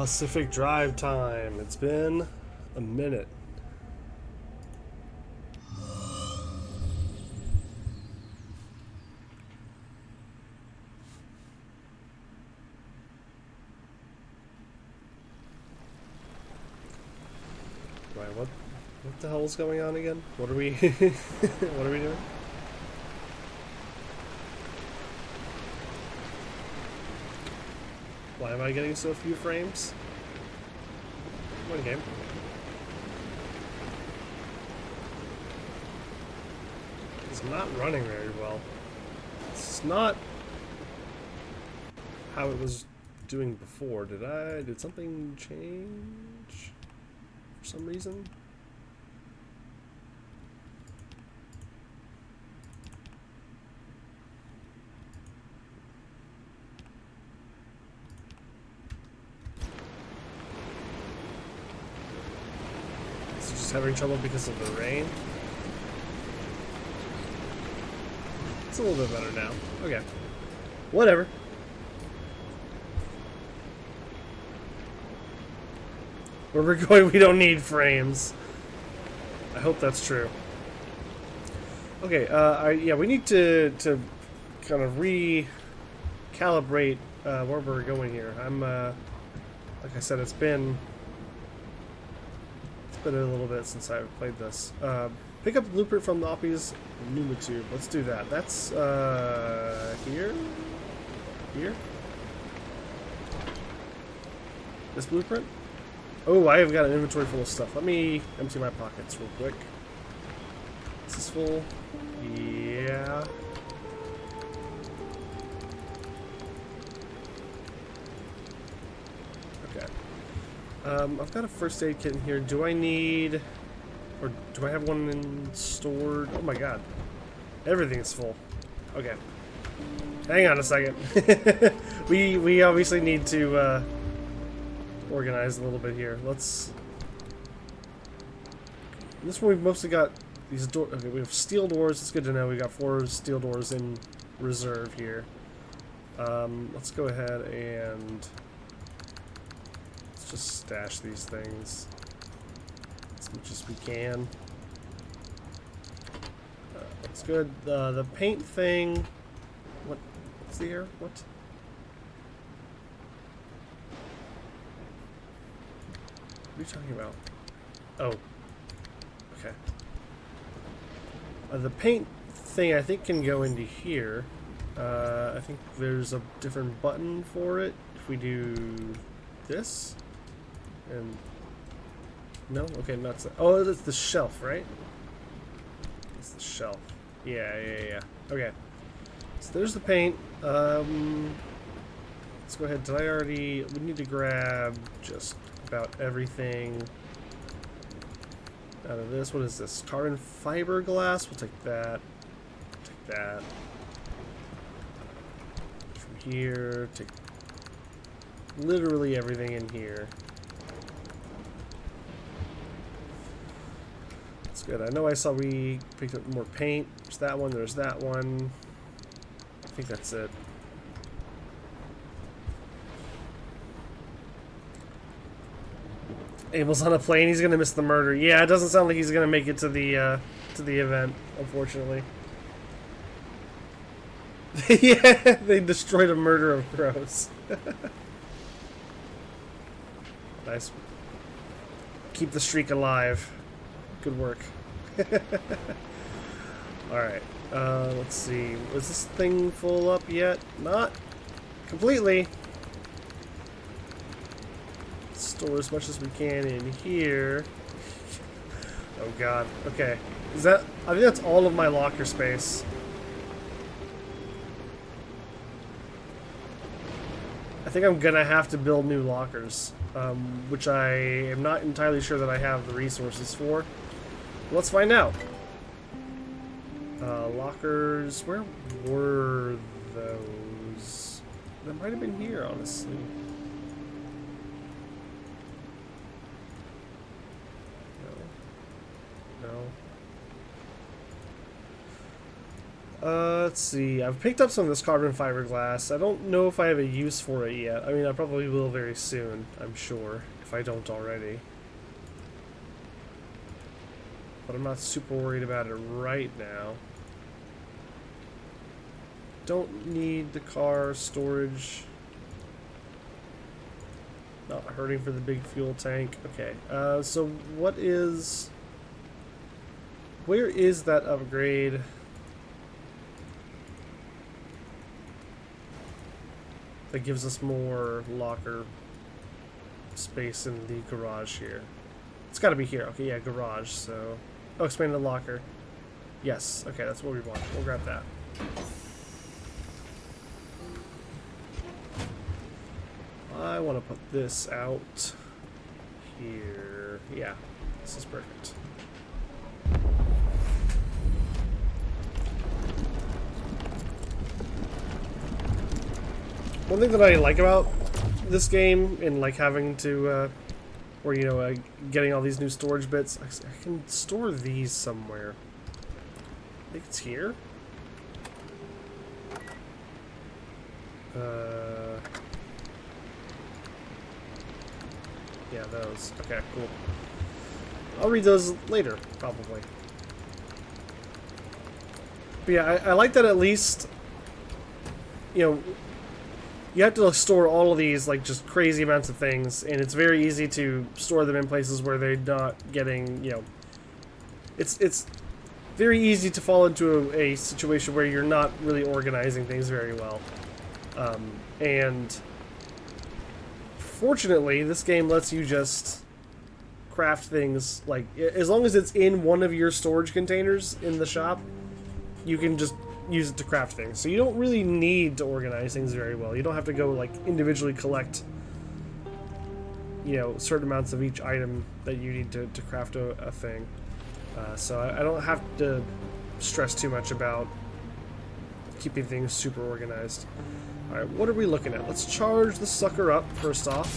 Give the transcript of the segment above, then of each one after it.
Pacific Drive time. It's been a minute. Right, what the hell is going on again? What are we what are we doing? Why am I getting so few frames? One game. It's not running very well. It's not how it was doing before. Did something change for some reason? Is it just having trouble because of the rain? It's a little bit better now. Okay. Whatever. Where we're going, we don't need frames. I hope that's true. Okay, yeah, we need to kind of recalibrate where we're going here. Like I said, it's been a little bit since I've played this. Pick up the blueprint from the Oppie's Pneumatube. Let's do that. That's here. This blueprint. Oh, I have got an inventory full of stuff. Let me empty my pockets real quick. Is this full? Yeah. Okay. I've got a first aid kit in here. Do I need... Or do I have one stored? Oh my god. Everything is full. Okay. Hang on a second. we obviously need to... organize a little bit here. Let's. This one we've mostly got these doors. Okay, we have steel doors. It's good to know we got 4 steel doors in reserve here. Let's go ahead and let's just stash these things as much as we can. That's good. The paint thing. What's the air? What? What are you talking about? Oh. Okay. The paint thing I think can go into here. I think there's a different button for it. If we do this. And... No? Okay, not so. Oh, it's the shelf, right? It's the shelf. Yeah. Okay. So there's the paint. Let's go ahead. Did I already... We need to grab just... about everything out of this. What is this? Carbon fiberglass? We'll take that. Take that. From here, take literally everything in here. That's good. I know I saw we picked up more paint. There's that one, there's that one. I think that's it. Abel's on a plane. He's gonna miss the murder. Yeah, it doesn't sound like he's gonna make it to the event, unfortunately. Yeah, they destroyed a murder of crows. Nice. Keep the streak alive. Good work. All right. Let's see. Was this thing full up yet? Not completely. Store as much as we can in here. Oh god. Okay. Is that... I think that's all of my locker space. I think I'm gonna have to build new lockers. Which I am not entirely sure that I have the resources for. Let's find out. Lockers... Where were those? They might have been here, honestly. No. Let's see. I've picked up some of this carbon fiberglass. I don't know if I have a use for it yet. I mean, I probably will very soon, I'm sure, if I don't already. But I'm not super worried about it right now. Don't need the car storage. Not hurting for the big fuel tank. Okay, so what is... Where is that upgrade? That gives us more locker space in the garage here. It's gotta be here. Okay, yeah, garage, so... Oh, expanded locker. Yes, okay, that's what we want. We'll grab that. I want to put this out here. Yeah, this is perfect. One thing that I like about this game, and like having to, or you know, getting all these new storage bits, I can store these somewhere. I think it's here. Yeah, those. Okay, cool. I'll read those later, probably. But yeah, I like that at least, you know, you have to store all of these, like, just crazy amounts of things, and it's very easy to store them in places where they're not getting, you know, it's very easy to fall into a situation where you're not really organizing things very well. And fortunately, this game lets you just craft things, like, as long as it's in one of your storage containers in the shop, you can just use it to craft things. So you don't really need to organize things very well. You don't have to go, like, individually collect, you know, certain amounts of each item that you need to craft a thing. So I don't have to stress too much about keeping things super organized. Alright, what are we looking at? Let's charge the sucker up, first off.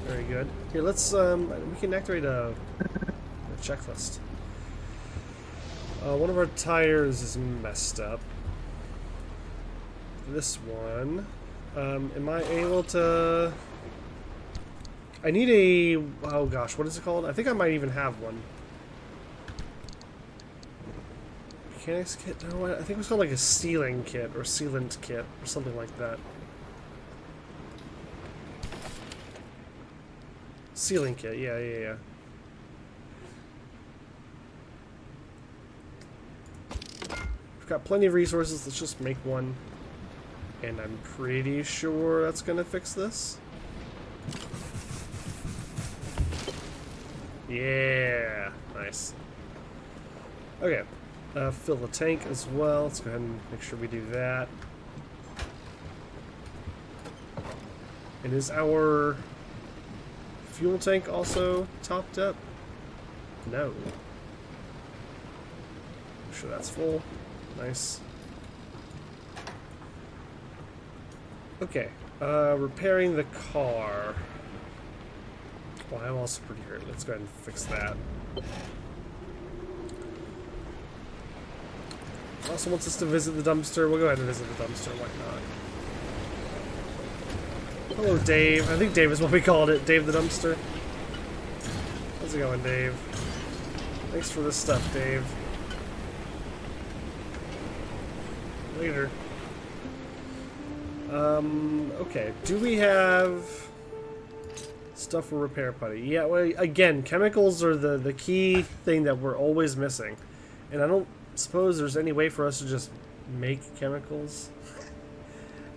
Very good. Here, let's, we can activate a checklist. One of our tires is messed up. This one. Am I able to... I need a... Oh gosh, what is it called? I think I might even have one. Mechanics kit? No, I think it was called like a sealing kit or sealant kit or something like that. Sealing kit, yeah. We've got plenty of resources, let's just make one. And I'm pretty sure that's gonna fix this. Yeah, nice. Okay. Fill the tank as well. Let's go ahead and make sure we do that. And is our fuel tank also topped up? No. Make sure that's full. Nice. Okay. Repairing the car. Well, I'm also pretty hurt. Let's go ahead and fix that. Also wants us to visit the dumpster. We'll go ahead and visit the dumpster. Why not? Hello, Dave. I think Dave is what we called it. Dave the dumpster. How's it going, Dave? Thanks for this stuff, Dave. Later. Okay. Do we have stuff for repair putty? Yeah, well, again, chemicals are the key thing that we're always missing. And I don't suppose there's any way for us to just make chemicals.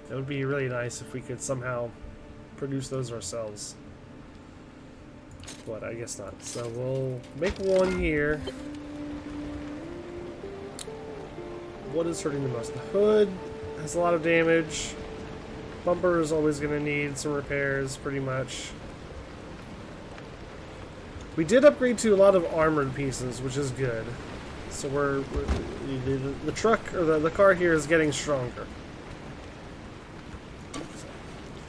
That would be really nice if we could somehow produce those ourselves. But I guess not. So we'll make one here. What is hurting the most? The hood has a lot of damage. Bumper is always going to need some repairs, pretty much. We did upgrade to a lot of armored pieces, which is good. So the truck, or the car here is getting stronger.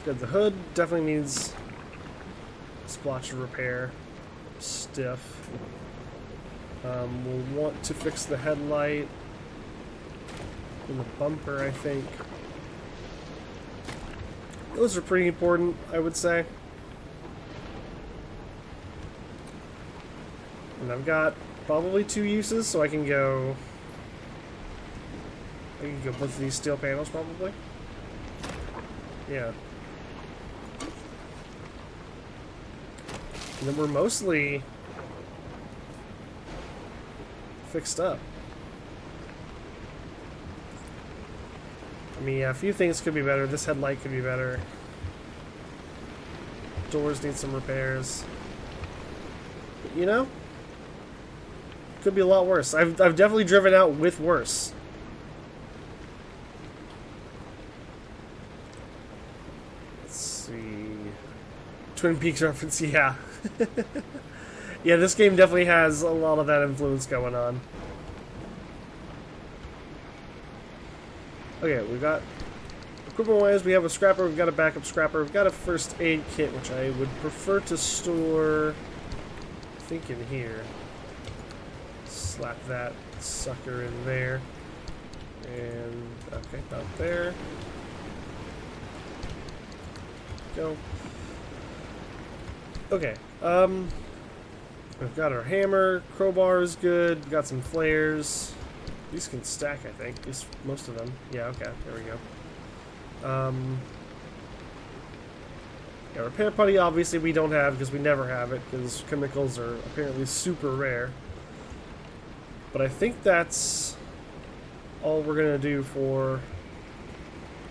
Good, the hood definitely needs a splotch of repair. Stiff. We'll want to fix the headlight. And the bumper, I think. Those are pretty important, I would say. And I've got probably 2 uses, so I can go both of these steel panels, probably. Yeah. And then we're mostly fixed up. I mean, yeah, a few things could be better. This headlight could be better. Doors need some repairs. But, you know, could be a lot worse. I've definitely driven out with worse. Let's see. Twin Peaks reference, yeah. Yeah, this game definitely has a lot of that influence going on. Okay, we've got equipment-wise, we have a scrapper, we've got a backup scrapper, we've got a first aid kit, which I would prefer to store, I think, in here. Slap that sucker in there. And, okay, not there. Go. Okay, we've got our hammer, crowbar is good, we've got some flares. These can stack, I think. At least most of them. Yeah, okay. There we go. Yeah, repair putty, obviously, we don't have because we never have it because chemicals are apparently super rare. But I think that's all we're going to do for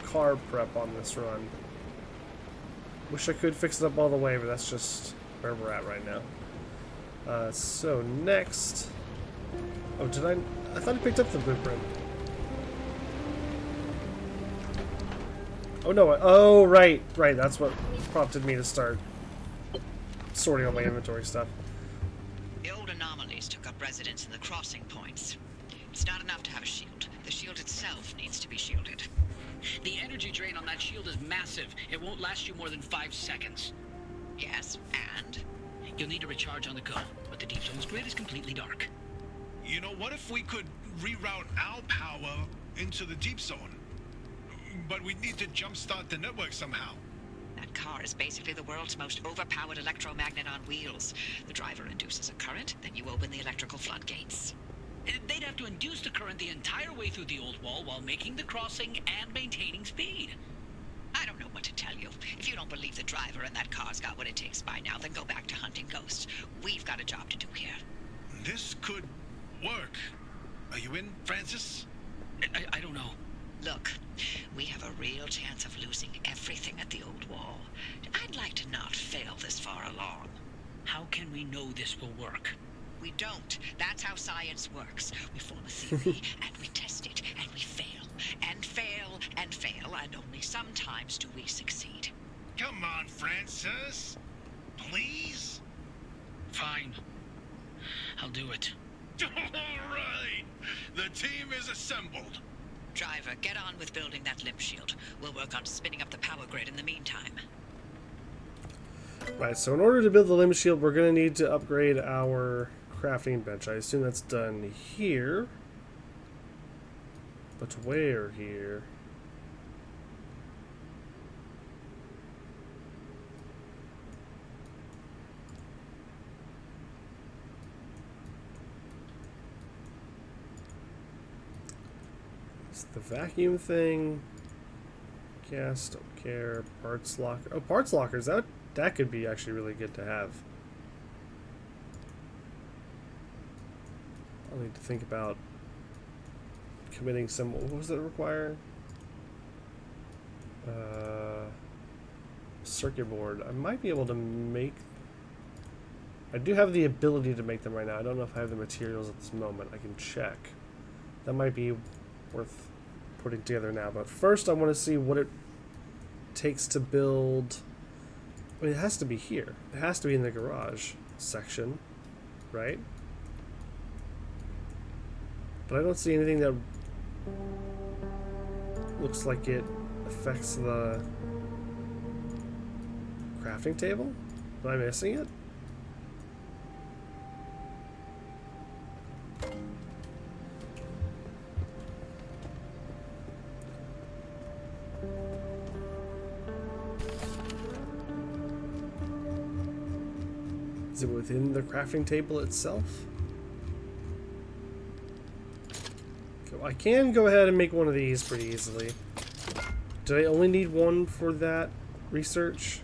carb prep on this run. Wish I could fix it up all the way, but that's just where we're at right now. So next... Oh, did I thought I picked up the blueprint. Oh no, oh right, that's what prompted me to start sorting all my inventory stuff. The old anomalies took up residence in the crossing points. It's not enough to have a shield. The shield itself needs to be shielded. The energy drain on that shield is massive. It won't last you more than 5 seconds. Yes, and? You'll need to recharge on the go, but the Deep Zone's grid is completely dark. You know, what if we could reroute our power into the Deep Zone? But we'd need to jumpstart the network somehow. That car is basically the world's most overpowered electromagnet on wheels. The driver induces a current, then you open the electrical floodgates. They'd have to induce the current the entire way through the old wall while making the crossing and maintaining speed. I don't know what to tell you. If you don't believe the driver and that car's got what it takes by now, then go back to hunting ghosts. We've got a job to do here. This could work. Are you in, Francis? I don't know. Look, we have a real chance of losing everything at the old wall. I'd like to not fail this far along. How can we know this will work? We don't. That's how science works. We form a theory, and we test it, and we fail. And fail, and fail, and only sometimes do we succeed. Come on, Francis. Please? Fine. I'll do it. All right. The team is assembled. Driver, get on with building that limb shield. We'll work on spinning up the power grid in the meantime. Right, so in order to build the limb shield, we're going to need to upgrade our crafting bench. I assume that's done here. But where here? It's the vacuum thing. Gas, don't care. Parts locker. Oh, parts lockers. That could be actually really good to have. I'll need to think about committing some. What does that require? Circuit board. I might be able to make. I do have the ability to make them right now. I don't know if I have the materials at this moment. I can check. That might be worth putting together now. But first, I want to see what it takes to build. I mean, it has to be here. It has to be in the garage section, right? But I don't see anything that looks like it affects the crafting table. Am I missing it? Is it within the crafting table itself? Okay, well, I can go ahead and make one of these pretty easily. Do I only need one for that research?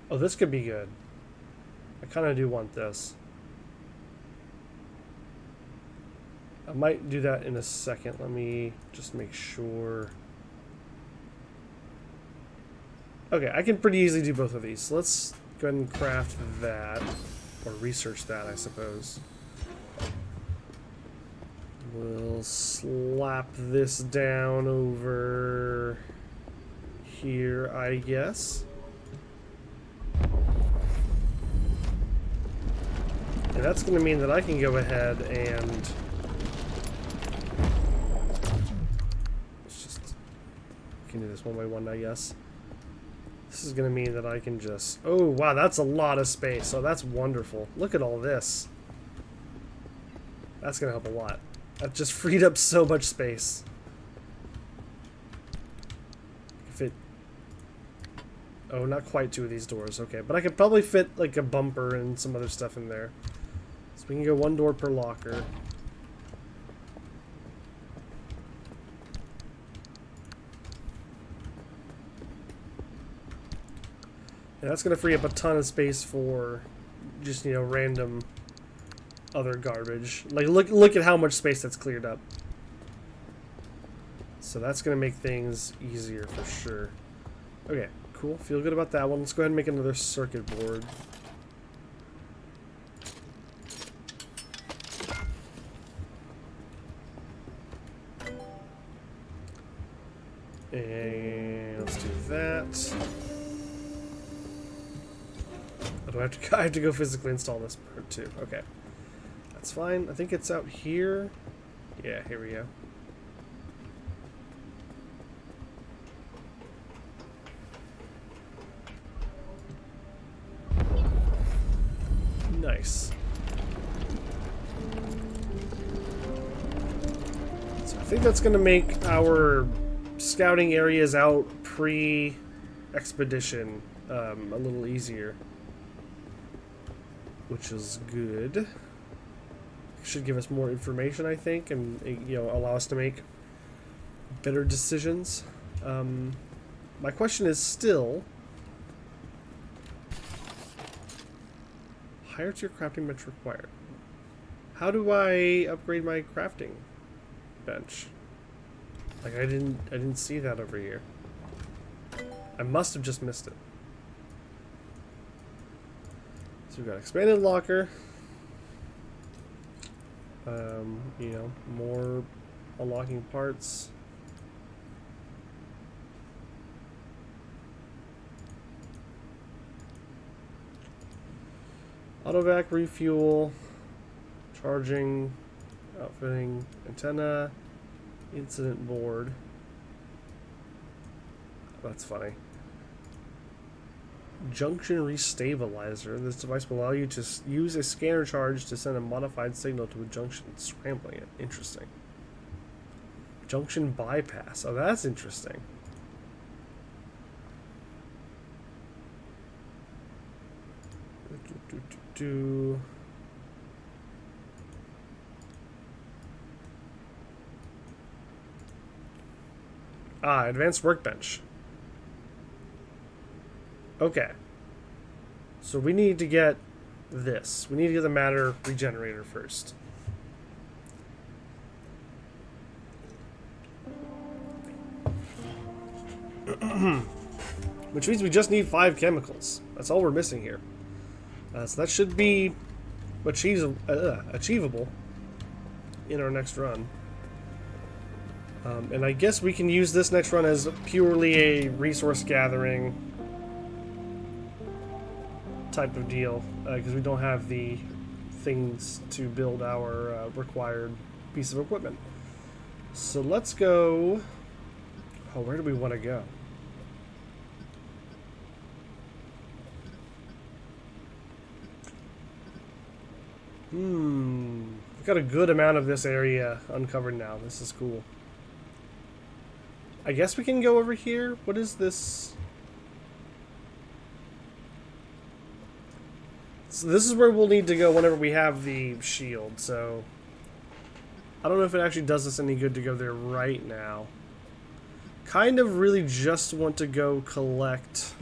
Oh, this could be good. I kind of do want this. I might do that in a second. Let me just make sure. Okay, I can pretty easily do both of these. So let's go ahead and craft that. Or research that, I suppose. We'll slap this down over here, I guess. And that's going to mean that I can go ahead and... Let's just... We can do this one by one, I guess. This is going to mean that I can just... Oh, wow, that's a lot of space. Oh, that's wonderful. Look at all this. That's going to help a lot. That just freed up so much space. If it... Oh, not quite two of these doors. Okay, but I could probably fit, like, a bumper and some other stuff in there. So we can go one door per locker. And that's going to free up a ton of space for just, you know, random other garbage. Like, look at how much space that's cleared up. So that's going to make things easier for sure. Okay, cool. Feel good about that one. Let's go ahead and make another circuit board. And let's do that. Oh, do I have to go physically install this part too? Okay. That's fine. I think it's out here. Yeah, here we go. Nice. So I think that's going to make our scouting areas out pre-expedition a little easier, which is good. Should give us more information, I think, and, you know, allow us to make better decisions. My question is still, higher tier crafting bench required. How do I upgrade my crafting bench? Like, I didn't see that over here. I must have just missed it. So we've got expanded locker. You know, more unlocking parts. Autovac, refuel, charging, outfitting, antenna, incident board. That's funny. Junction restabilizer. This device will allow you to use a scanner charge to send a modified signal to a junction, scrambling it. Interesting. Junction bypass. Oh, that's interesting. Ah, advanced workbench. Okay. So we need to get this. We need to get the matter regenerator first. Which means we just need 5 chemicals. That's all we're missing here. So that should be achievable in our next run. And I guess we can use this next run as purely a resource gathering type of deal, because we don't have the things to build our required piece of equipment. So let's go... Oh, where do we want to go? We've got a good amount of this area uncovered now. This is cool. I guess we can go over here. What is this? So this is where we'll need to go whenever we have the shield, so I don't know if it actually does us any good to go there right now. Kind of really just want to go collect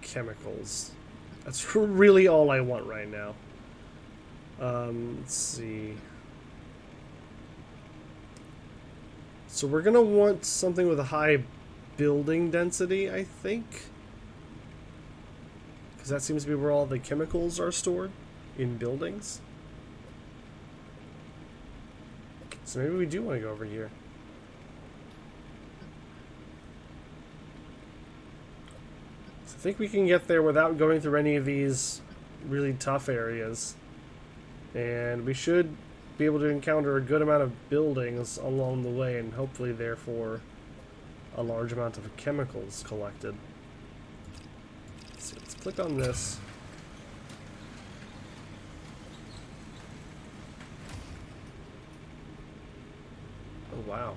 chemicals. That's really all I want right now. Let's see. So we're gonna want something with a high building density, I think. Because that seems to be where all the chemicals are stored, in buildings. So maybe we do want to go over here. So I think we can get there without going through any of these really tough areas. And we should be able to encounter a good amount of buildings along the way, and hopefully therefore a large amount of chemicals collected. So let's click on this. Oh wow.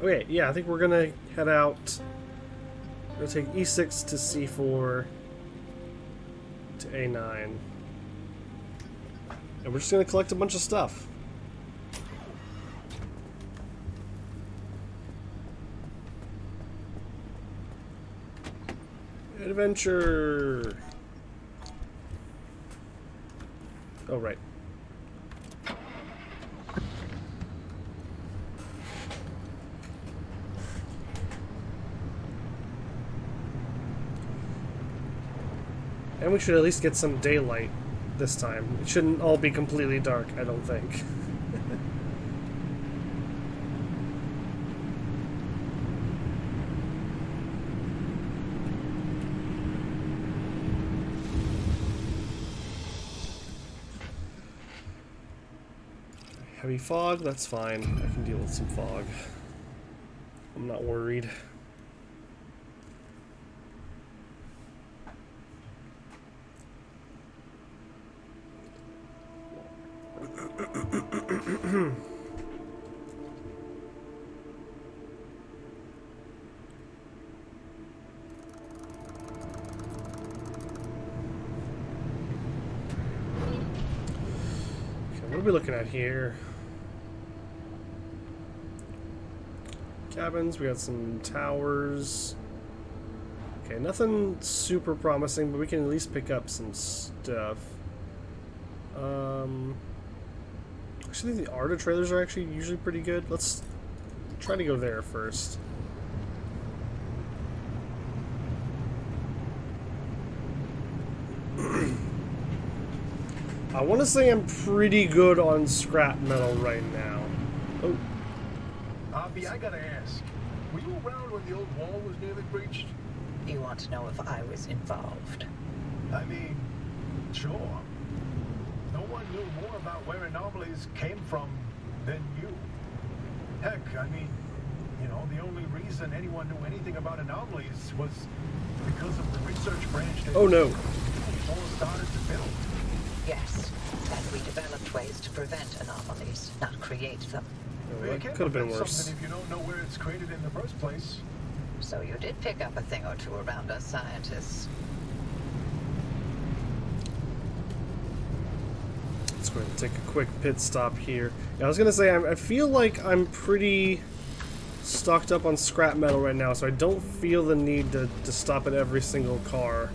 Okay, yeah, I think we're gonna head out. We're gonna take E6 to C4 to A9. And we're just gonna collect a bunch of stuff. Adventure! Oh, right. And we should at least get some daylight this time. It shouldn't all be completely dark, I don't think. Heavy fog, that's fine. I can deal with some fog. I'm not worried. What are we looking at here? Cabins, we got some towers. Okay, nothing super promising, but we can at least pick up some stuff. Actually, the Arda trailers are actually usually pretty good. Let's try to go there first. I want to say I'm pretty good on scrap metal right now. Oh. Avi, I gotta ask, were you around when the old wall was nearly breached? You want to know if I was involved? I mean, sure. No one knew more about where anomalies came from than you. Heck, I mean, you know, the only reason anyone knew anything about anomalies was because of the research branch that Oh no. all started to build. Yes, and we developed ways to prevent anomalies, not create them. Oh, You that can't could have been prevent worse. something if you don't know where it's created in the first place. So you did pick up a thing or two around us scientists. Let's go ahead and take a quick pit stop here. Yeah, I was gonna say, I feel like I'm pretty stocked up on scrap metal right now, so I don't feel the need to stop at every single car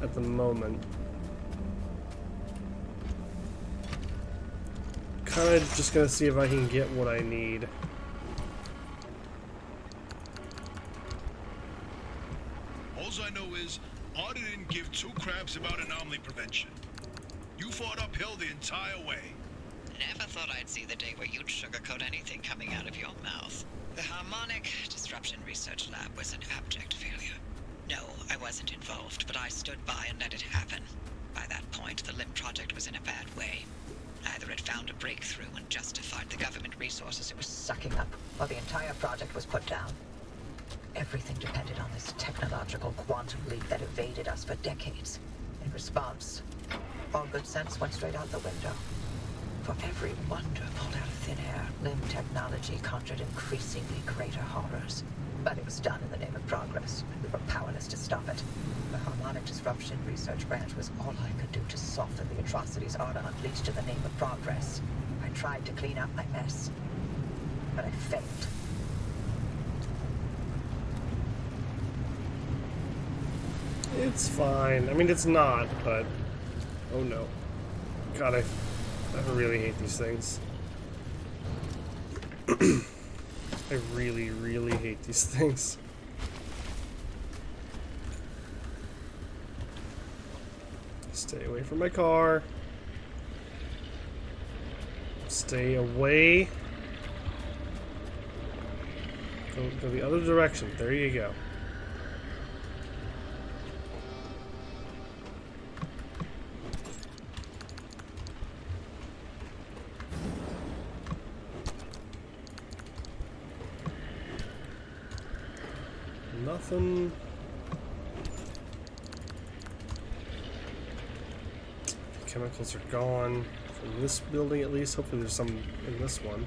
at the moment. Kinda just gonna see if I can get what I need. All I know is Arda didn't give two craps about anomaly prevention. You fought uphill the entire way. Never thought I'd see the day where you'd sugarcoat anything coming out of your mouth. The Harmonic Disruption Research Lab was an abject failure. No, I wasn't involved, but I stood by and let it happen. By that point, the LIMP project was in a bad way. Either it found a breakthrough and justified the government resources it was sucking up while the entire project was put down. Everything depended on this technological quantum leap that evaded us for decades. In response, all good sense went straight out the window. For every wonder pulled out of thin air, LIM technology conjured increasingly greater horrors. But it was done in the name of progress, and we were powerless to stop it. The Harmonic Disruption Research Branch was all I could do to soften the atrocities Arda unleashed in the name of progress. I tried to clean up my mess, but I failed. It's fine. I mean, it's not, but... Oh no. God, I really hate these things. I really, really hate these things. Stay away from my car. Stay away. Go the other direction. There you go. Nothing. The chemicals are gone from this building at least. Hopefully there's some in this one.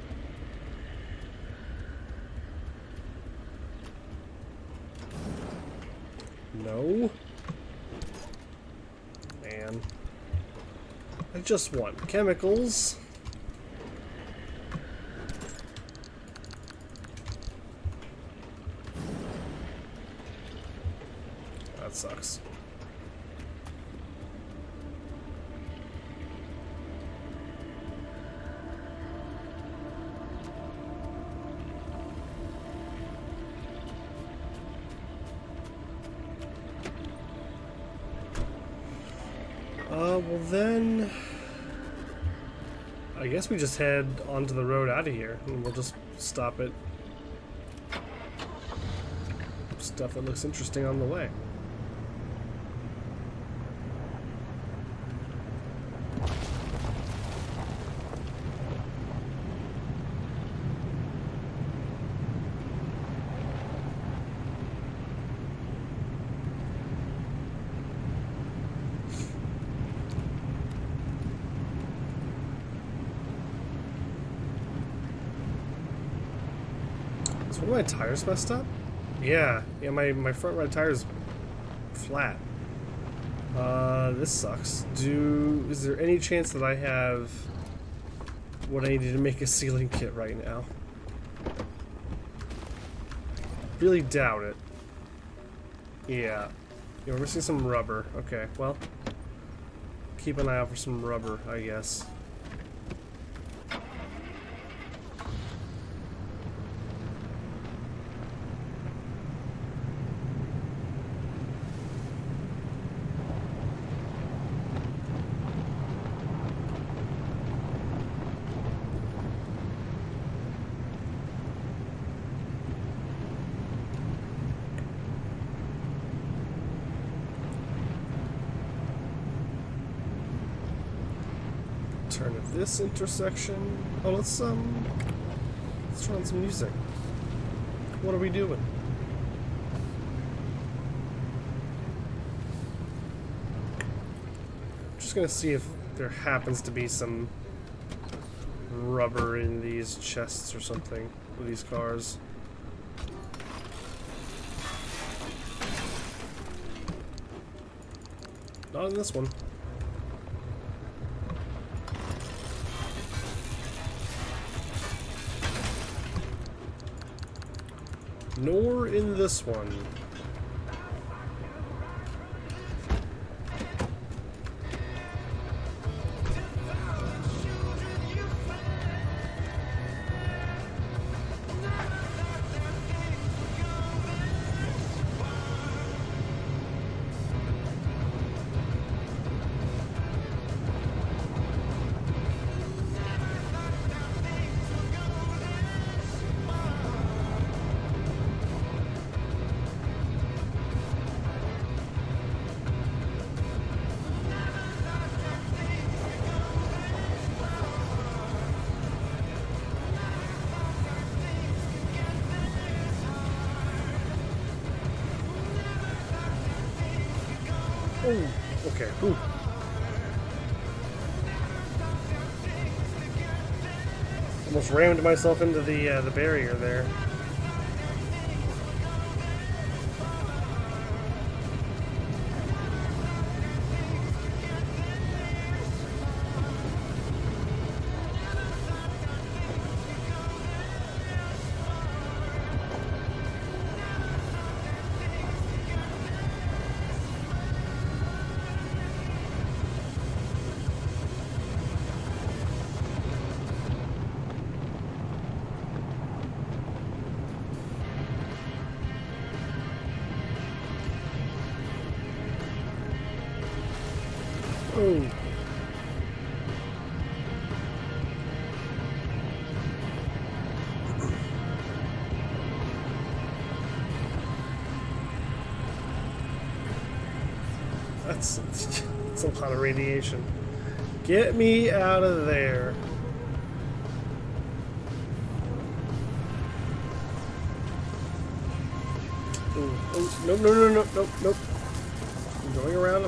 No. Man. I just want chemicals. That sucks. Well then, I guess we just head onto the road out of here, and we'll just stop at stuff that looks interesting on the way. Is one of my tires messed up? Yeah, my front right tire's flat. This sucks. Is there any chance that I have what I needed to make a sealing kit right now? Really doubt it. Yeah. We're missing some rubber. Okay, well, keep an eye out for some rubber, I guess. Turn at this intersection. Oh, let's turn on some music. What are we doing? Just gonna see if there happens to be some rubber in these chests or something with these cars. Not in this one. Nor in this one. Oh, okay. Ooh. Almost rammed myself into the barrier there. Oh. That's a lot of radiation. Get me out of there. Ooh. Oh, nope. I'm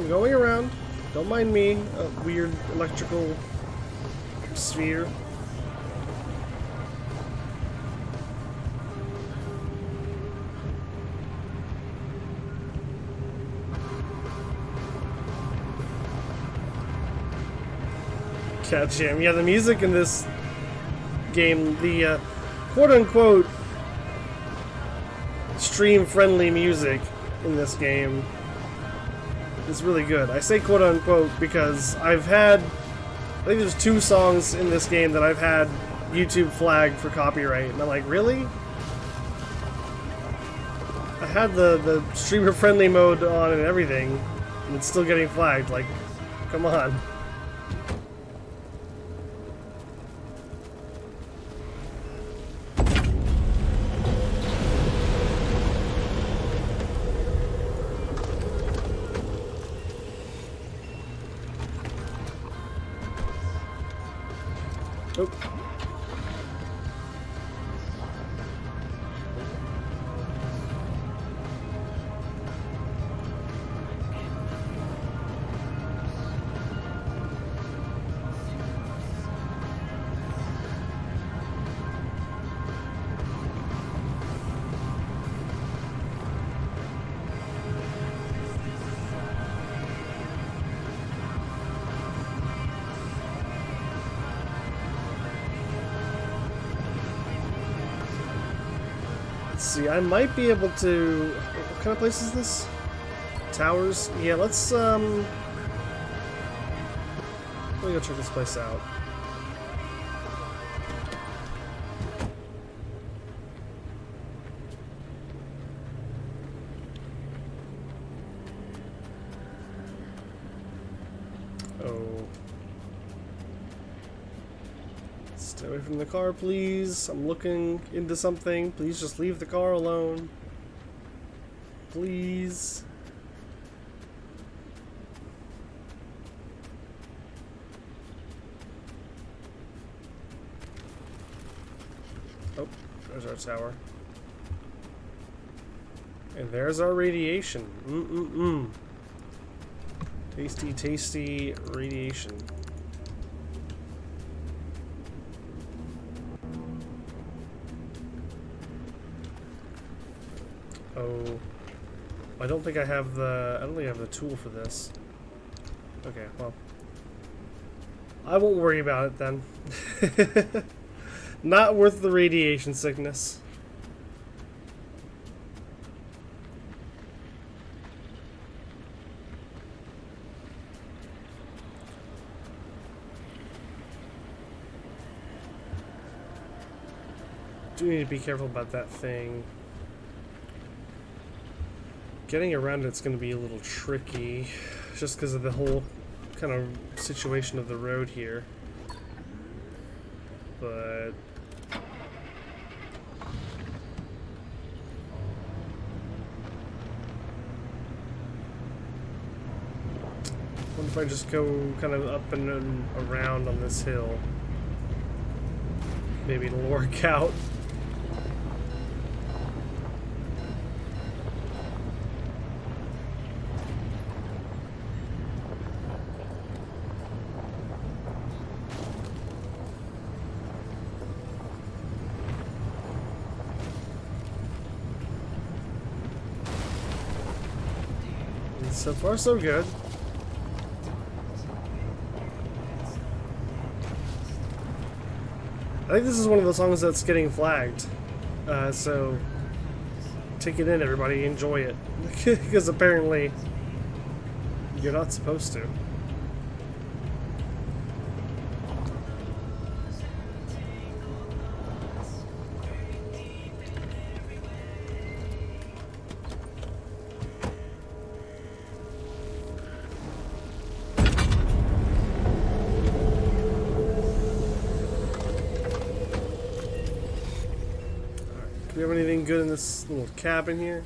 going around. Don't mind me, a weird electrical sphere. Cat Jam. Yeah, the music in this game, the quote-unquote stream-friendly music in this game is really good. I say quote-unquote because I think there's 2 songs in this game that I've had YouTube flagged for copyright, and I'm like, really? I had the streamer-friendly mode on and everything, and it's still getting flagged. Like, come on. Nope. See, I might be able to... What kind of place is this? Towers? Yeah, let's, let me go check this place out. Oh. Stay away from the car, please. I'm looking into something. Please just leave the car alone. Please. Oh, there's our tower. And there's our radiation. Tasty, tasty radiation. Oh, I don't think I have the tool for this. Okay, well, I won't worry about it then. Not worth the radiation sickness. Do need to be careful about that thing. Getting around it's going to be a little tricky, just because of the whole kind of situation of the road here. But what if I just go kind of up and around on this hill? Maybe it'll work out. So far, so good. I think this is one of the songs that's getting flagged. So take it in, everybody. Enjoy it. Because apparently you're not supposed to. Do we have anything good in this little cabin here?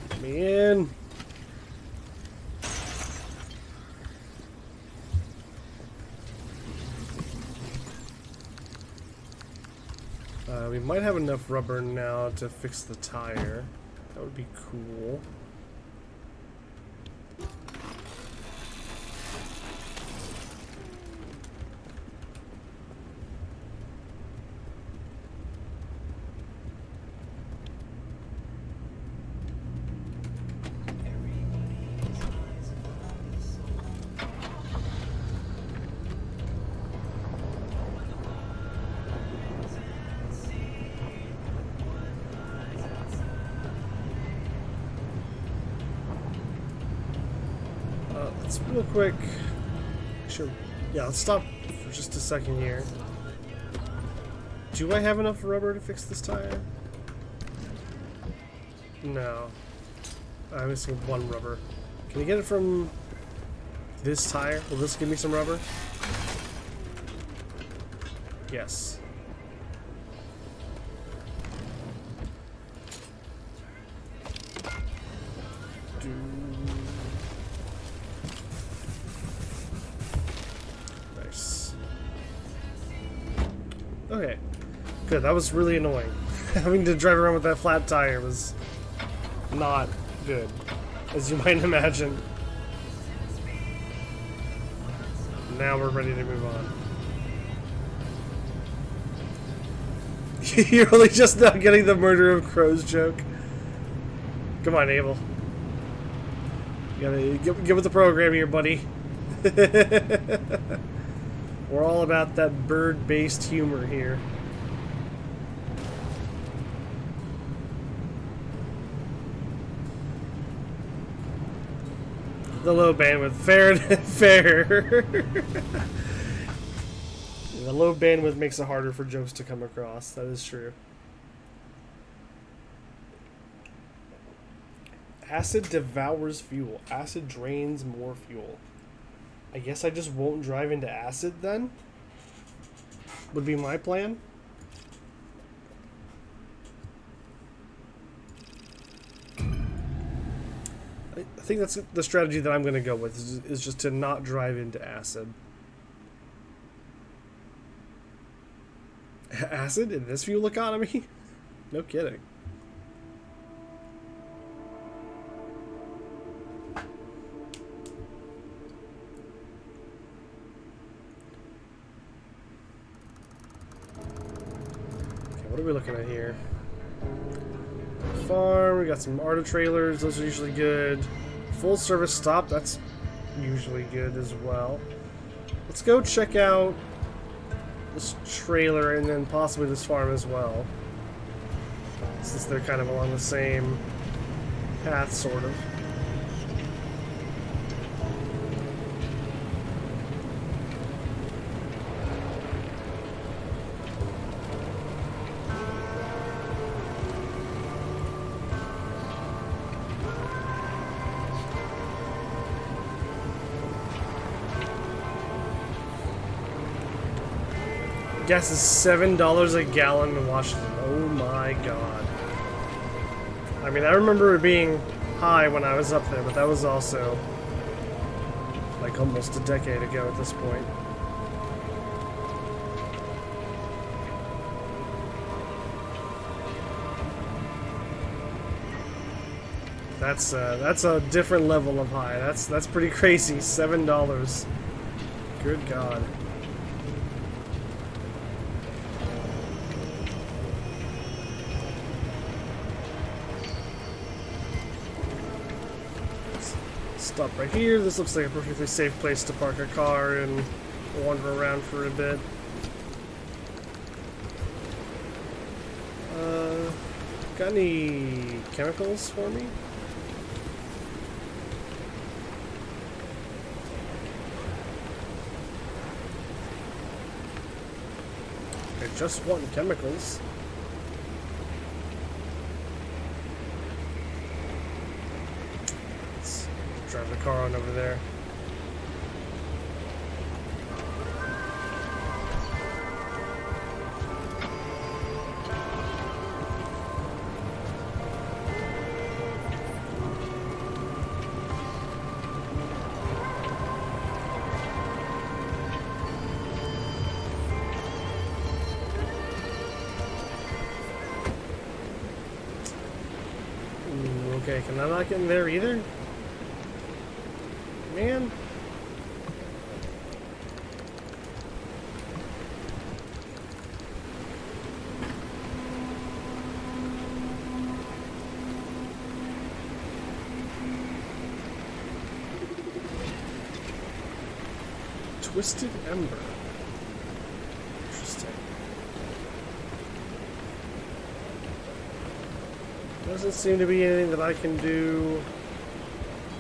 Let me in. We might have enough rubber now to fix the tire. That would be cool. Let's real quick. Sure. Yeah, let's stop for just a second here. Do I have enough rubber to fix this tire? No. I'm missing one rubber. Can you get it from this tire? Will this give me some rubber? Yes. Nice. Okay. Good, that was really annoying. Having to drive around with that flat tire was not good, as you might imagine. Now we're ready to move on. You're only just now getting the murder of crows joke. Come on, Abel. You gotta get with the program here, buddy. We're all about that bird-based humor here. The low bandwidth, fair. The low bandwidth makes it harder for jokes to come across. That is true. Acid devours fuel. Acid drains more fuel. I guess I just won't drive into acid then? Would be my plan. I think that's the strategy that I'm going to go with, is just to not drive into acid. Acid in this fuel economy? No kidding. Okay, what are we looking at here? Farm, we got some Arta trailers, those are usually good. Full service stop, that's usually good as well. Let's go check out this trailer and then possibly this farm as well, since they're kind of along the same path, sort of. Gas is $7 a gallon in Washington. Oh my god. I mean, I remember it being high when I was up there, but that was also like almost a decade ago at this point. That's a different level of high. That's pretty crazy. $7. Good god. stop right here. This looks like a perfectly safe place to park a car and wander around for a bit. Got any chemicals for me? I just want chemicals. Let's drive the car on over there. Okay, can I not get in there either? Man. Twisted Ember. Interesting. Doesn't seem to be anything that I can do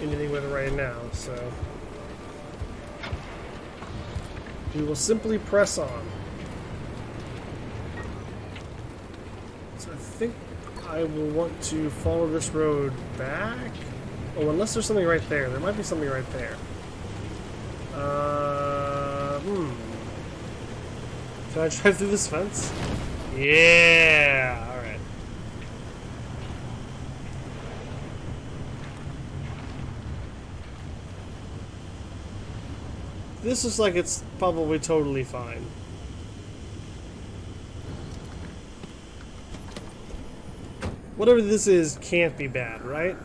anything with right now, so we will simply press on. So I think I will want to follow this road back. Oh, unless there's something right there. There might be something right there. Can I drive through this fence? Yeah! Alright. This is like it's probably totally fine. Whatever this is can't be bad, right?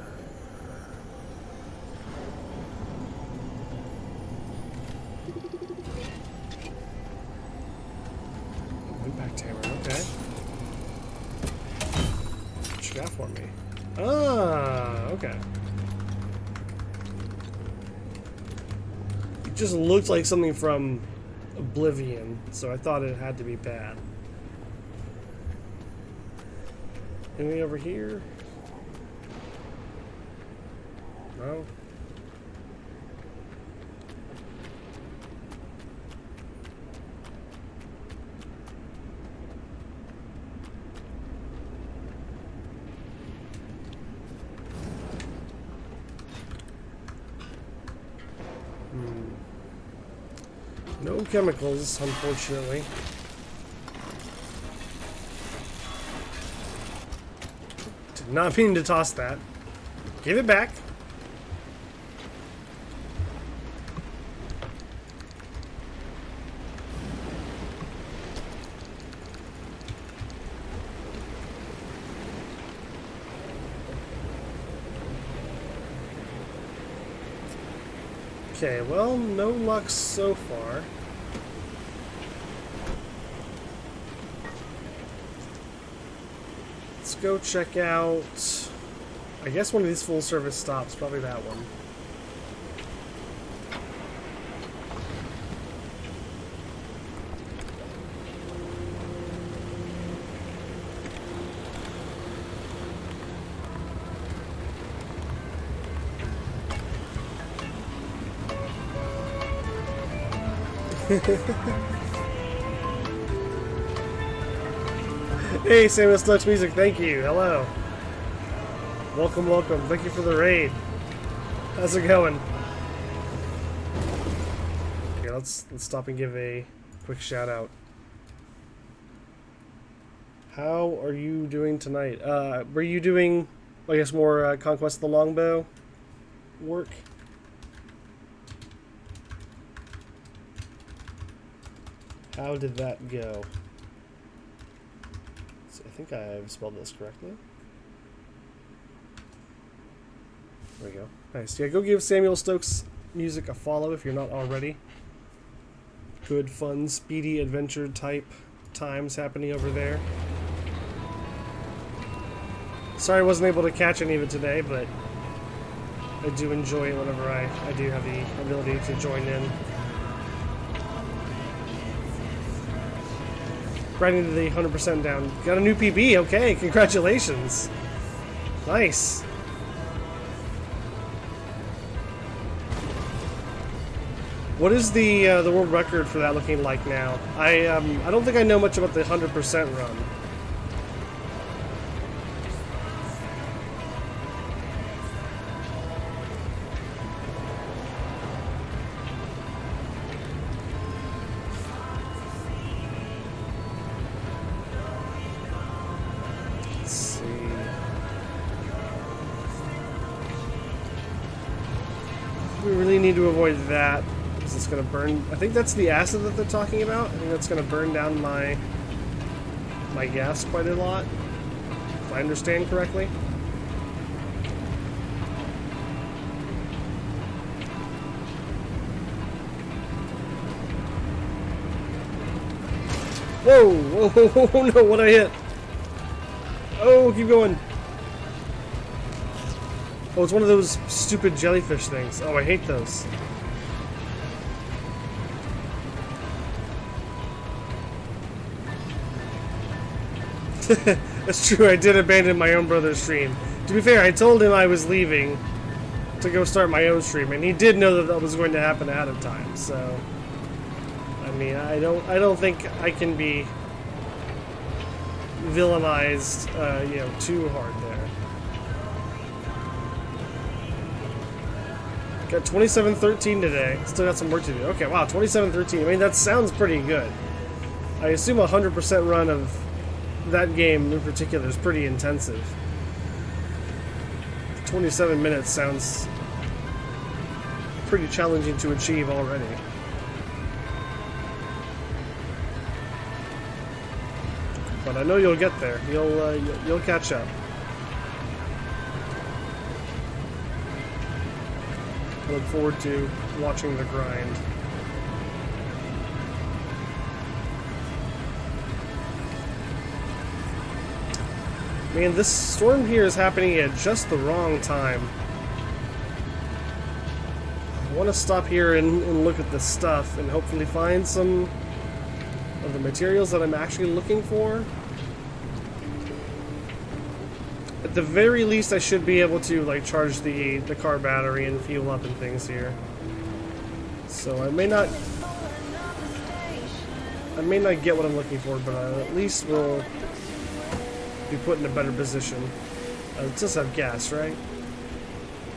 Impact hammer, okay. What you got for me? Ah, okay. It just looked like something from Oblivion, so I thought it had to be bad. Anything over here? No? No chemicals, unfortunately. Did not mean to toss that. Give it back. Okay, well, no luck so far. Let's go check out, I guess one of these full service stops, probably that one. Hey, Samuel Stux Music, thank you. Hello. Welcome, welcome. Thank you for the raid. How's it going? Okay, let's stop and give a quick shout out. How are you doing tonight? Were you doing, I guess, more Conquest of the Longbow work? How did that go? So I think I've spelled this correctly. There we go. Nice. Yeah, go give Samuel Stokes Music a follow if you're not already. Good, fun, speedy adventure type times happening over there. Sorry I wasn't able to catch any of it today, but I do enjoy it whenever I do have the ability to join in. Right into the 100% down. Got a new PB, okay, congratulations. Nice. What is the world record for that looking like now? I don't think I know much about the 100% run. Let's see. We really need to avoid that. It's going to burn. I think that's the acid that they're talking about. I think that's going to burn down my gas quite a lot, if I understand correctly. Whoa! Whoa! Whoa! Whoa! No! What I hit? Oh, keep going. Oh, it's one of those stupid jellyfish things. Oh, I hate those. That's true, I did abandon my own brother's stream. To be fair, I told him I was leaving to go start my own stream, and he did know that that was going to happen ahead of time, so... I mean, I don't think I can be villainized, you know, too hard there. Got 27-13 today. Still got some work to do. Okay, wow, 27-13. I mean, that sounds pretty good. I assume a 100% run of that game in particular is pretty intensive. 27 minutes sounds pretty challenging to achieve already. But I know you'll get there. You'll catch up. I look forward to watching the grind. Man, this storm here is happening at just the wrong time. I want to stop here and look at this stuff and hopefully find some of the materials that I'm actually looking for. At the very least, I should be able to like charge the car battery and fuel up and things here. So I may not get what I'm looking for, but at least we'll be put in a better position. It does have gas, right?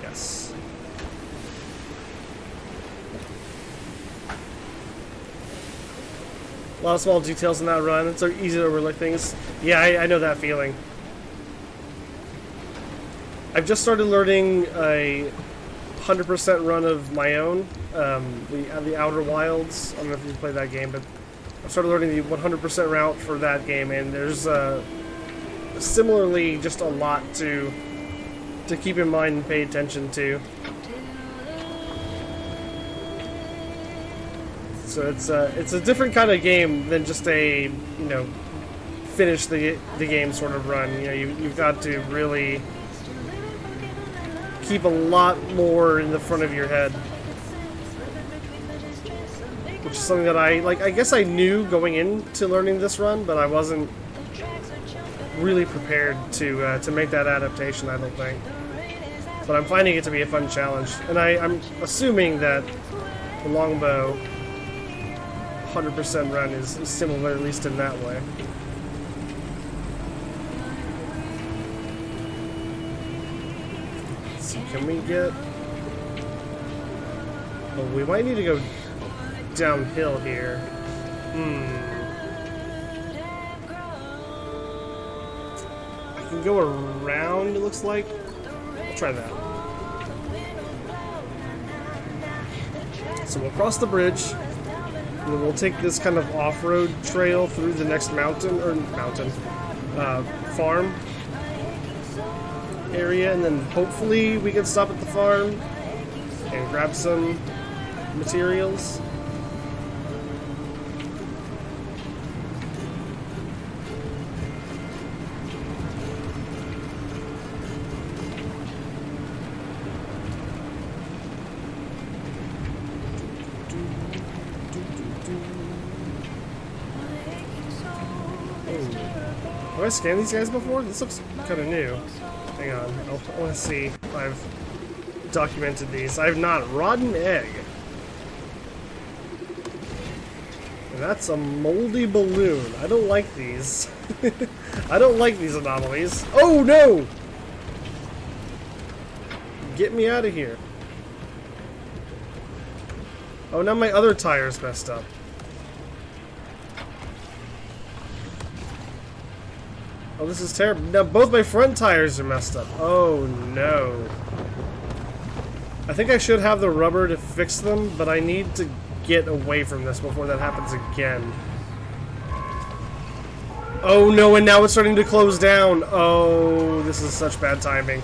Yes. A lot of small details in that run. It's so easy to overlook things. Yeah, I know that feeling. I've just started learning a 100% run of my own. The Outer Wilds. I don't know if you play that game, but I've started learning the 100% route for that game, and there's similarly just a lot to keep in mind and pay attention to. So it's a different kind of game than just a finish the game sort of run. You've got to really keep a lot more in the front of your head, which is something that I guess I knew going into learning this run, but I wasn't really prepared to make that adaptation, I don't think. But I'm finding it to be a fun challenge, and I'm assuming that the longbow 100% run is similar, at least in that way. Let's see, can we get... Well, we might need to go downhill here. I can go around, it looks like. I'll try that. So we'll cross the bridge, and then we'll take this kind of off-road trail through the next farm area, and then hopefully we can stop at the farm and grab some materials. Have I scanned these guys before? This looks kind of new. Hang on. I want to see if I've documented these. I have not. Rotten egg. And that's a moldy balloon. I don't like these. I don't like these anomalies. Oh no! Get me out of here. Oh, now my other tire's messed up. Oh, this is terrible. Now both my front tires are messed up. Oh no. I think I should have the rubber to fix them, but I need to get away from this before that happens again. Oh no, and now it's starting to close down. Oh, this is such bad timing.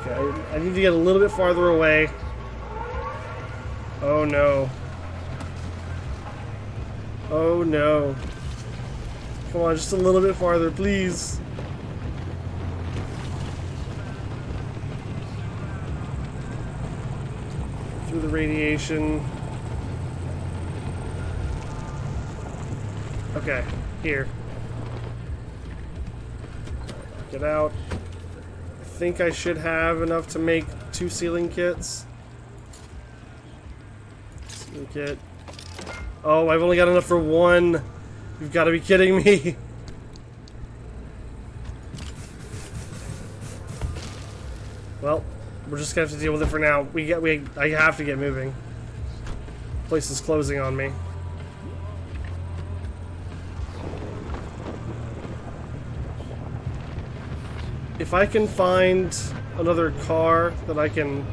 Okay, I need to get a little bit farther away. Oh no. Oh no. Come on, just a little bit farther, please. Through the radiation. Okay, here. Get out. I think I should have enough to make 2 sealing kits. Sealing kit. Oh, I've only got enough for 1. You've got to be kidding me. Well, we're just gonna have to deal with it for now. I have to get moving. Place is closing on me. If I can find another car that I can,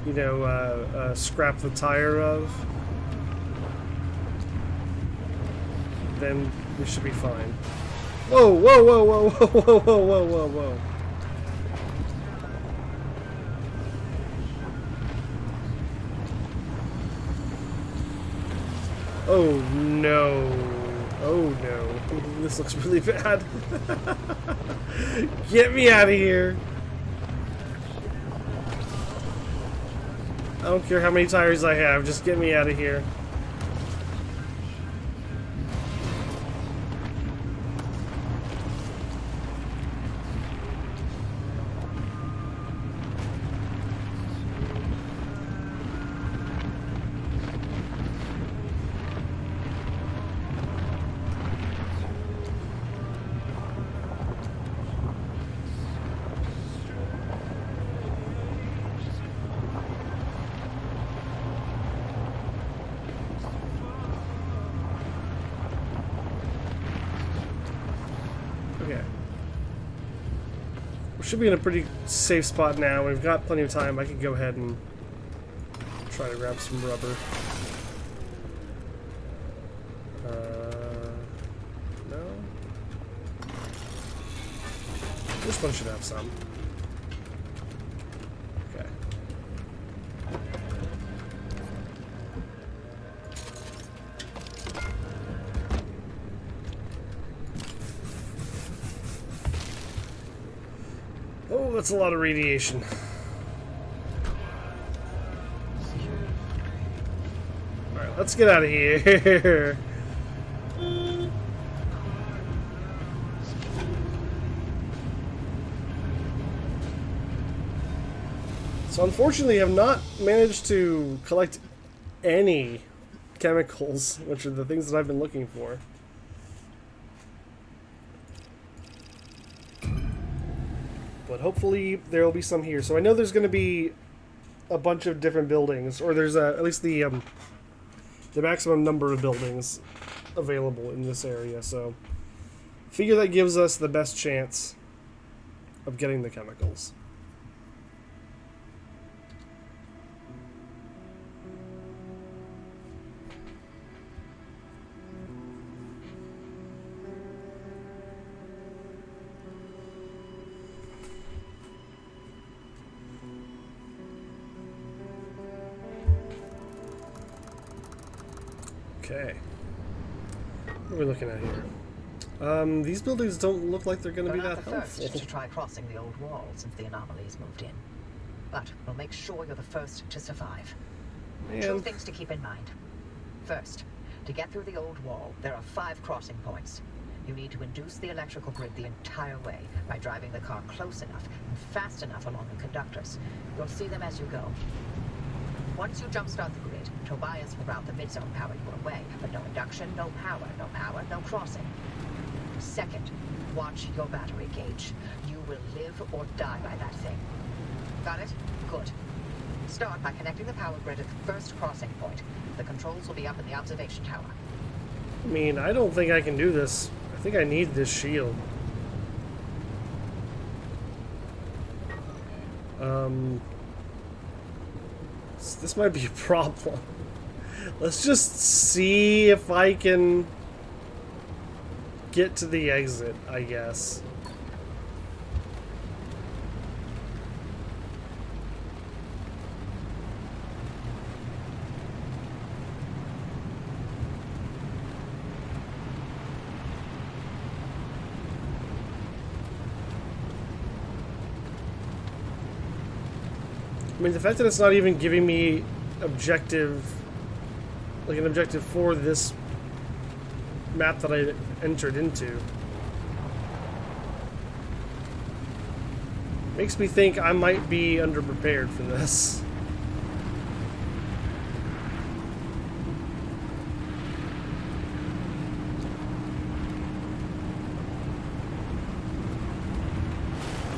you know, scrap the tire of, then we should be fine. Whoa, whoa, whoa, whoa, whoa, whoa, whoa, whoa, whoa, whoa. Oh no. Oh no. This looks really bad. Get me out of here. I don't care how many tires I have, just get me out of here. Should be in a pretty safe spot now. We've got plenty of time. I can go ahead and try to grab some rubber. No. This one should have some. Okay. Oh, that's a lot of radiation. Alright, let's get out of here. So unfortunately, I have not managed to collect any chemicals, which are the things that I've been looking for. But hopefully there will be some here. So I know there's going to be a bunch of different buildings, or there's at least the maximum number of buildings available in this area. So figure that gives us the best chance of getting the chemicals. Okay. What are we looking at here? These buildings don't look like they're going to be that helpful. We're not the first to try crossing the old wall since the anomalies moved in. But we'll make sure you're the first to survive. Man. 2 things to keep in mind. First, to get through the old wall, there are 5 crossing points. You need to induce the electrical grid the entire way by driving the car close enough and fast enough along the conductors. You'll see them as you go. Once you jumpstart the grid, Tobias will route the mid-zone power your way, but no induction, no power, no crossing. Second, watch your battery gauge. You will live or die by that thing. Got it? Good. Start by connecting the power grid at the first crossing point. The controls will be up in the observation tower. I mean, I don't think I can do this. I think I need this shield. This might be a problem. Let's just see if I can get to the exit, I guess. I mean, the fact that it's not even giving me objective, like an objective for this map that I entered into, makes me think I might be underprepared for this.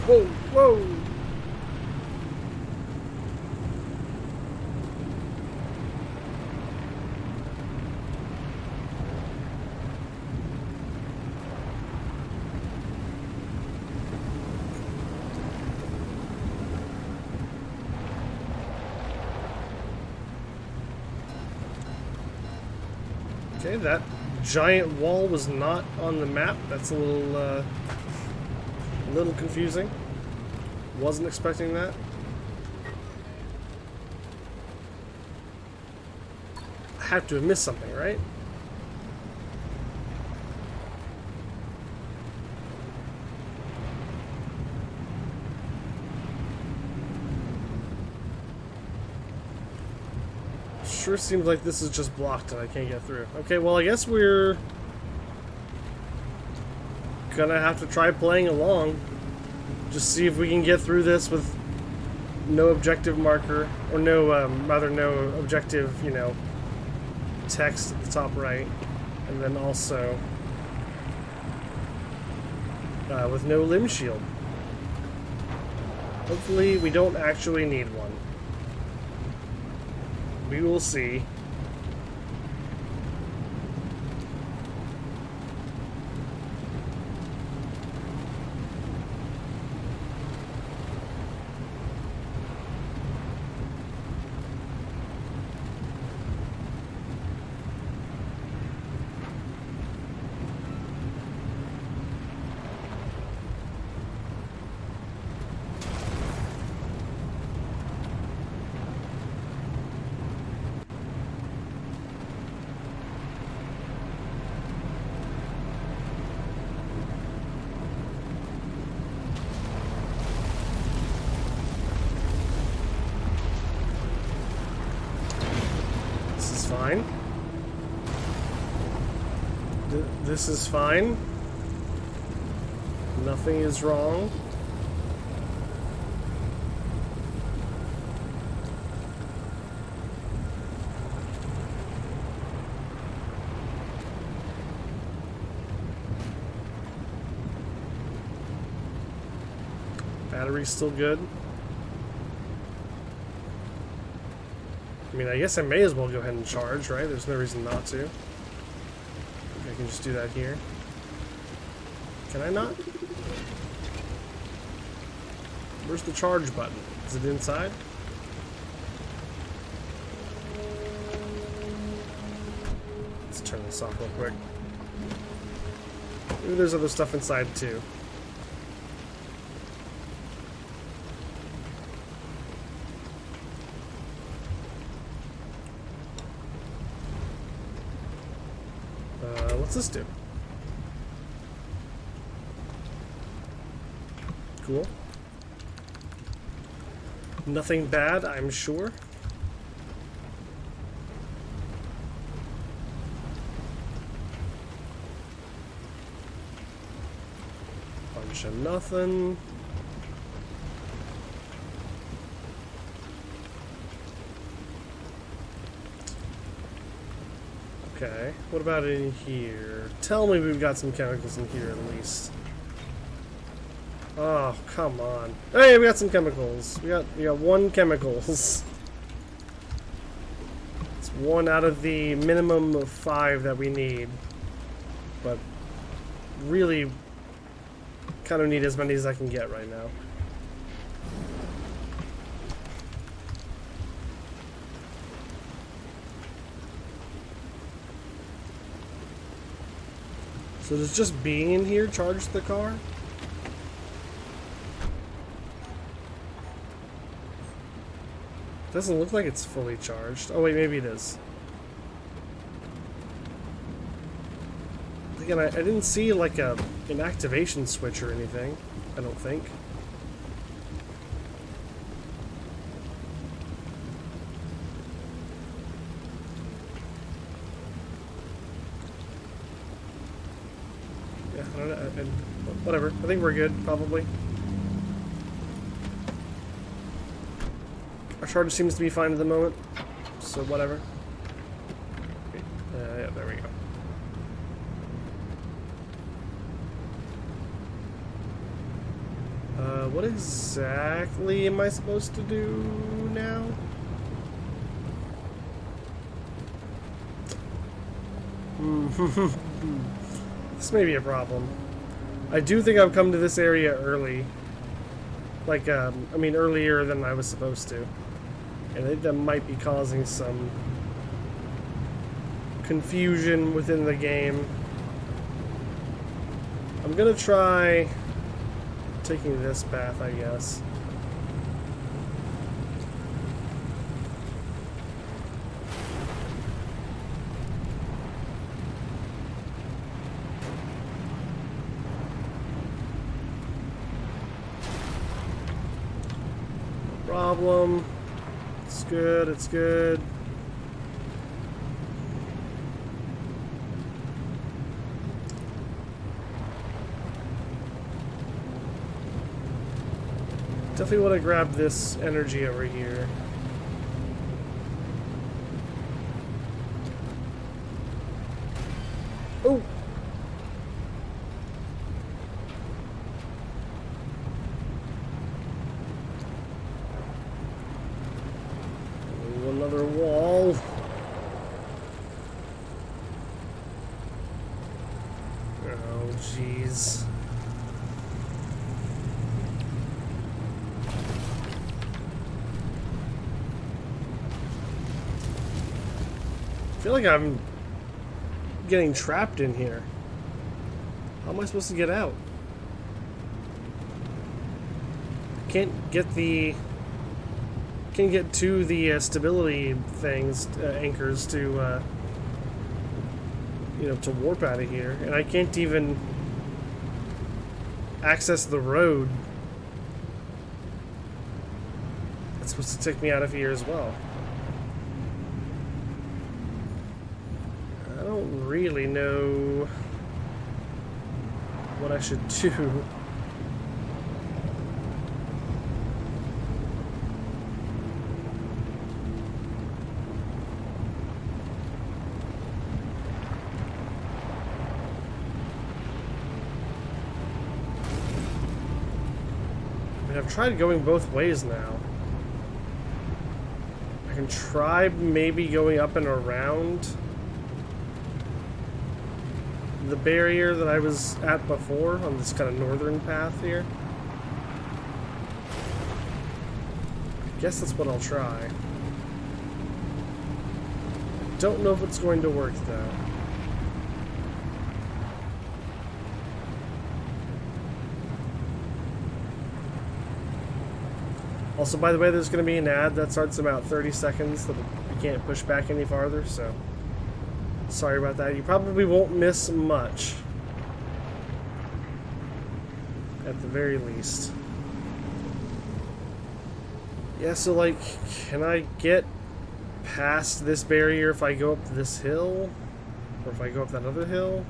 Whoa, whoa! Okay, that giant wall was not on the map. That's a little confusing. Wasn't expecting that. I have to have missed something, right? Sure seems like this is just blocked and I can't get through. Okay, well, I guess we're gonna have to try playing along. Just see if we can get through this with no objective marker, or no, rather no objective, you know, text at the top right. And then also with no limb shield. Hopefully we don't actually need one. We will see. Fine. This is fine. Nothing is wrong. Battery's still good. I mean, I guess I may as well go ahead and charge, right? There's no reason not to. I can just do that here. Can I not? Where's the charge button? Is it inside? Let's turn this off real quick. Maybe there's other stuff inside too. What's this do? Cool. Nothing bad, I'm sure. Bunch of nothing. Okay, what about in here? Tell me we've got some chemicals in here at least. Oh, come on. Hey, we got some chemicals. We got 1 chemicals. It's 1 out of the minimum of 5 that we need. But really kind of need as many as I can get right now. So does just being in here charge the car? Doesn't look like it's fully charged. Oh wait, maybe it is. Again, I didn't see like an activation switch or anything. I don't think. Yeah, I don't know. Whatever. I think we're good, probably. Our charger seems to be fine at the moment, so whatever. Yeah, there we go. What exactly am I supposed to do now? This may be a problem. I do think I've come to this area early. Like, I mean earlier than I was supposed to. And I think that might be causing some confusion within the game. I'm gonna try taking this path, I guess. No problem. It's good, it's good. Definitely want to grab this energy over here. Oh! Oh, another wall. Oh, jeez. I feel like I'm getting trapped in here. How am I supposed to get out? Can't get to the stability things, anchors to you know, to warp out of here, and I can't even access the road. That's supposed to take me out of here as well. I don't really know what I should do. I mean, I've tried going both ways now. I can try maybe going up and around the barrier that I was at before on this kind of northern path here. I guess that's what I'll try. Don't know if it's going to work though. Also, by the way, there's going to be an ad that starts in about 30 seconds that we can't push back any farther, so sorry about that. You probably won't miss much. At the very least. Yeah, so like, can I get past this barrier if I go up this hill? Or if I go up that other hill?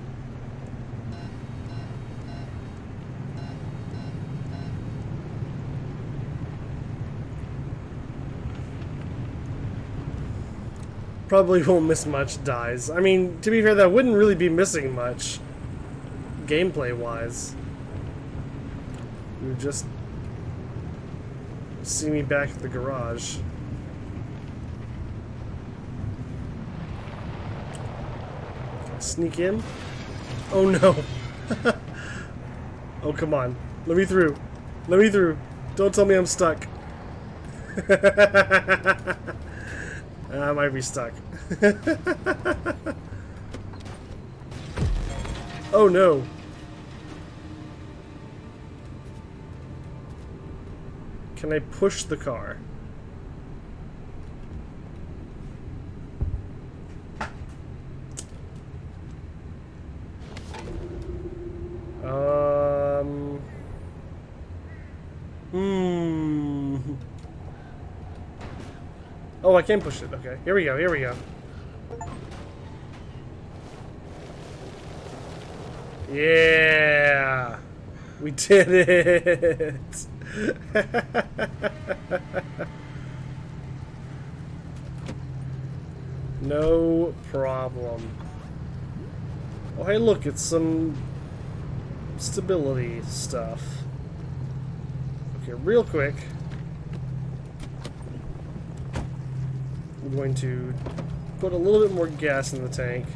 probably won't miss much dies. I mean, to be fair, that wouldn't really be missing much, gameplay-wise. You would just see me back at the garage. Can I sneak in? Oh no! Oh, come on. Let me through. Let me through. Don't tell me I'm stuck. I might be stuck. Oh no. Can I push the car? Oh, I can push it. Okay, here we go. Here we go. Yeah, we did it. No problem. Oh, hey, look, it's some stability stuff. Okay, real quick. I'm going to put a little bit more gas in the tank.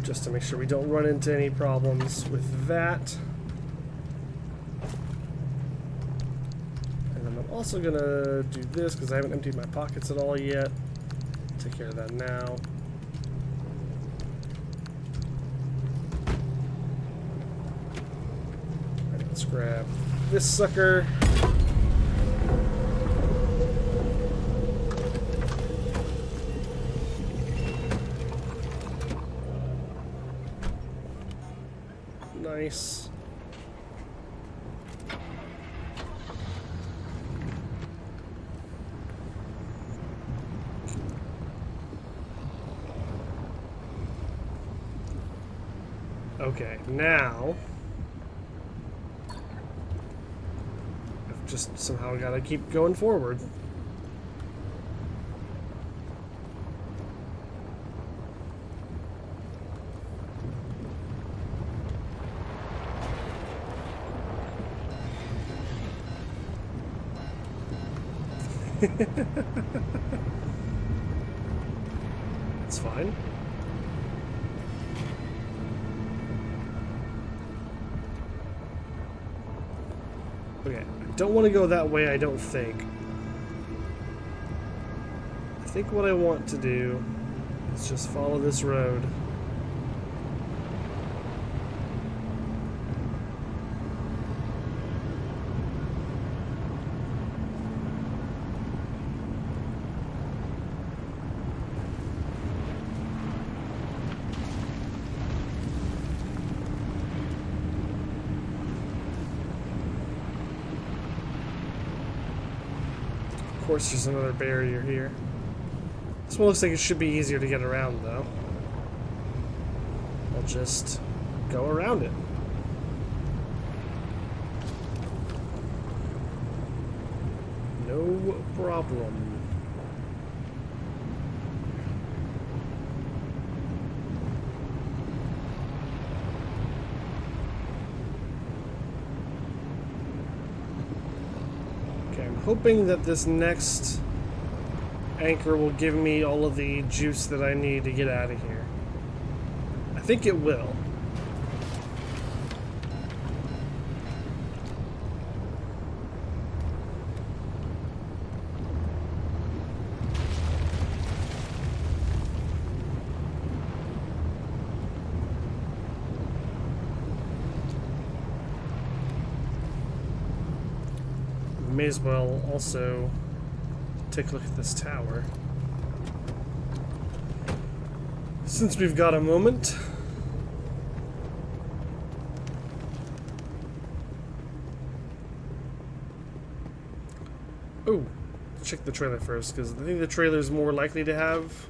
Just to make sure we don't run into any problems with that. And then I'm also gonna do this because I haven't emptied my pockets at all yet. Take care of that now. Alright, let's grab this sucker. Nice. Okay, now I've just somehow got to keep going forward. It's fine. Okay, I don't want to go that way, I don't think. I think what I want to do is just follow this road. Of course, there's another barrier here. This one looks like it should be easier to get around, though. I'll just go around it. No problem. Hoping that this next anchor will give me all of the juice that I need to get out of here. I think it will. May as well also take a look at this tower. Since we've got a moment. Oh, check the trailer first, because I think the trailer is more likely to have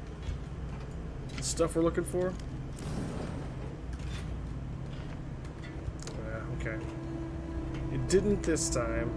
the stuff we're looking for. Okay. It didn't this time.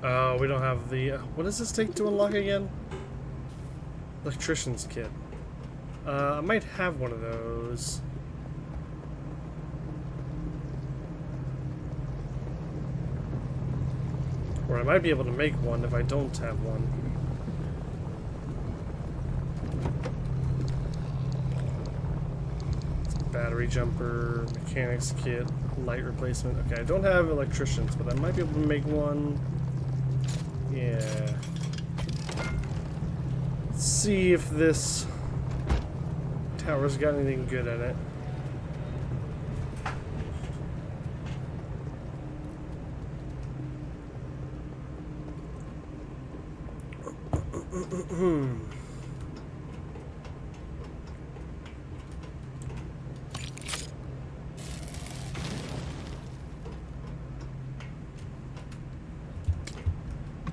Oh, we don't have the... what does this take to unlock again? Electrician's kit. I might have one of those. Or I might be able to make one if I don't have one. Battery jumper, mechanics kit, light replacement. Okay, I don't have electricians, but I might be able to make one. Yeah. Let's see if this tower's got anything good in it.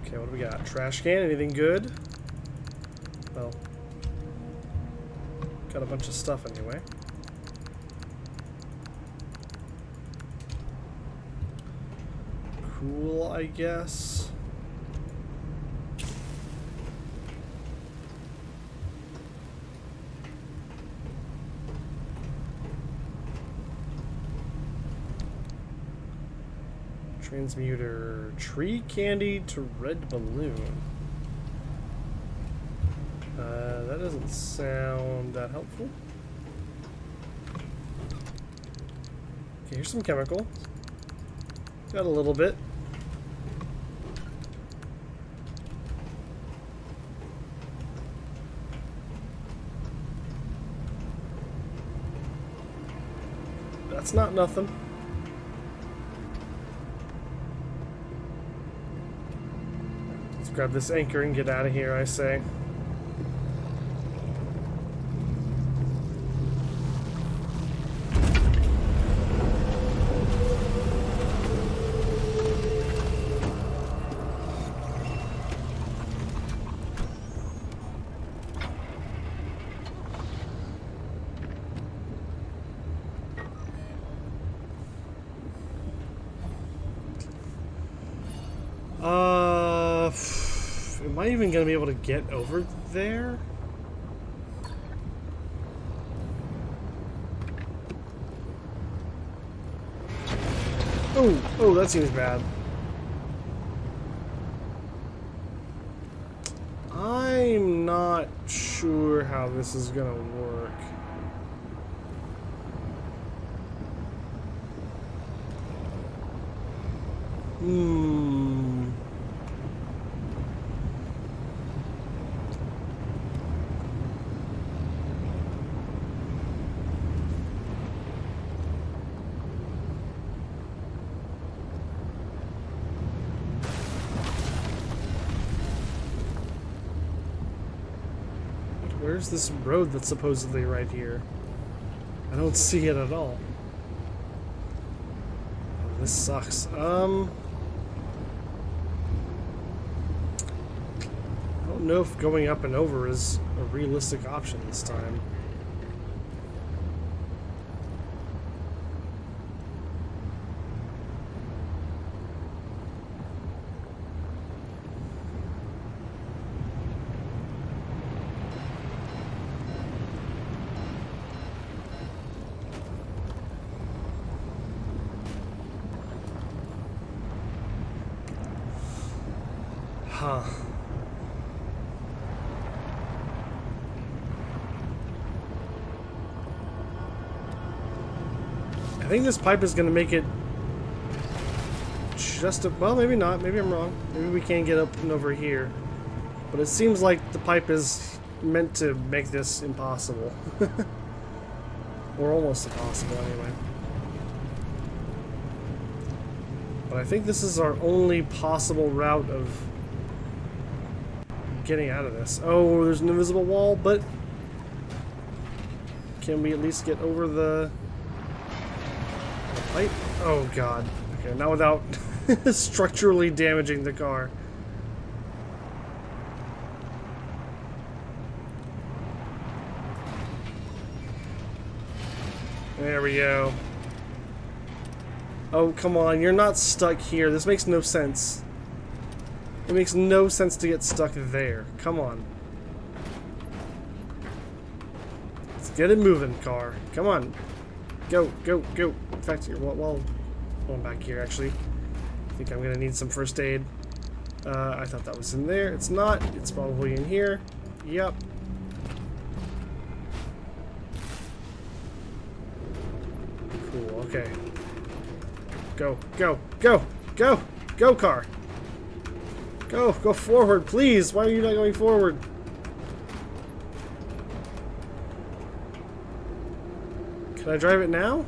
Okay, what do we got? Trash can, anything good? Well, got a bunch of stuff anyway. Cool, I guess. Transmuter, tree candy to red balloon. That doesn't sound that helpful. Okay, here's some chemical. Got a little bit. That's not nothing. Let's grab this anchor and get out of here, I say. Am I even gonna be able to get over there? Oh, that seems bad. I'm not sure how this is gonna work. Where's this road that's supposedly right here? I don't see it at all. Oh, this sucks. I don't know if going up and over is a realistic option this time. Huh. I think this pipe is going to make it just a, well, maybe not. Maybe I'm wrong. Maybe we can't get up and over here. But it seems like the pipe is meant to make this impossible. Or almost impossible, anyway. But I think this is our only possible route of getting out of this. Oh, there's an invisible wall, but Can we at least get over the pipe? Oh god. Okay, not without structurally damaging the car. There we go. Oh, come on. You're not stuck here. This makes no sense. It makes no sense to get stuck there. Come on. Let's get it moving, car. Come on. Go, go, go. In fact, here, while I'm back here, actually, I think I'm going to need some first aid. I thought that was in there. It's not. It's probably in here. Yep. Cool, okay. Go, go, go, go, go, car. Go forward, please. Why are you not going forward? Can I drive it now?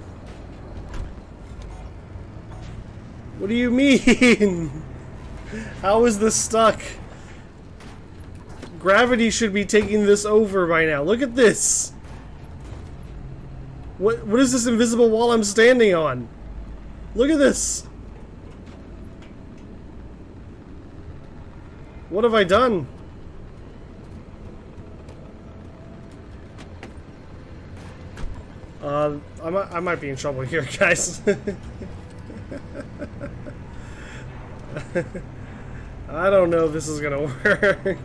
What do you mean? How is this stuck? Gravity should be taking this over by now. Look at this. What is this invisible wall I'm standing on? Look at this. What have I done? I might be in trouble here, guys. I don't know if this is gonna work.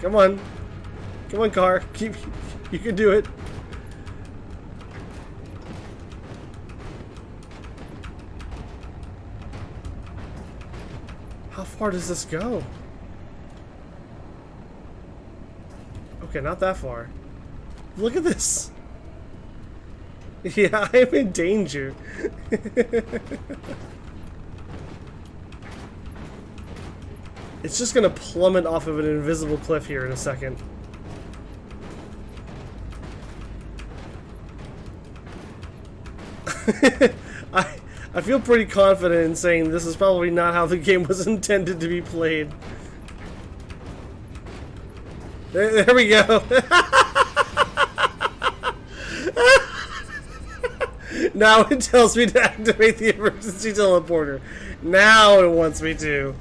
Come on. Come on, car. You can do it. How far does this go? Okay, not that far. Look at this. Yeah, I'm in danger. It's just gonna plummet off of an invisible cliff here in a second. I feel pretty confident in saying this is probably not how the game was intended to be played. There we go. Now it tells me to activate the emergency teleporter. Now it wants me to.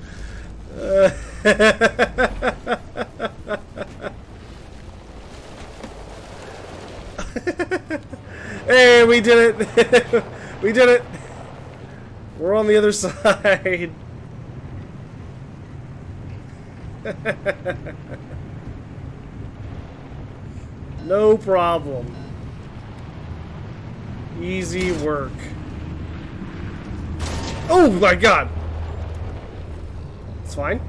Hey, we did it! We did it! We're on the other side. No problem. Easy work. Oh my god! It's fine.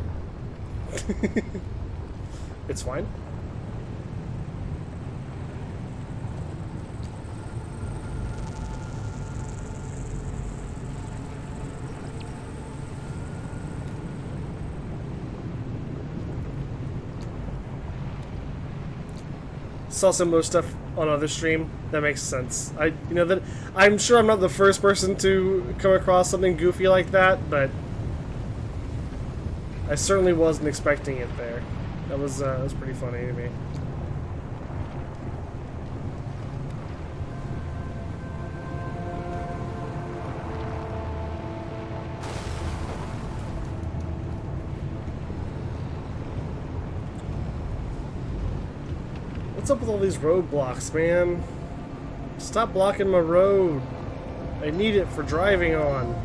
It's fine. Saw similar stuff on other stream. That makes sense. I'm sure I'm not the first person to come across something goofy like that, but I certainly wasn't expecting it there. That was pretty funny to me. What's up with all these roadblocks, man? Stop blocking my road. I need it for driving on.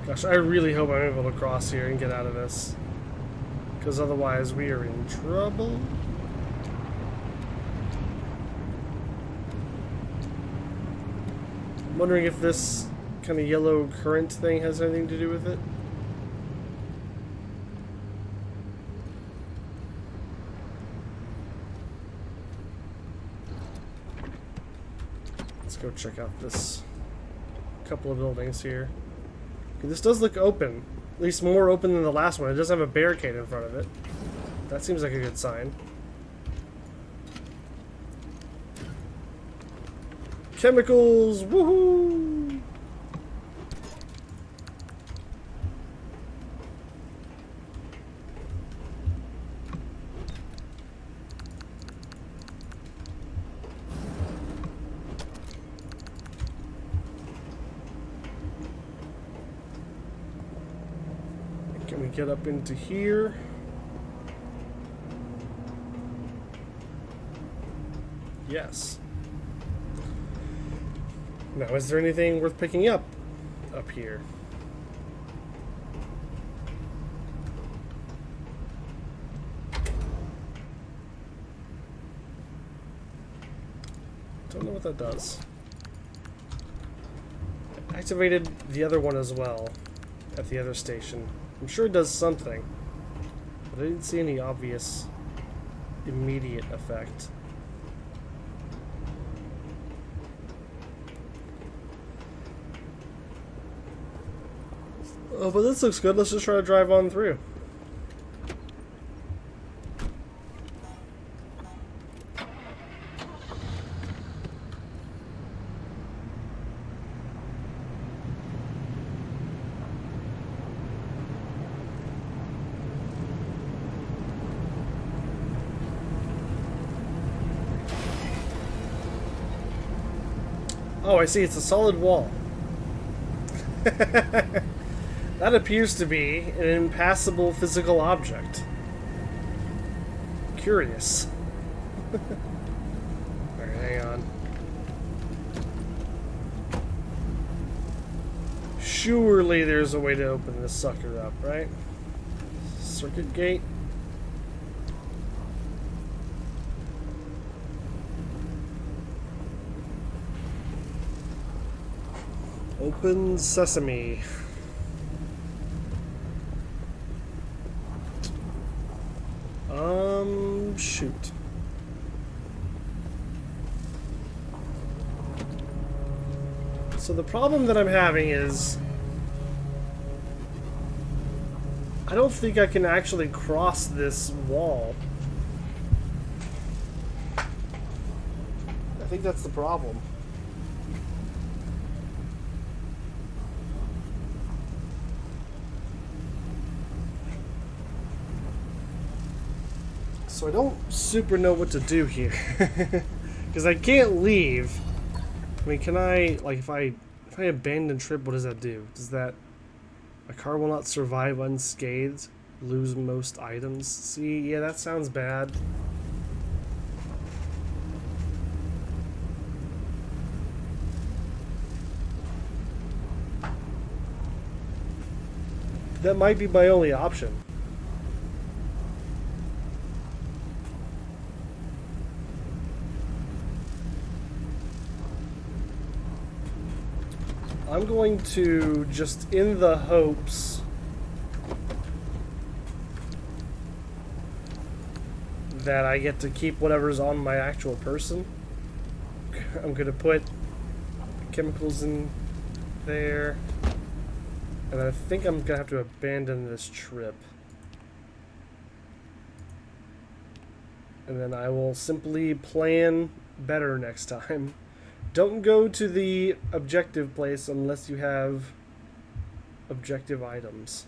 Gosh, I really hope I'm able to cross here and get out of this. Because otherwise we are in trouble. I'm wondering if this kind of yellow current thing has anything to do with it. Let's go check out this couple of buildings here. Okay, this does look open. At least more open than the last one. It doesn't have a barricade in front of it. That seems like a good sign. Chemicals! Woohoo! Can we get up into here? Yes. Now, is there anything worth picking up here? Don't know what that does. Activated the other one as well at the other station. I'm sure it does something, but I didn't see any obvious immediate effect. Oh, but this looks good. Let's just try to drive on through. Oh, I see. It's a solid wall. That appears to be an impassable physical object. Curious. Alright, hang on. Surely there's a way to open this sucker up, right? Circuit gate. Open sesame. Shoot. So the problem that I'm having is I don't think I can actually cross this wall. I think that's the problem. So I don't super know what to do here. Because I can't leave. I mean, can I, like, if I abandon trip, what does that do? Does that... My car will not survive unscathed, lose most items. See, yeah, that sounds bad. That might be my only option. I'm going to, just in the hopes that I get to keep whatever's on my actual person, I'm going to put chemicals in there, and I think I'm going to have to abandon this trip. And then I will simply plan better next time. Don't go to the objective place unless you have objective items.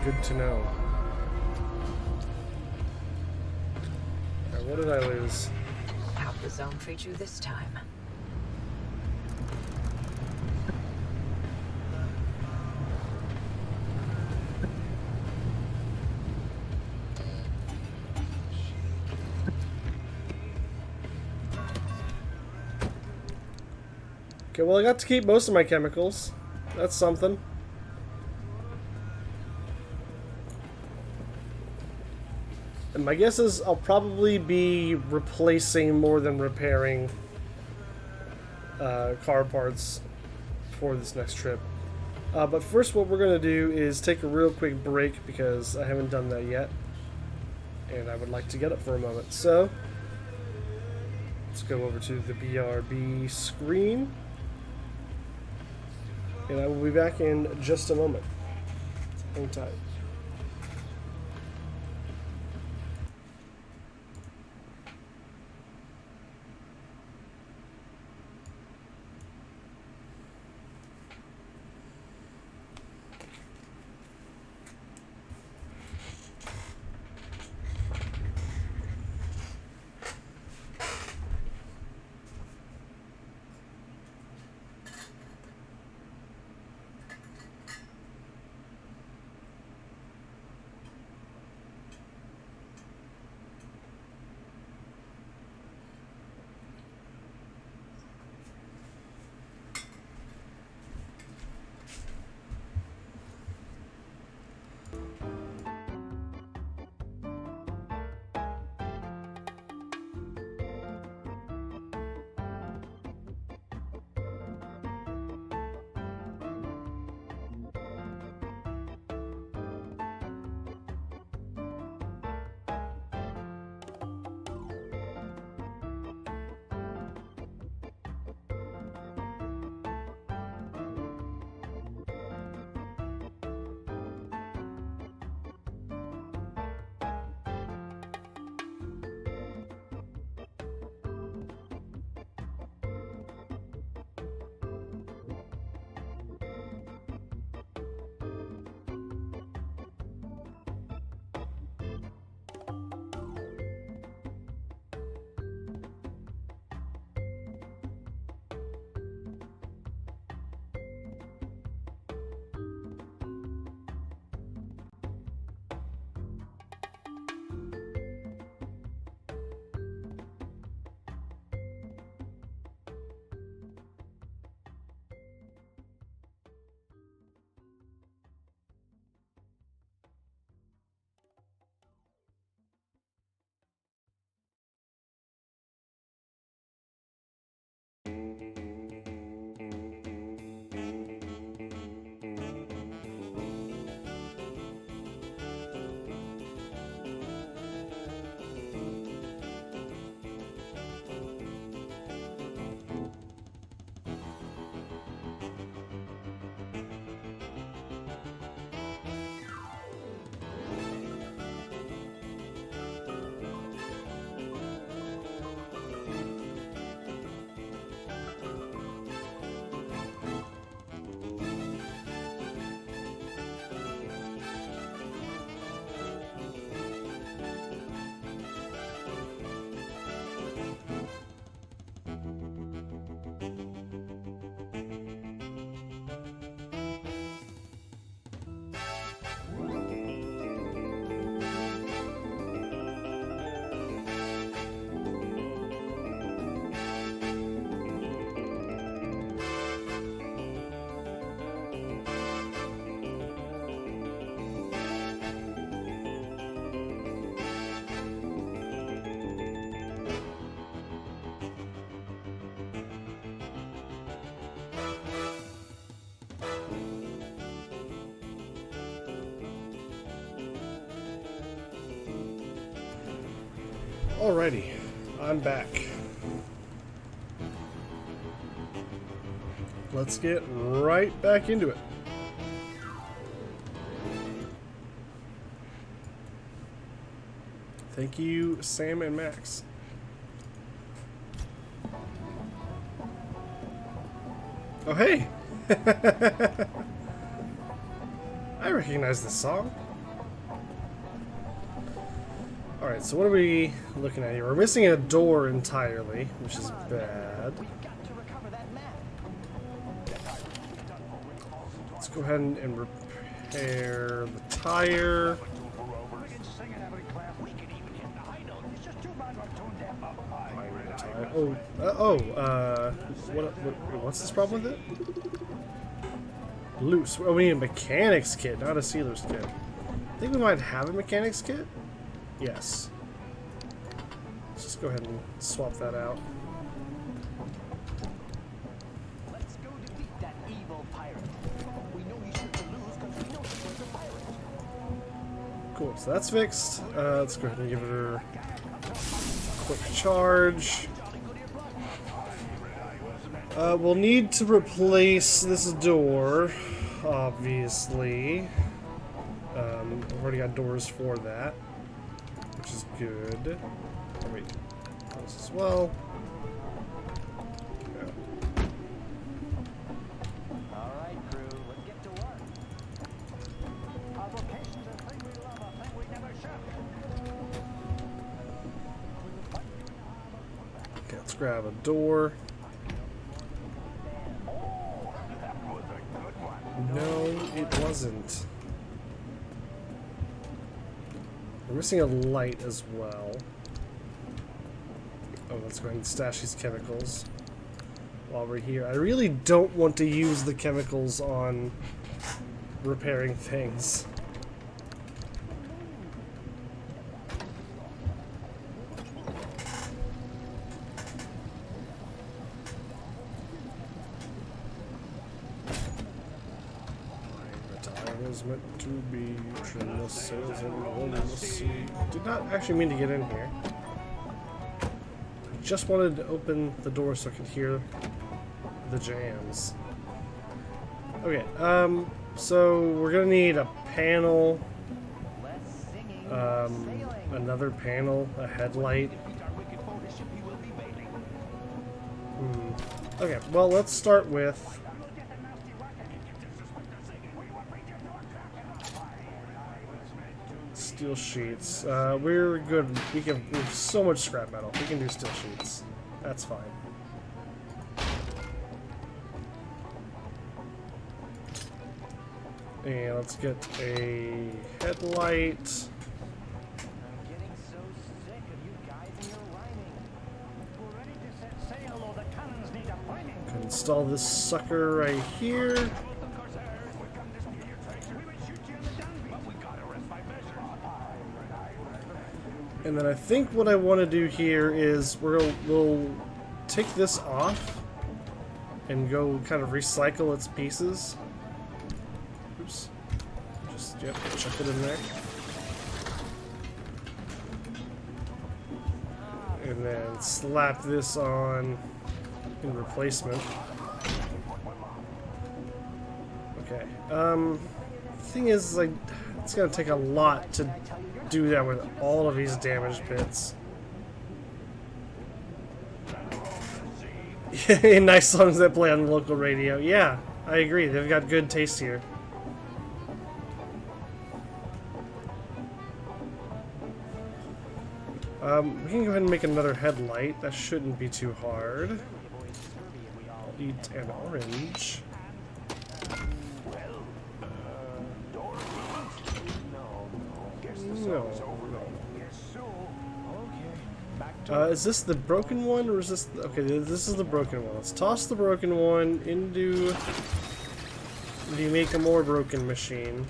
Good to know. Alright, what did I lose? How'd the zone treat you this time? Okay, well I got to keep most of my chemicals. That's something. And my guess is I'll probably be replacing more than repairing car parts for this next trip. But first what we're going to do is take a real quick break because I haven't done that yet. And I would like to get up for a moment. So, let's go over to the BRB screen. And I will be back in just a moment. Hang tight. Alrighty, I'm back. Let's get right back into it. Thank you, Sam and Max. Oh, hey! I recognize this song. Alright, so what are we looking at here? We're missing a door entirely, which is bad. Let's go ahead and repair the tire. What's this problem with it? Loose. Oh, we need a mechanics kit, not a sealer's kit. I think we might have a mechanics kit. Yes. Let's just go ahead and swap that out. Let's go defeat that evil pirate. We know he shouldn't lose because we know he was a pirate. Cool, so that's fixed. Let's go ahead and give her a quick charge. We'll need to replace this door, obviously. I've already got doors for that, which is good. Oh, wait, those as well. All right, crew, let's get to work. Our vocation's a thing we love, a thing we never shirk. Okay, let's grab a door. No, it wasn't. We're missing a light as well. Oh, let's go ahead and stash these chemicals while we're here. I really don't want to use the chemicals on repairing things. Was meant to be trim the sails and roll the sea. Did not actually mean to get in here. I just wanted to open the door so I could hear the jams. Okay, so we're gonna need a panel, another panel, a headlight. Okay, well, let's start with steel sheets. We're good. We have so much scrap metal. We can do steel sheets. That's fine. And let's get a headlight. I'm getting so sick of you guys and your rhyming. We're ready to set sail, or the cannons need a priming. Install this sucker right here. And then I think what I want to do here is we'll take this off and go kind of recycle its pieces. Oops. Just, yep, chuck it in there. And then slap this on in replacement. Okay. Thing is, like, it's gonna take a lot to do that with all of these damaged bits. Nice songs that play on the local radio. Yeah, I agree. They've got good taste here. We can go ahead and make another headlight. That shouldn't be too hard. I'll eat an orange. No. Is this the broken one, or is this... Okay, this is the broken one. Let's toss the broken one into the make a more broken machine.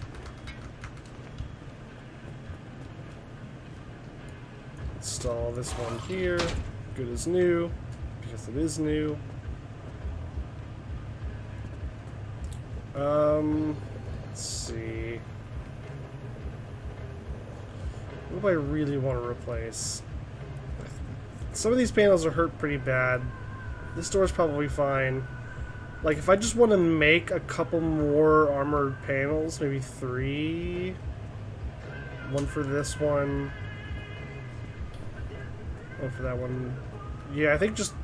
Install this one here. Good as new, because it is new. Let's see. What do I really want to replace? Some of these panels are hurt pretty bad. This door's probably fine. Like, if I just want to make a couple more armored panels, maybe 3. One for this one. One for that one. Yeah, I think just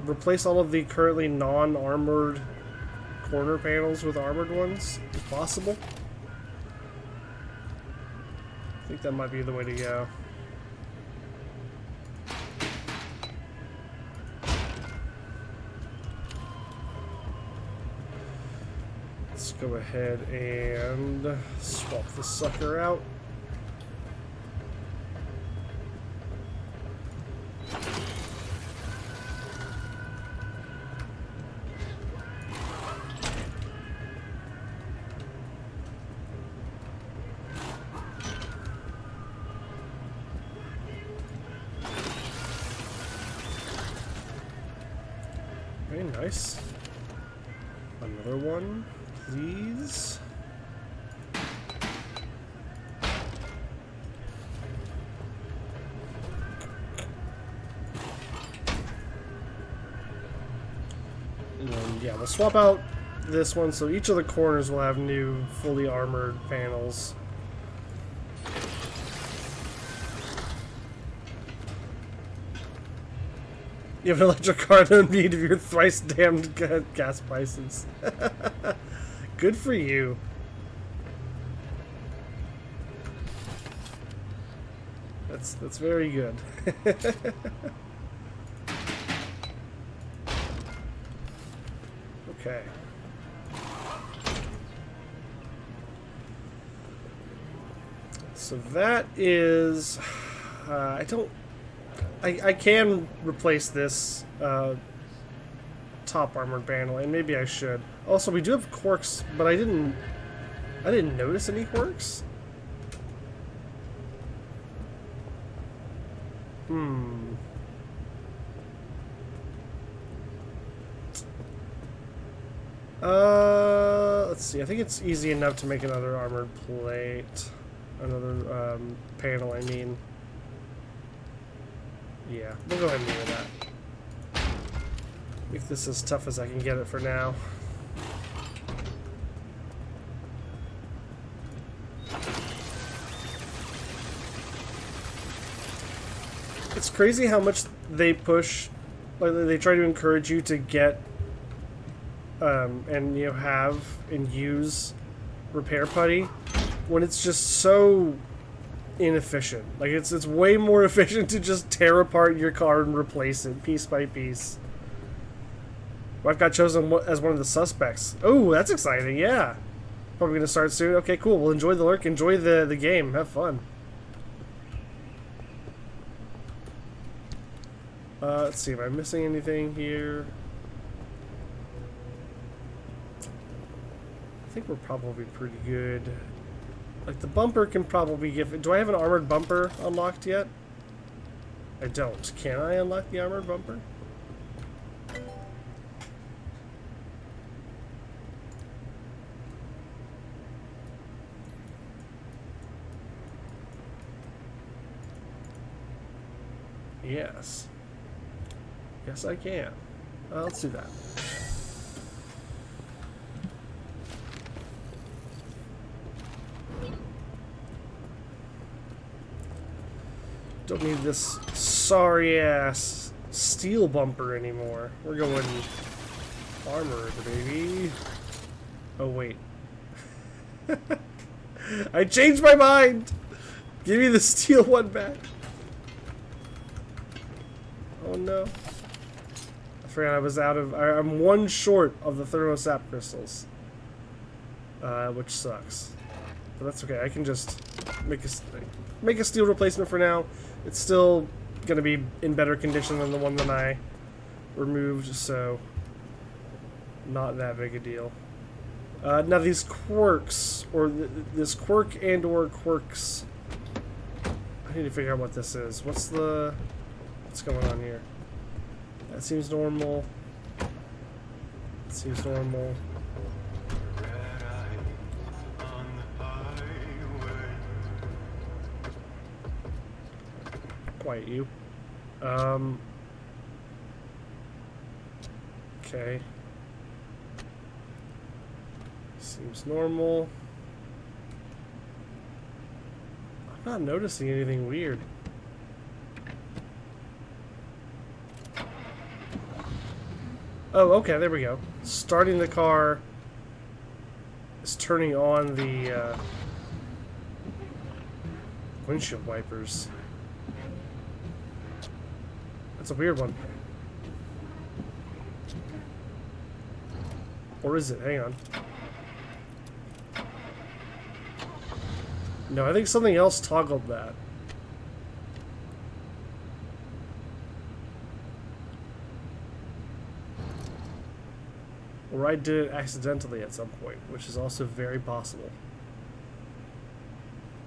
replace all of the currently non-armored corner panels with armored ones, if possible. I think that might be the way to go. Let's go ahead and swap this sucker out. Very nice. Another one, please. And then, yeah, we'll swap out this one, so each of the corners will have new, fully armored panels. You have an electric car at the beat of your thrice damned gas prices. Good for you. That's very good. Okay. So that is... I can replace this top armored panel, and maybe I should. Also, we do have quirks, but I didn't notice any quirks. Let's see. I think it's easy enough to make another armored plate. Another panel, I mean. Yeah, we'll go ahead and do that. Make this as tough as I can get it for now. It's crazy how much they push, like they try to encourage you to get and have and use repair putty when it's just so inefficient. Like it's way more efficient to just tear apart your car and replace it piece by piece. I've got chosen as one of the suspects. Oh, that's exciting! Yeah, probably gonna start soon. Okay, cool. Well, enjoy the lurk, enjoy the game, have fun. Let's see. Am I missing anything here? I think we're probably pretty good. Like, the bumper can probably give... Do I have an armored bumper unlocked yet? I don't. Can I unlock the armored bumper? Yes. Yes, I can. Let's do that. Don't need this sorry-ass steel bumper anymore. We're going armored, baby. Oh, wait. I changed my mind! Give me the steel one back. Oh, no. I forgot I was out of... I'm one short of the thermosap crystals. Which sucks. But that's okay. I can just make a steel replacement for now. It's still going to be in better condition than the one that I removed, so not that big a deal. Now these quirks, or this quirk and or quirks, I need to figure out what this is. What's going on here? That seems normal. That seems normal. Quiet you. Okay. Seems normal. I'm not noticing anything weird. Oh, okay, there we go. Starting the car is turning on the windshield wipers. That's a weird one. Or is it? Hang on. No, I think something else toggled that. Or I did it accidentally at some point, which is also very possible.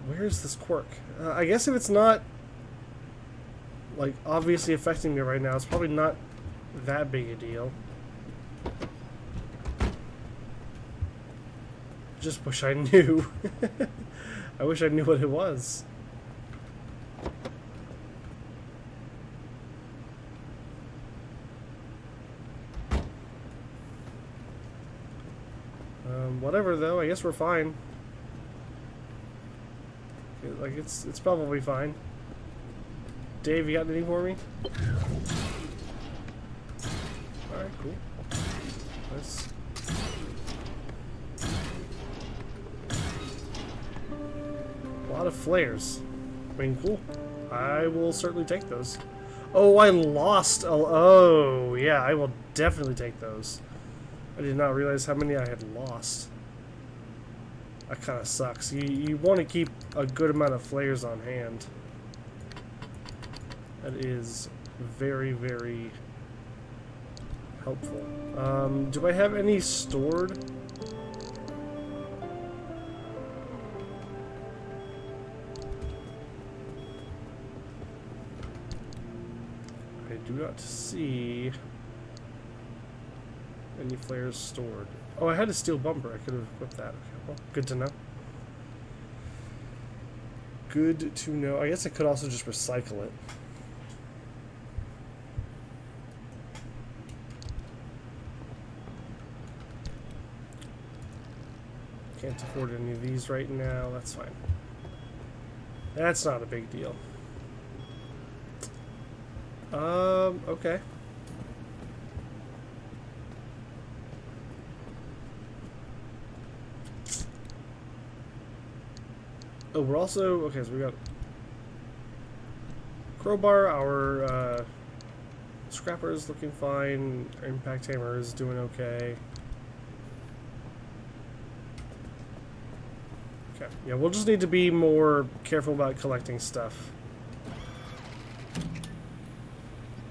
Where is this quirk? I guess if it's not, like, obviously affecting me right now, it's probably not that big a deal. Just wish I knew. I wish I knew what it was. Whatever though, I guess we're fine. Like it's probably fine. Dave, you got anything for me? Alright, cool. Nice. A lot of flares. I mean, cool. I will certainly take those. Oh, I lost. Oh, yeah, I will definitely take those. I did not realize how many I had lost. That kind of sucks. You want to keep a good amount of flares on hand. That is very, very helpful. Do I have any stored? I do not see any flares stored. Oh, I had a steel bumper. I could have equipped that. Okay, well, good to know. Good to know. I guess I could also just recycle it. Can't afford any of these right now. That's fine. That's not a big deal. Okay. Oh, we're also... Okay, so we got... Crowbar, our, Scrapper is looking fine. Our Impact Hammer is doing okay. Okay, yeah, we'll just need to be more careful about collecting stuff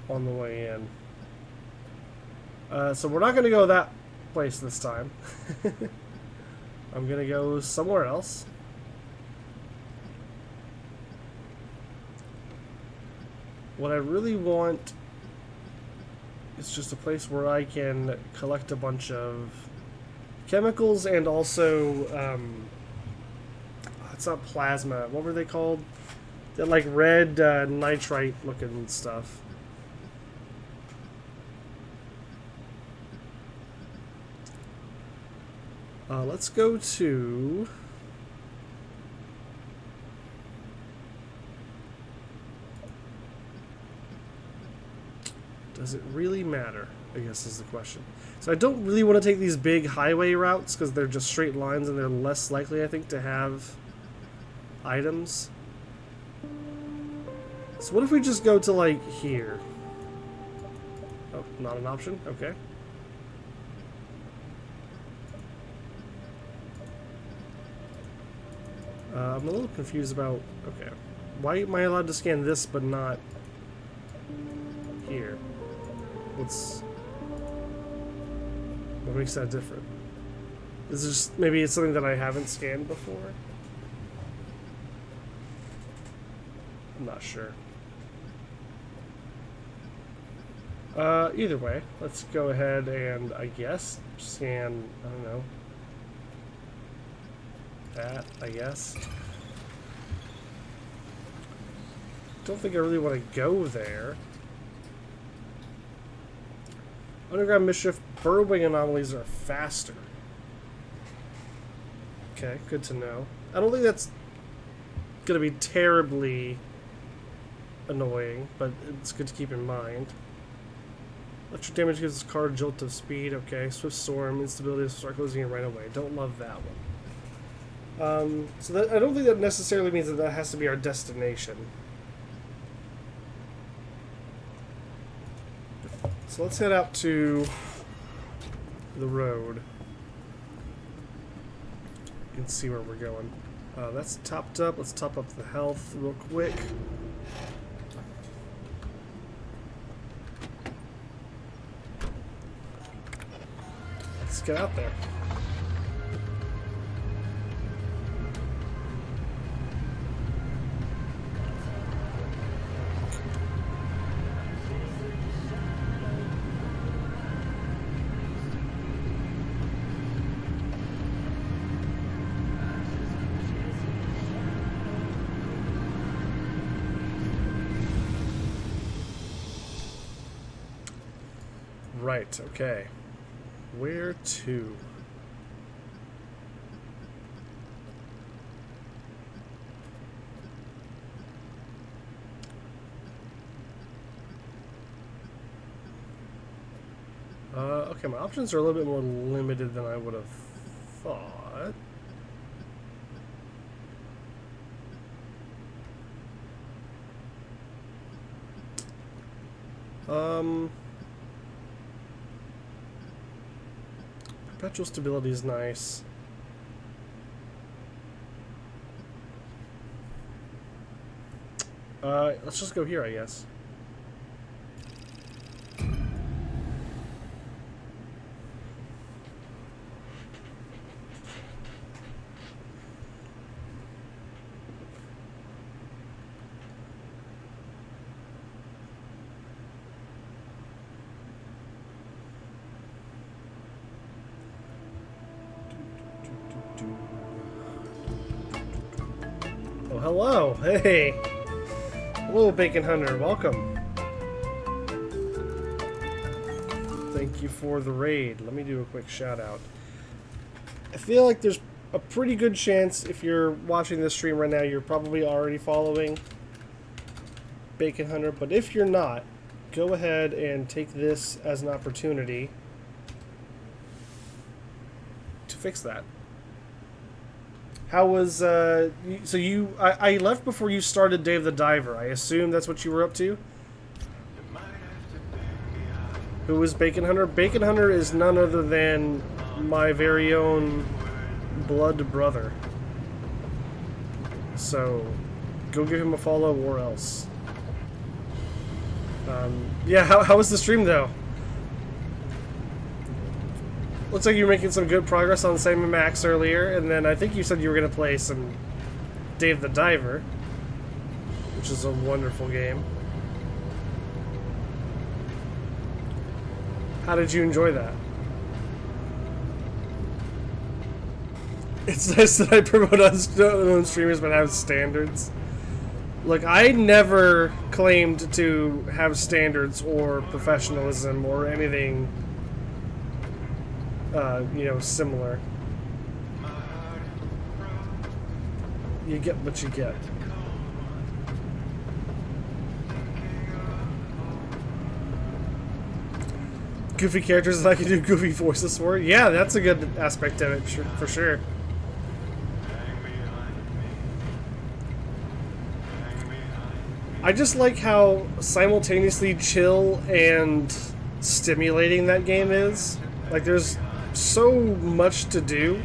on the way in. So we're not going to go that place this time. I'm going to go somewhere else. What I really want is just a place where I can collect a bunch of chemicals and also, it's not plasma. What were they called? That like red nitrite looking stuff. Let's go to... Does it really matter? I guess is the question. So I don't really want to take these big highway routes because they're just straight lines and they're less likely, I think, to have items. So what if we just go to, like, here? Oh, not an option? Okay. I'm a little confused about... Okay. Why am I allowed to scan this but not here? What makes that different? Is this just, maybe it's something that I haven't scanned before? I'm not sure. Either way, let's go ahead and, I guess, scan, I don't know, that, I guess. Don't think I really want to go there. Underground Mischief, burrowing anomalies are faster. Okay, good to know. I don't think that's going to be terribly annoying, but it's good to keep in mind. Electric damage gives this car a jolt of speed. Okay, Swift Storm, instability will start closing it right away. Don't love that one. So that, I don't think that necessarily means that that has to be our destination. So let's head out to the road and see where we're going. That's topped up. Let's top up the health real quick. Let's get out there. Right, okay. Where to? Okay, my options are a little bit more limited than I would have thought. Perpetual stability is nice. Let's just go here, I guess. Oh, hello. Hey. Hello, Bacon Hunter. Welcome. Thank you for the raid. Let me do a quick shout out. I feel like there's a pretty good chance if you're watching this stream right now, you're probably already following Bacon Hunter. But if you're not, go ahead and take this as an opportunity to fix that. How was, I left before you started Dave the Diver. I assume that's what you were up to? Who was Bacon Hunter? Bacon Hunter is none other than my very own blood brother. So, go give him a follow or else. Yeah, how was the stream though? Looks like you're making some good progress on Sam & Max earlier, and then I think you said you were going to play some Dave the Diver, which is a wonderful game. How did you enjoy that? It's nice that I promote on streamers but have standards. Look, I never claimed to have standards or professionalism or anything you know, similar. You get what you get. Goofy characters that I can do goofy voices for. Yeah, that's a good aspect of it, for sure. I just like how simultaneously chill and stimulating that game is. Like, there's so much to do.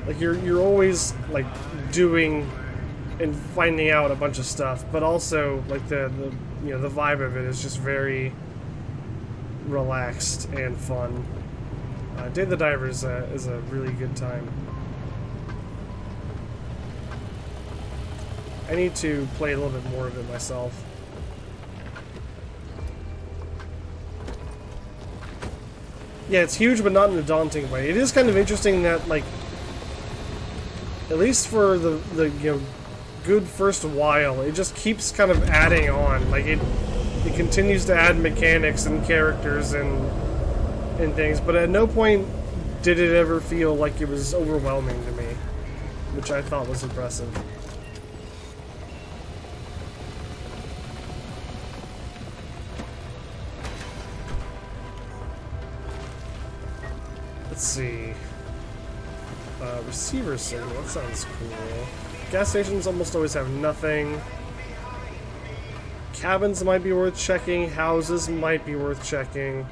Like, you're always like doing and finding out a bunch of stuff, but also like the you know, the vibe of it is just very relaxed and fun. Dave the Diver is a really good time. I need to play a little bit more of it myself. Yeah, it's huge, but not in a daunting way. It is kind of interesting that, like, at least for the you know, good first while, it just keeps kind of adding on. Like, it continues to add mechanics and characters and things, but at no point did it ever feel like it was overwhelming to me, which I thought was impressive. Let's see. Receiver signal, that sounds cool. Gas stations almost always have nothing. Cabins might be worth checking. Houses might be worth checking.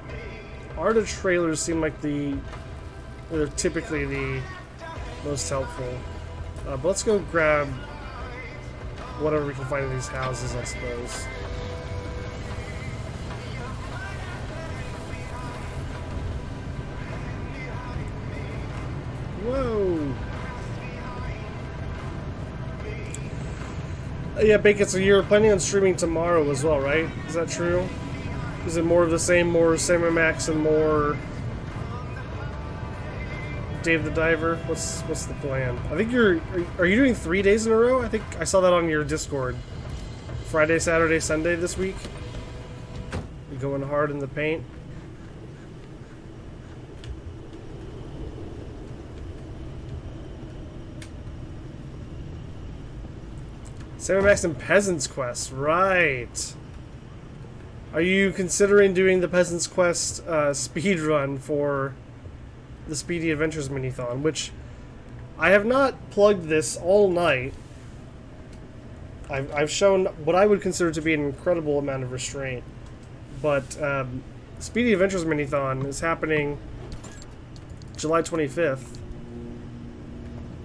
ARTA trailers seem like they're typically the most helpful. But let's go grab whatever we can find in these houses, I suppose. Whoa! Yeah, Bacon, so you're planning on streaming tomorrow as well, right? Is that true? Is it more of the same, more Sam & Max and more Dave the Diver? What's the plan? I think are you doing 3 days in a row? I think I saw that on your Discord. Friday, Saturday, Sunday this week? You going hard in the paint? Sam & Max and Peasant's Quest, right. Are you considering doing the Peasant's Quest speed run for the Speedy Adventures Minithon? Which I have not plugged this all night. I've shown what I would consider to be an incredible amount of restraint. But Speedy Adventures Minithon is happening July 25th.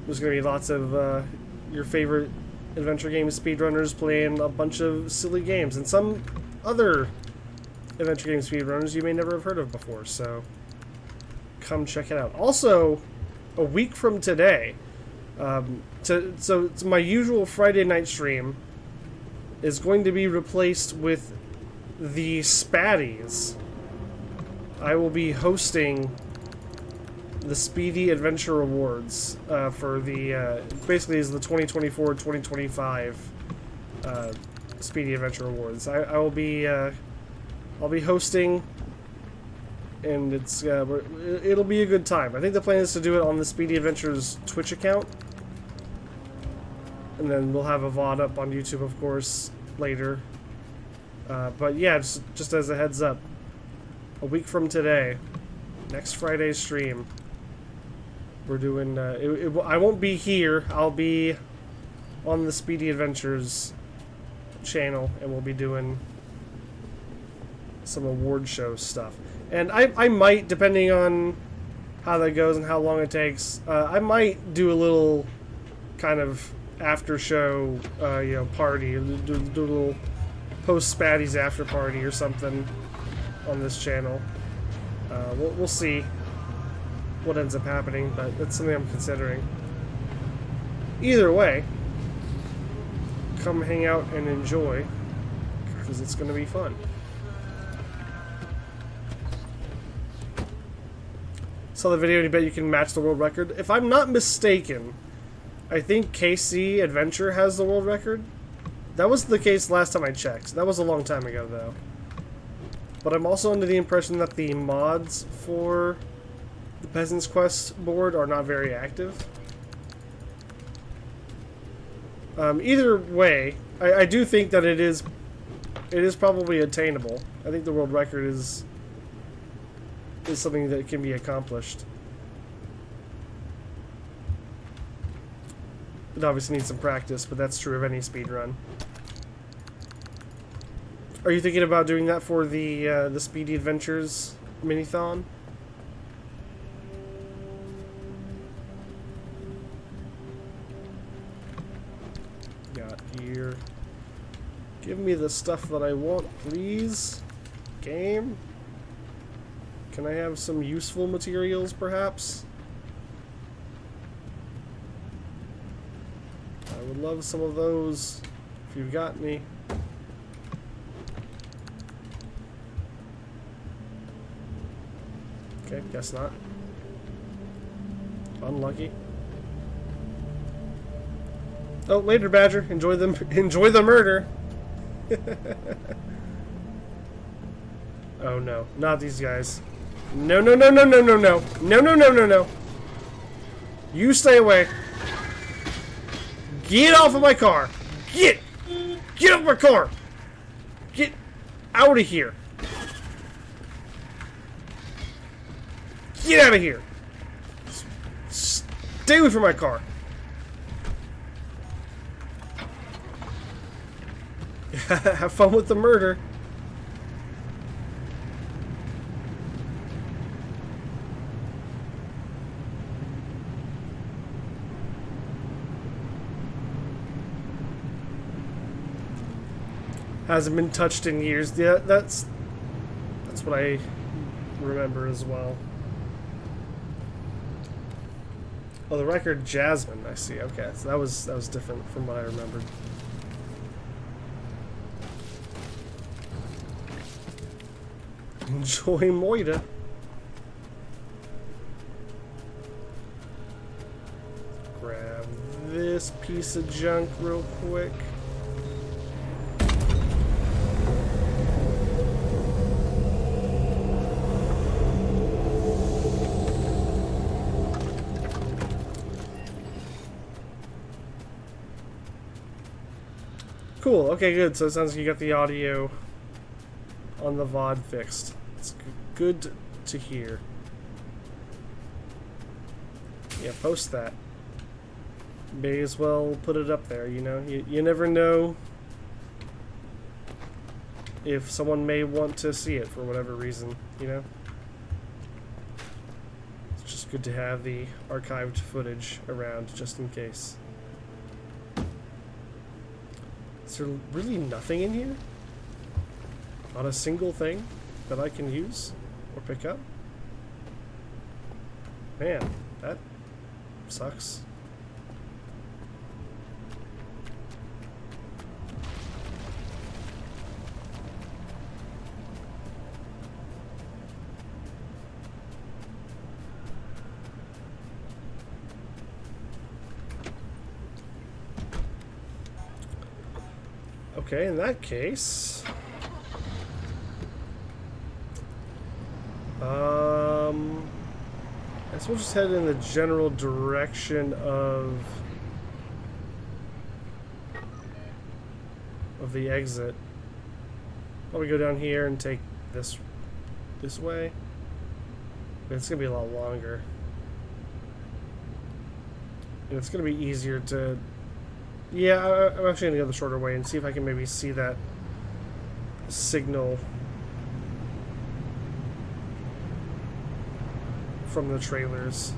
There's going to be lots of your favorite adventure game speedrunners playing a bunch of silly games. And some other adventure game speedrunners you may never have heard of before. So come check it out. Also, a week from today... so it's my usual Friday night stream is going to be replaced with the Spatties. I will be hosting the Speedy Adventure Awards for the basically is the 2024-2025 Speedy Adventure Awards. I'll be hosting, and it'll be a good time. I think the plan is to do it on the Speedy Adventures Twitch account. And then we'll have a VOD up on YouTube, of course, later. But yeah, just as a heads up, a week from today, next Friday's stream, we're doing... I won't be here. I'll be on the Speedy Adventures channel, and we'll be doing some award show stuff. And I might, depending on how that goes and how long it takes, I might do a little kind of after show, party, do a little post Spatties after party or something on this channel. We'll see what ends up happening, but that's something I'm considering. Either way, come hang out and enjoy, because it's going to be fun. Saw the video and you bet you can match the world record. If I'm not mistaken, I think KC Adventure has the world record. That was the case last time I checked. That was a long time ago, though. But I'm also under the impression that the mods for the Peasant's Quest board are not very active. Either way, I do think that it is probably attainable. I think the world record is something that can be accomplished. It obviously needs some practice, but that's true of any speedrun. Are you thinking about doing that for the Speedy Adventures Minithon? Got here. Give me the stuff that I want, please. Game. Can I have some useful materials, perhaps? I would love some of those, if you've got any. Okay, guess not. Unlucky. Oh, later, Badger. Enjoy the murder. Oh no, not these guys. No, no, no, no, no, no, no. No, no, no, no, no. You stay away. Get off of my car. Get off my car. Get out of here. Get out of here. Stay away from my car. Have fun with the murder. Hasn't been touched in years. Yeah, that's what I remember as well. Oh, the record Jasmine, I see. Okay, so that was different from what I remembered. Enjoy Moida. Grab this piece of junk real quick. Cool. Okay, good. So it sounds like you got the audio on the VOD fixed. It's good to hear. Yeah, post that. May as well put it up there, you know? You never know if someone may want to see it for whatever reason, you know? It's just good to have the archived footage around just in case. Is there really nothing in here? Not a single thing that I can use or pick up? Man, that sucks. Okay, in that case, I guess we'll just head in the general direction of the exit. Probably go down here and take this way. It's gonna be a lot longer. And it's gonna be easier to. Yeah, I'm actually gonna go the shorter way and see if I can maybe see that signal from the trailers.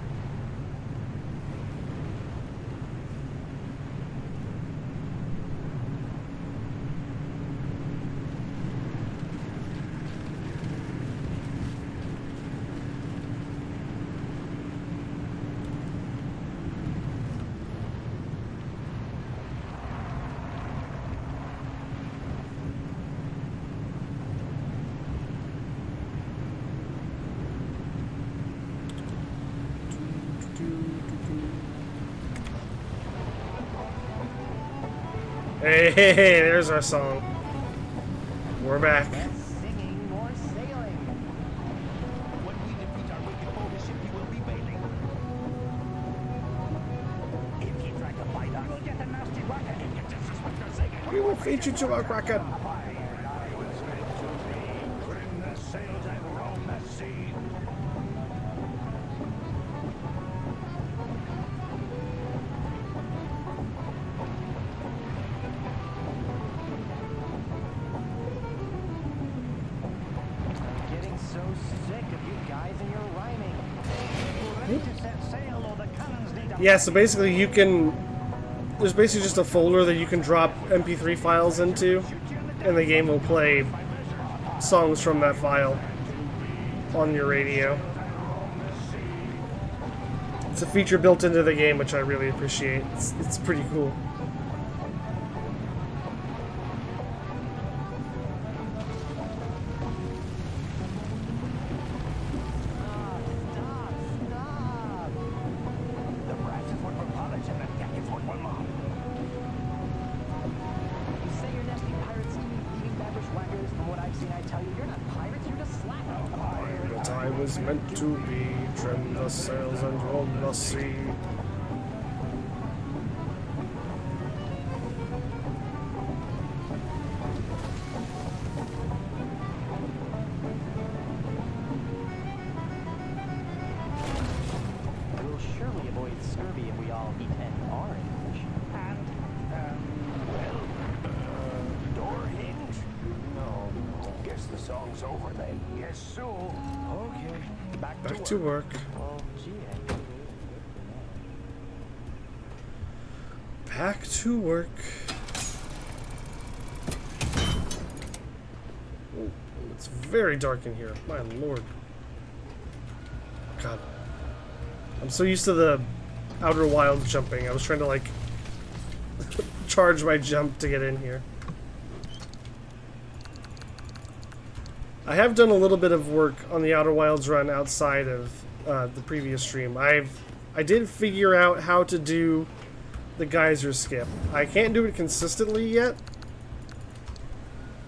Hey, there's our song. We're back. Less singing, more sailing. When we defeat our wicked foe, the ship he will be bailing. If he tried to fight us, we'll get the nasty rocket. This is what you're singing. We will feed you to our kraken. I was meant to be. Trim the sails and roam the sea. Getting so sick of you guys and your rhyming. We're ready to set sail, or the cannons need a Yeah, so basically you can. There's basically just a folder that you can drop MP3 files into, and the game will play songs from that file on your radio. It's a feature built into the game, which I really appreciate. It's pretty cool. Stop! The brass is what we're polished and the deck is what we're mobbed. You say you're nasty pirates, eating babish whackers. From what I've seen, I tell you, you're not pirates, you're just slackers. The time was meant to be. Trim the sails and roam the sea. We'll surely avoid scurvy if we all eat an orange. And, door hinge? No. Guess the song's over then. Yes, so. Okay. Back to work. Oh, gee, I really Back to work. Oh, it's very dark in here. My lord. God. I'm so used to the Outer Wilds jumping. I was trying to, like, charge my jump to get in here. I have done a little bit of work on the Outer Wilds run outside of the previous stream. I did figure out how to do the geyser skip. I can't do it consistently yet.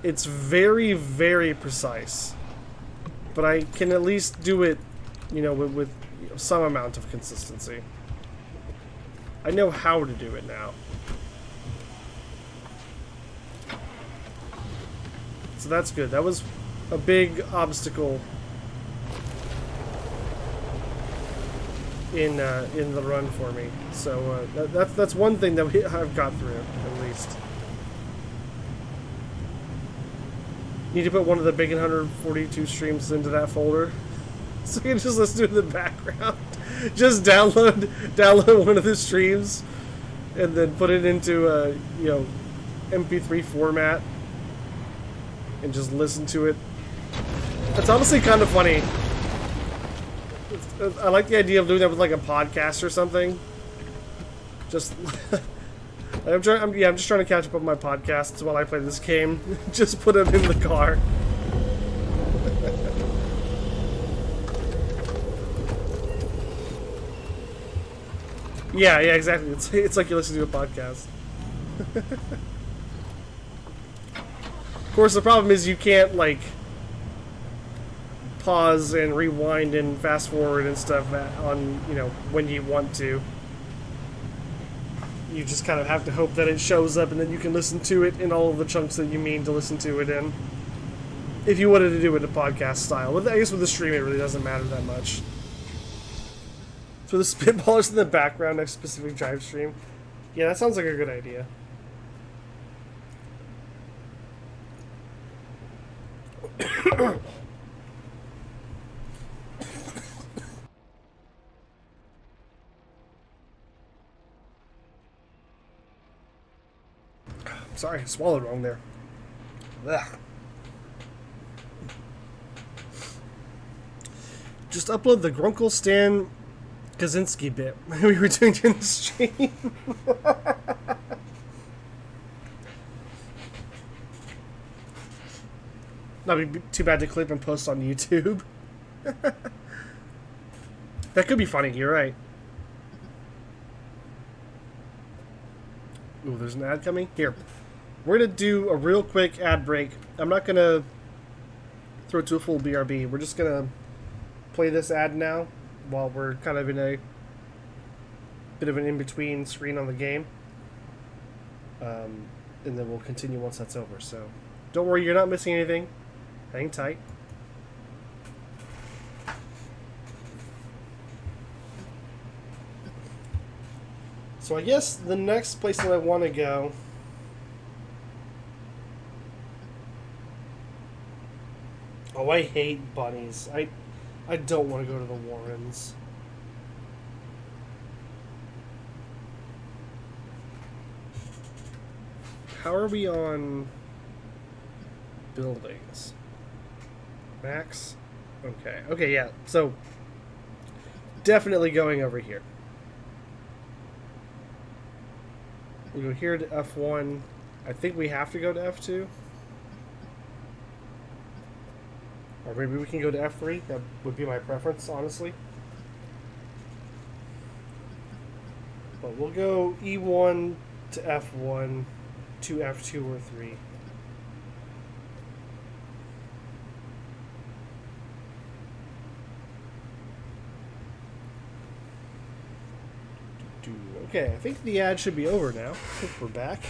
It's very, very precise. But I can at least do it, you know, with some amount of consistency. I know how to do it now. So that's good. That was a big obstacle in the run for me. So that's one thing that I've got through at least. Need to put one of the Bacon 142 streams into that folder, so you can just listen to it in the background. Just download one of the streams, and then put it into a MP3 format, and just listen to it. It's honestly kind of funny. I like the idea of doing that with like a podcast or something. Just I'm just trying to catch up on my podcasts while I play this game. Just put them in the car. Yeah, exactly. It's like you're listening to a podcast. Of course, the problem is you can't like pause and rewind and fast forward and stuff on when you want to. You just kind of have to hope that it shows up and then you can listen to it in all of the chunks that you mean to listen to it in. If you wanted to do it in a podcast style. I guess with the stream it really doesn't matter that much. So the spitballers in the background next to Pacific Drive stream. Yeah, that sounds like a good idea. Sorry, I swallowed wrong there. Ugh. Just upload the Grunkle Stan Kaczynski bit we were doing during the stream. Not be too bad to clip and post on YouTube. That could be funny, you're right. Ooh, there's an ad coming? Here. We're going to do a real quick ad break. I'm not going to throw it to a full BRB. We're just going to play this ad now while we're kind of in a bit of an in-between screen on the game. And then we'll continue once that's over. So don't worry, you're not missing anything. Hang tight. So I guess the next place that I want to go Oh, I hate bunnies. I don't want to go to the Warrens. How are we on buildings? Max? Okay. Okay, yeah. So, definitely going over here. We go here to F1. I think we have to go to F2. Or maybe we can go to F3. That would be my preference, honestly. But we'll go E1 to F1 to F2 or 3. Okay, I think the ad should be over now. I think we're back.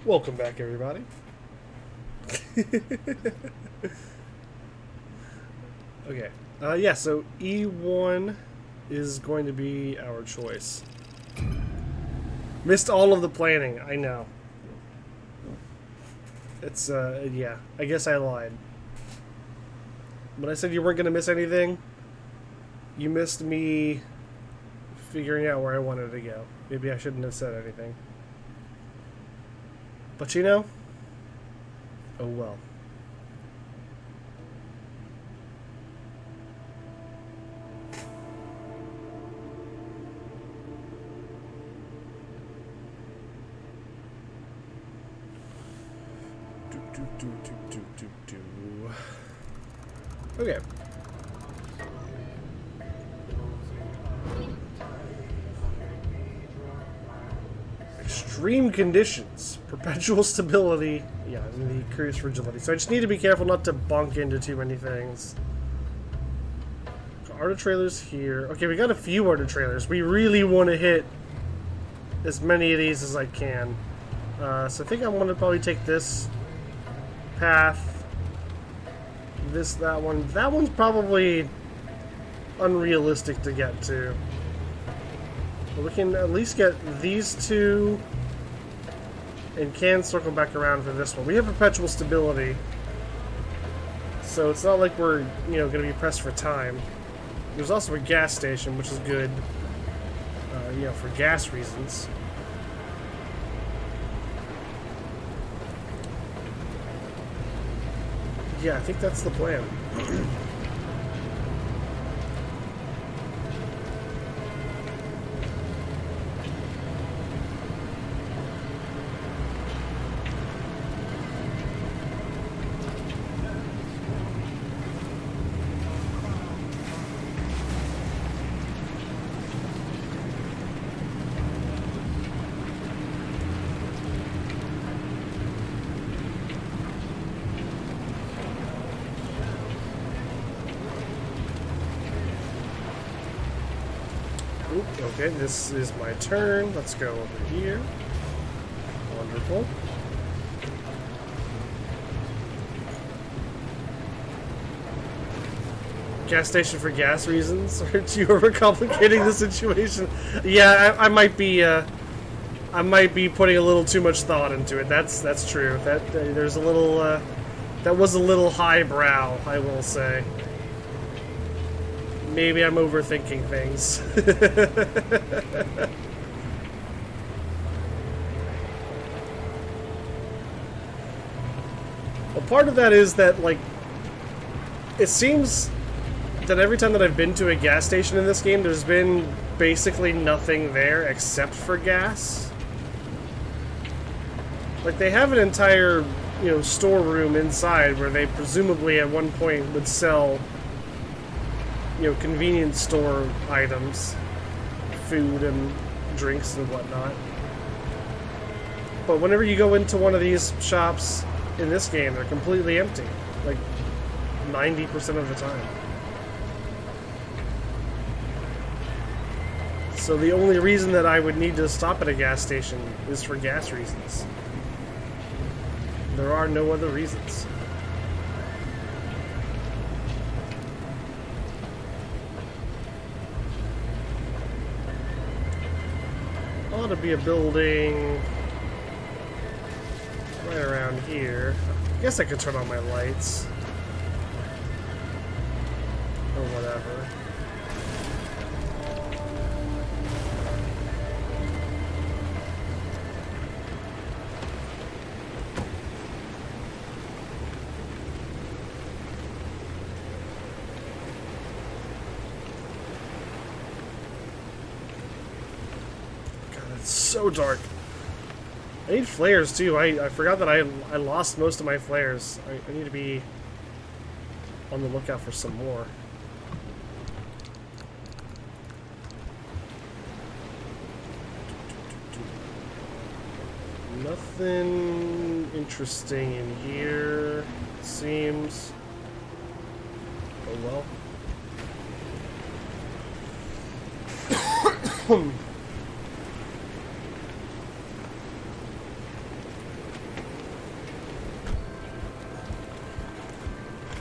Welcome back, everybody. Okay. Yeah, so E1 is going to be our choice. Missed all of the planning, I know. It's, yeah, I guess I lied. When I said you weren't going to miss anything, you missed me figuring out where I wanted to go. Maybe I shouldn't have said anything. But you know, oh well. Okay. Extreme conditions, perpetual stability, yeah, and the cruise fragility. So I just need to be careful not to bonk into too many things. Arta trailers here. Okay, we got a few Arta trailers. We really want to hit as many of these as I can. So I think I want to probably take this path. This, that one. That one's probably unrealistic to get to. But we can at least get these two and can circle back around for this one. We have perpetual stability, so it's not like we're, you know, going to be pressed for time. There's also a gas station, which is good, you know, for gas reasons. Yeah, I think that's the plan. Okay, this is my turn. Let's go over here. Wonderful. Gas station for gas reasons? Aren't you overcomplicating the situation? Yeah, I might be putting a little too much thought into it. That's true. That there's a little that was a little highbrow, I will say. Maybe I'm overthinking things. Well, part of that is that, like, it seems that every time that I've been to a gas station in this game, there's been basically nothing there except for gas. Like, they have an entire, you know, storeroom inside where they presumably at one point would sell, you know, convenience store items, food and drinks and whatnot. But whenever you go into one of these shops in this game, they're completely empty, like 90% of the time. So the only reason that I would need to stop at a gas station is for gas reasons. There are no other reasons. Ought to be a building right around here. I guess I could turn on my lights. Or whatever. So dark. I need flares too. I forgot that I lost most of my flares. I need to be on the lookout for some more. Nothing interesting in here, it seems. Oh well.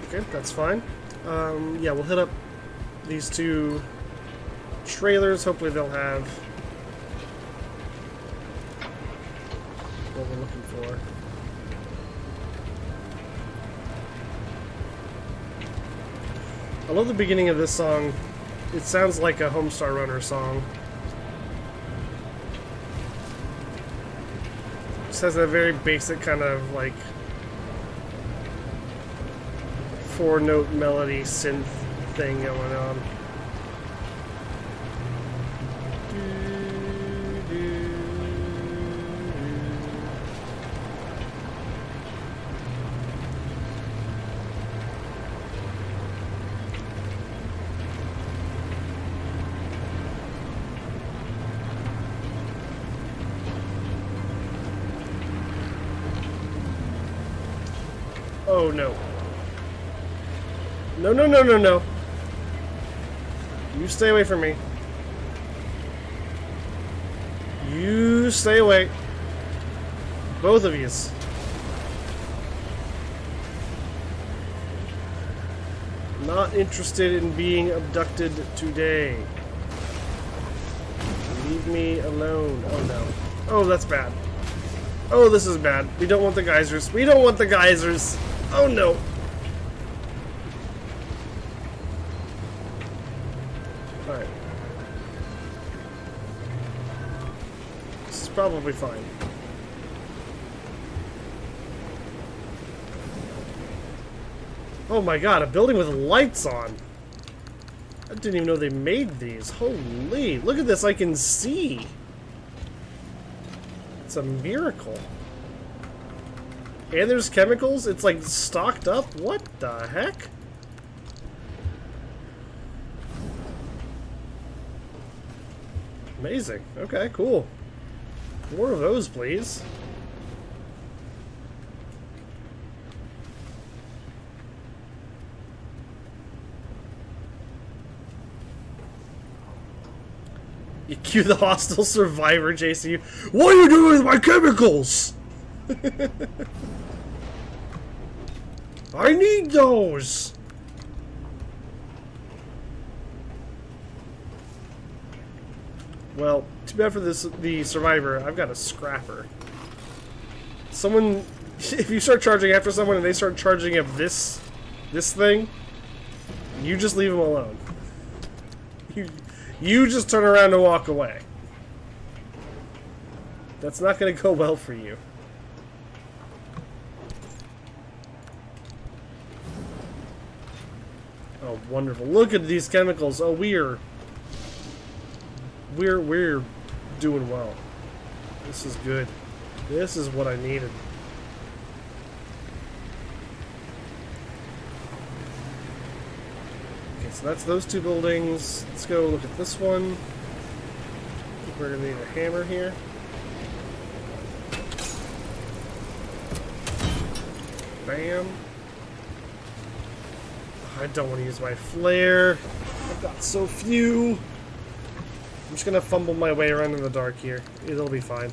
Okay, that's fine. Yeah, we'll hit up these two trailers. Hopefully they'll have what we're looking for. I love the beginning of this song. It sounds like a Homestar Runner song. Just has that very basic kind of like 4-note melody synth thing going on. Oh no. No, no, no, no, no. You stay away from me. You stay away. Both of yous. Not interested in being abducted today. Leave me alone. Oh no. Oh, that's bad. Oh, this is bad. We don't want the geysers. We don't want the geysers. Oh no. Alright. This is probably fine. Oh my god, a building with lights on. I didn't even know they made these. Holy, look at this, I can see. It's a miracle. And there's chemicals? It's like stocked up? What the heck? Amazing. Okay, cool. More of those, please. You cue the hostile survivor chasing you. What are you doing with my chemicals? I need those. Well, too bad for the survivor. I've got a scrapper. Someone, if you start charging after someone and they start charging up this thing, you just leave them alone. You just turn around and walk away. That's not going to go well for you. Oh, wonderful. Look at these chemicals. Oh, we're doing well. This is good. This is what I needed. Okay, so that's those two buildings. Let's go look at this one. I think we're gonna need a hammer here. Bam. I don't want to use my flare. I've got so few. I'm just gonna fumble my way around in the dark here. It'll be fine.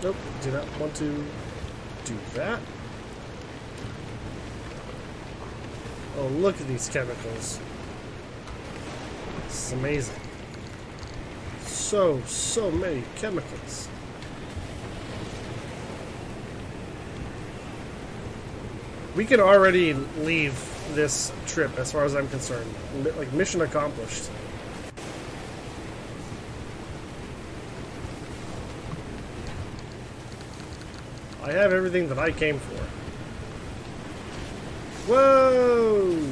Nope, do not want to do that. Oh, look at these chemicals. It's amazing. So many chemicals. We can already leave this trip as far as I'm concerned. Like, mission accomplished. I have everything that I came for. Whoa!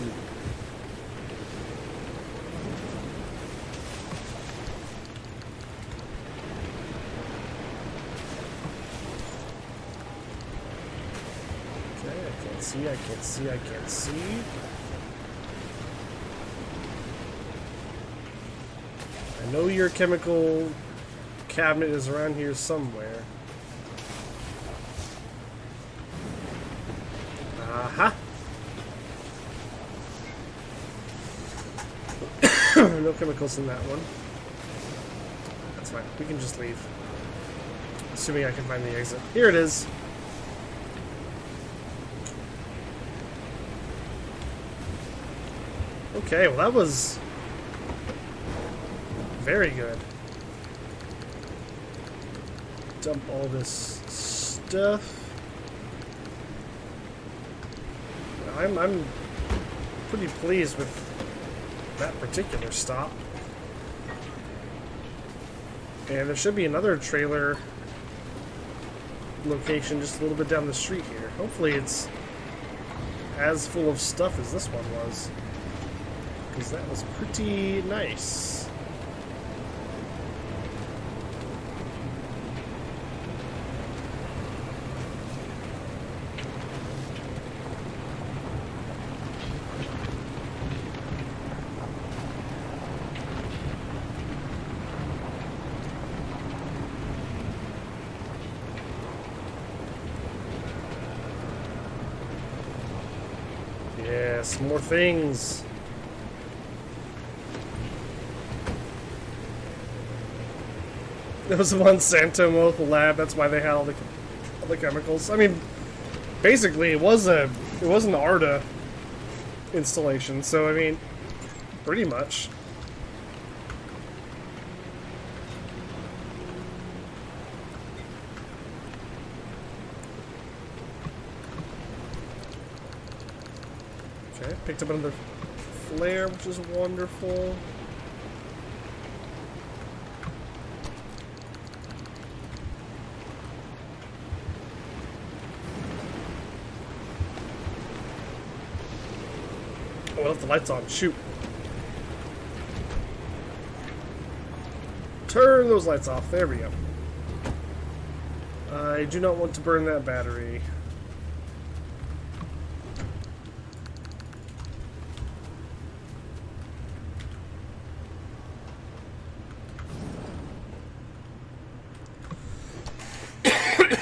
I can't see. I know your chemical cabinet is around here somewhere. Aha! No chemicals in that one. That's fine. We can just leave. Assuming I can find the exit. Here it is. Okay, well that was very good. Dump all this stuff. I'm pretty pleased with that particular stop. And there should be another trailer location just a little bit down the street here. Hopefully it's as full of stuff as this one was. Because that was pretty nice. Yes, more things. It was a Monsanto local lab. That's why they had all the chemicals. I mean, basically, it was an Arda installation. So I mean, pretty much. Okay, picked up another flare, which is wonderful. Oh, I left the lights on. Shoot. Turn those lights off. There we go. I do not want to burn that battery.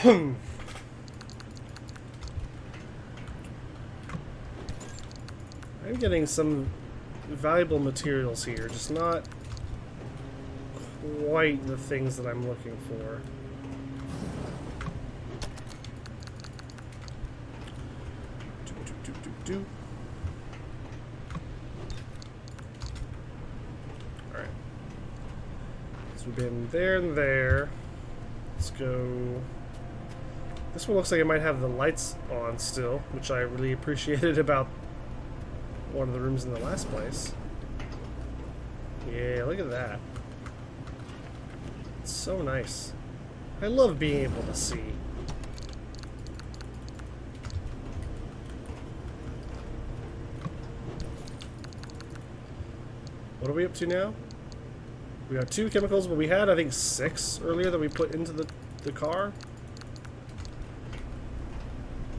I'm getting some valuable materials here, just not quite the things that I'm looking for. Alright. So we've been there and there. Let's go. This one looks like it might have the lights on still, which I really appreciated about one of the rooms in the last place. Yeah, look at that. It's so nice. I love being able to see. What are we up to now? We got 2 chemicals, but we had, I think, 6 earlier that we put into the car.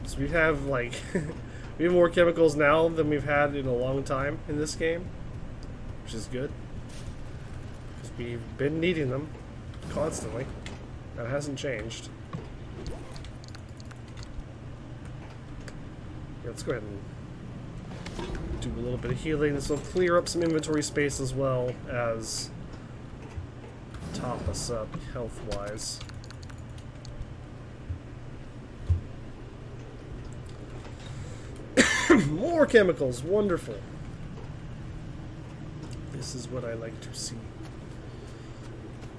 So we have, like, we have more chemicals now than we've had in a long time in this game, which is good. Because we've been needing them constantly. That hasn't changed. Yeah, let's go ahead and do a little bit of healing. This will clear up some inventory space as well as top us up health-wise. More chemicals, wonderful. This is what I like to see.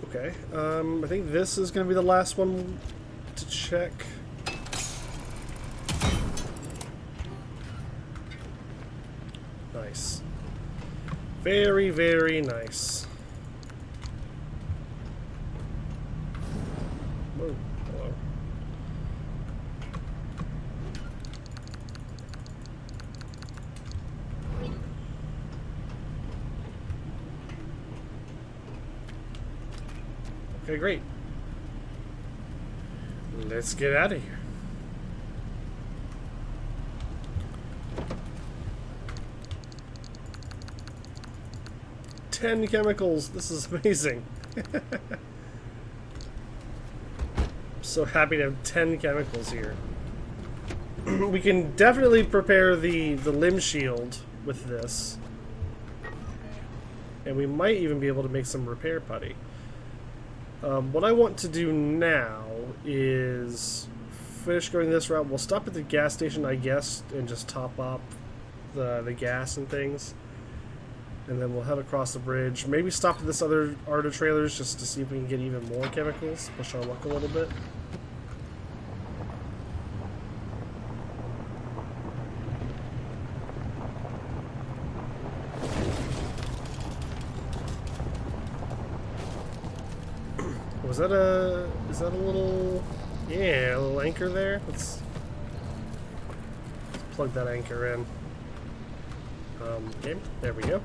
Okay, I think this is going to be the last one to check. Nice. Very, very nice. Whoa, hello. Okay, great. Let's get out of here. Ten chemicals. This is amazing. I'm so happy to have 10 chemicals here. We can definitely prepare the limb shield with this. And we might even be able to make some repair putty. What I want to do now is finish going this route. We'll stop at the gas station, I guess, and just top up the gas and things. And then we'll head across the bridge. Maybe stop at this other Arda trailers just to see if we can get even more chemicals. Push our luck a little bit. Was that a... is that a little... yeah, a little anchor there? Let's plug that anchor in. Okay, there we go.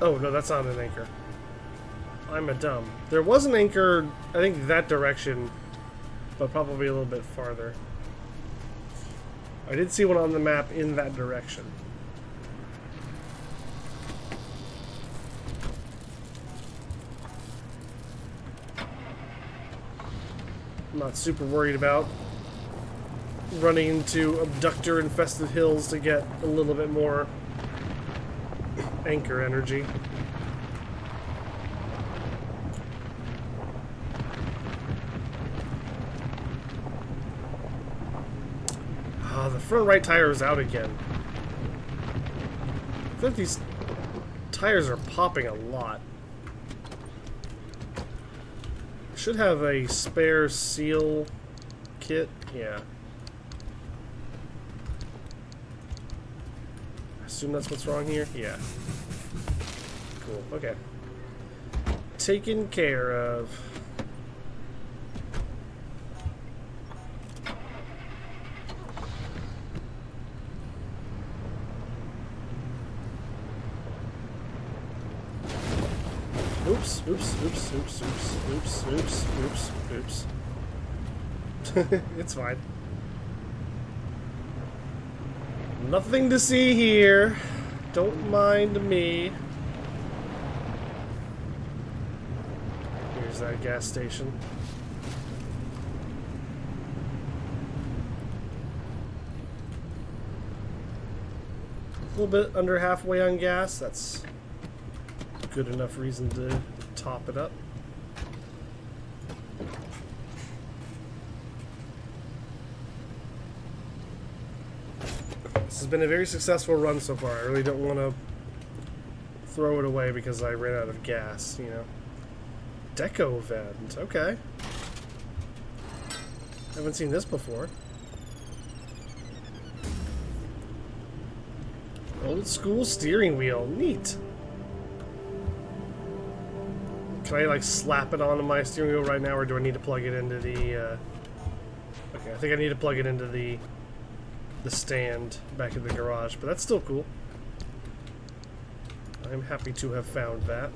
Oh, no, that's not an anchor. I'm a dumb. There was an anchor, I think, that direction, but probably a little bit farther. I did see one on the map in that direction. I'm not super worried about running into abductor-infested hills to get a little bit more anchor energy. Ah, the front right tire is out again. I feel like these tires are popping a lot. Should have a spare seal kit. Yeah. I assume that's what's wrong here? Yeah. Cool. Okay. Taken care of. Oops, oops, oops, oops, oops, oops, oops, oops, oops. It's fine. Nothing to see here. Don't mind me. Here's that gas station. A little bit under halfway on gas. That's good enough reason to top it up. This has been a very successful run so far. I really don't want to throw it away because I ran out of gas, you know. Deco vent, okay. Haven't seen this before. Old school steering wheel, neat. Can I like slap it onto my steering wheel right now, or do I need to plug it into the okay, I think I need to plug it into the stand back in the garage, but that's still cool. I'm happy to have found that.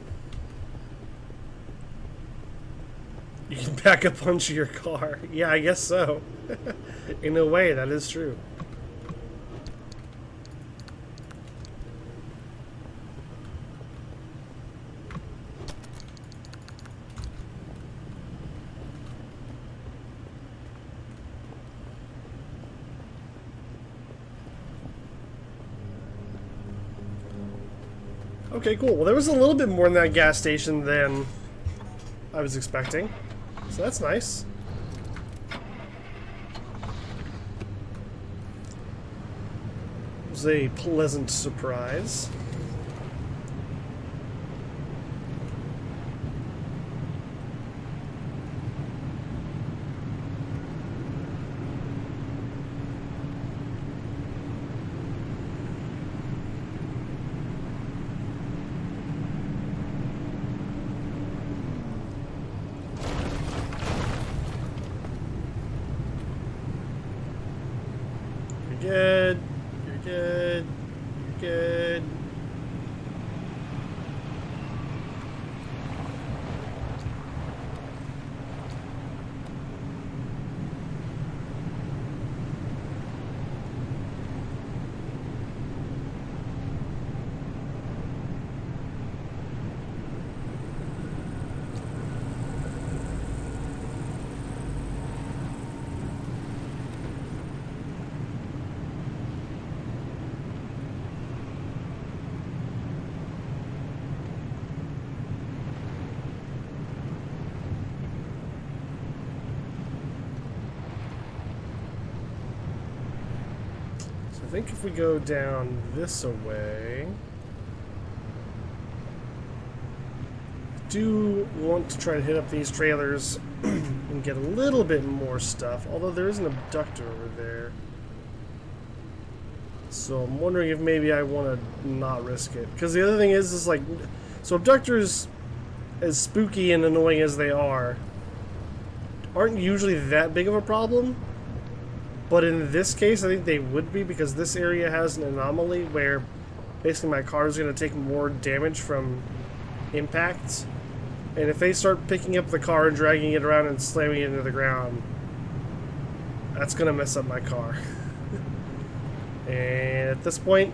You can back up onto your car. Yeah, I guess so. In a way, that is true. Okay, cool. Well, there was a little bit more in that gas station than I was expecting. So that's nice. It was a pleasant surprise. Good. You're good. You're good. I think if we go down this way, I do want to try to hit up these trailers and get a little bit more stuff, although there is an abductor over there. So I'm wondering if maybe I want to not risk it. Because the other thing is like, so abductors, as spooky and annoying as they are, aren't usually that big of a problem. But in this case, I think they would be, because this area has an anomaly where basically my car is going to take more damage from impacts. And if they start picking up the car and dragging it around and slamming it into the ground, that's going to mess up my car. And at this point,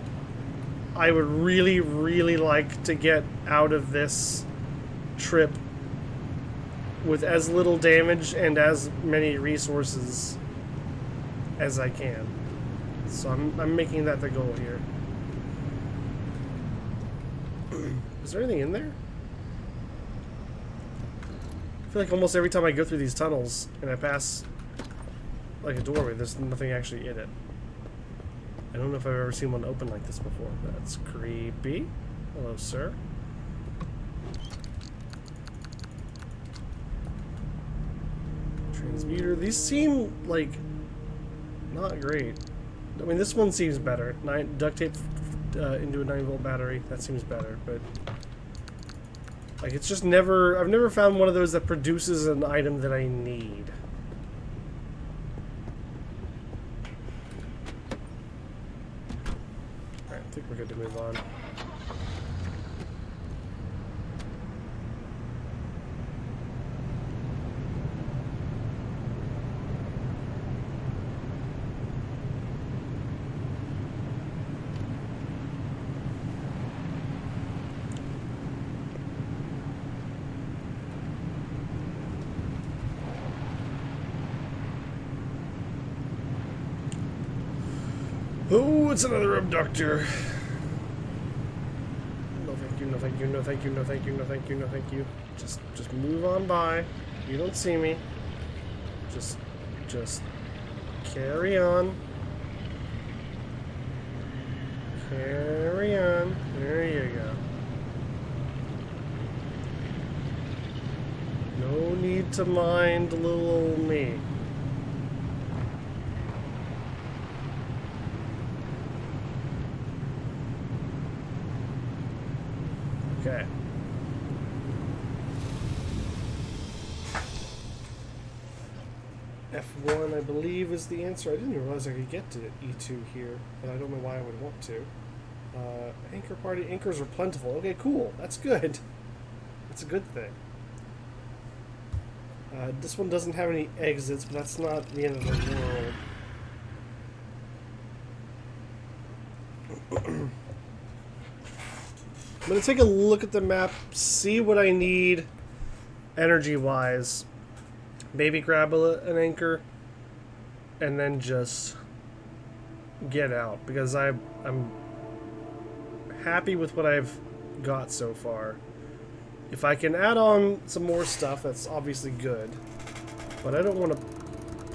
I would really, really like to get out of this trip with as little damage and as many resources as I can. So I'm making that the goal here. Is there anything in there? I feel like almost every time I go through these tunnels and I pass like a doorway, there's nothing actually in it. I don't know if I've ever seen one open like this before. That's creepy. Hello, sir. Transmuter. These seem like not great. I mean, this one seems better. Duct tape into a 9-volt battery. That seems better, but like it's just never. I've never found one of those that produces an item that I need. All right, I think we're good to move on. Oh, it's another abductor. No thank you, no thank you, no thank you, no thank you, no thank you, no thank you. Just move on by. You don't see me. Just carry on. Carry on. There you go. No need to mind little old me. Okay. F1, I believe, is the answer. I didn't realize I could get to E2 here, but I don't know why I would want to. Anchor party. Anchors are plentiful. Okay, cool. That's good. That's a good thing. This one doesn't have any exits, but that's not the end of the world. I'm going to take a look at the map, see what I need energy-wise. Maybe grab an anchor, and then just get out. Because I'm happy with what I've got so far. If I can add on some more stuff, that's obviously good. But I don't want to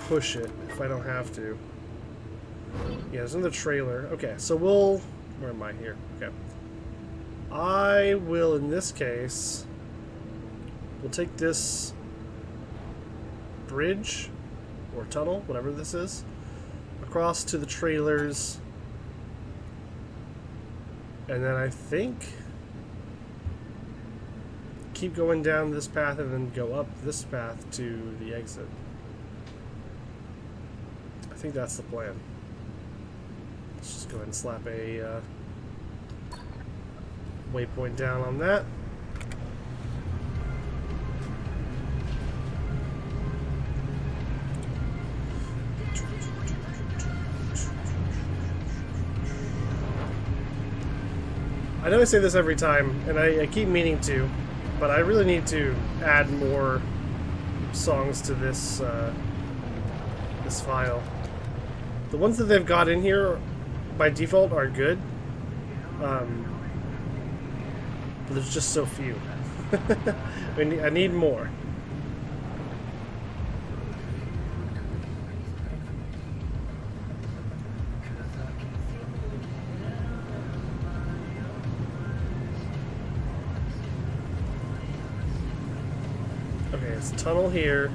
push it if I don't have to. Yeah, there's another trailer. Okay, so we'll... Where am I here? Okay. I will, in this case, we'll take this bridge or tunnel, whatever this is, across to the trailers, and then I think keep going down this path and then go up this path to the exit. I think that's the plan. Let's just go ahead and slap a waypoint down on that. I know I say this every time, and I keep meaning to, but I really need to add more songs to this this file. The ones that they've got in here by default are good. But there's just so few. I need more. Okay, it's a tunnel here.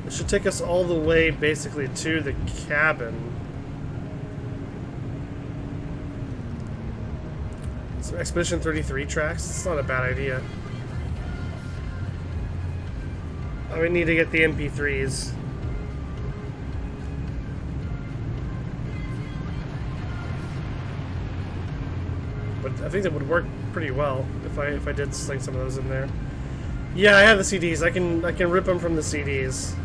It should take us all the way basically to the cabin. Some Expedition 33 tracks. It's not a bad idea. I would need to get the MP3s. But I think that would work pretty well if I did sling some of those in there. Yeah, I have the CDs. I can rip them from the CDs.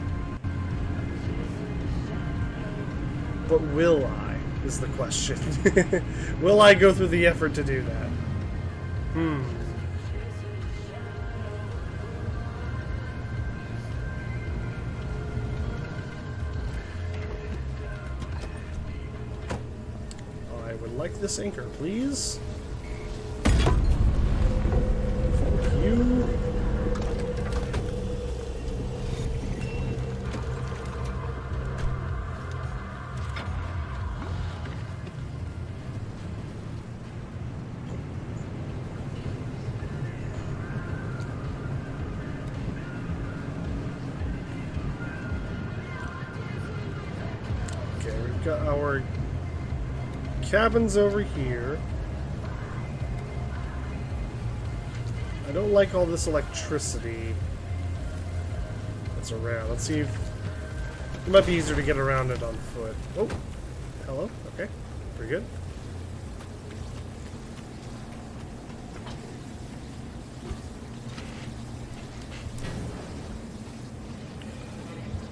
But will I? Is the question. Will I go through the effort to do that? like this anchor, please. You. Okay, we've got our cabins over here. I don't like all this electricity that's around. Let's see if it might be easier to get around it on foot. Oh, hello. Okay, pretty good.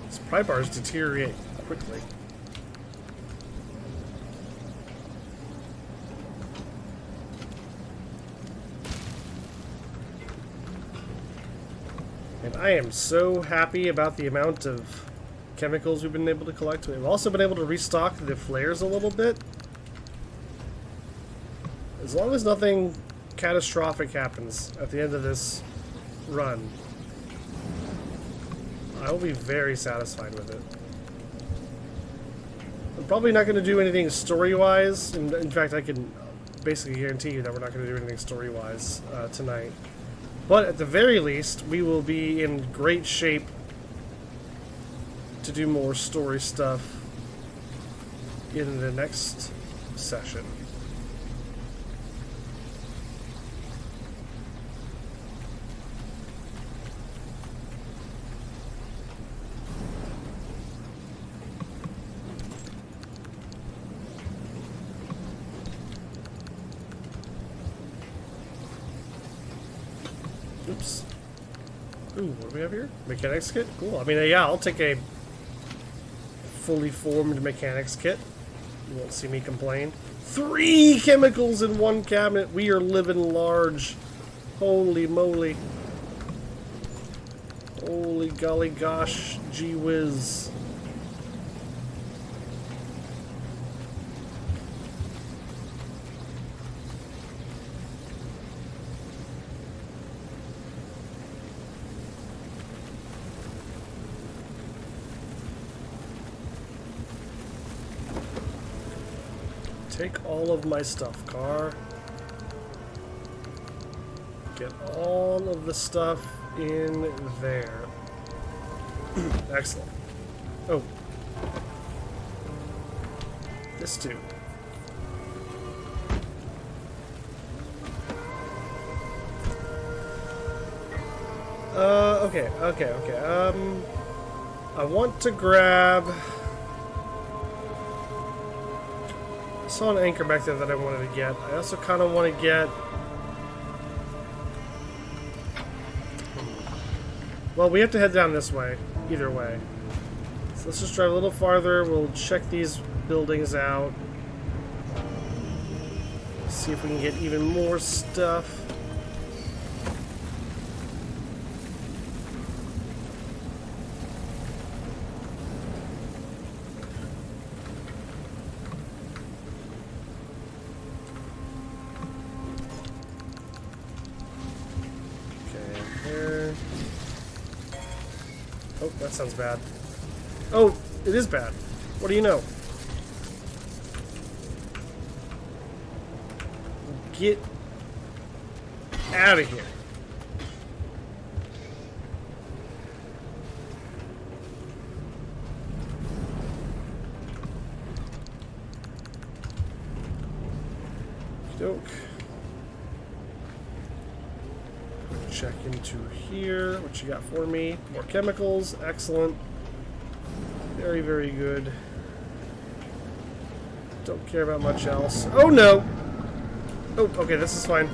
These pry bars deteriorate quickly. And I am so happy about the amount of chemicals we've been able to collect. We've also been able to restock the flares a little bit. As long as nothing catastrophic happens at the end of this run, I will be very satisfied with it. I'm probably not going to do anything story-wise. In fact, I can basically guarantee you that we're not going to do anything story-wise tonight. But at the very least, we will be in great shape to do more story stuff in the next session. Oops. Ooh, what do we have here? Mechanics kit? Cool. I mean, yeah, I'll take a fully formed mechanics kit. You won't see me complain. 3 chemicals in one cabinet. We are living large. Holy moly. Holy golly gosh. Gee whiz. Take all of my stuff, car. Get all of the stuff in there. Excellent. Oh. This too. Okay. I want to grab... I saw an anchor back there that I wanted to get. I also kind of want to get... Well, we have to head down this way, either way. So let's just drive a little farther. We'll check these buildings out. See if we can get even more stuff. Oh, that sounds bad. Oh, it is bad. What do you know? Get out of here. Doke. Check into here. What you got for me? More chemicals. Excellent. Very, very good. Don't care about much else. Oh no! Oh, okay, this is fine.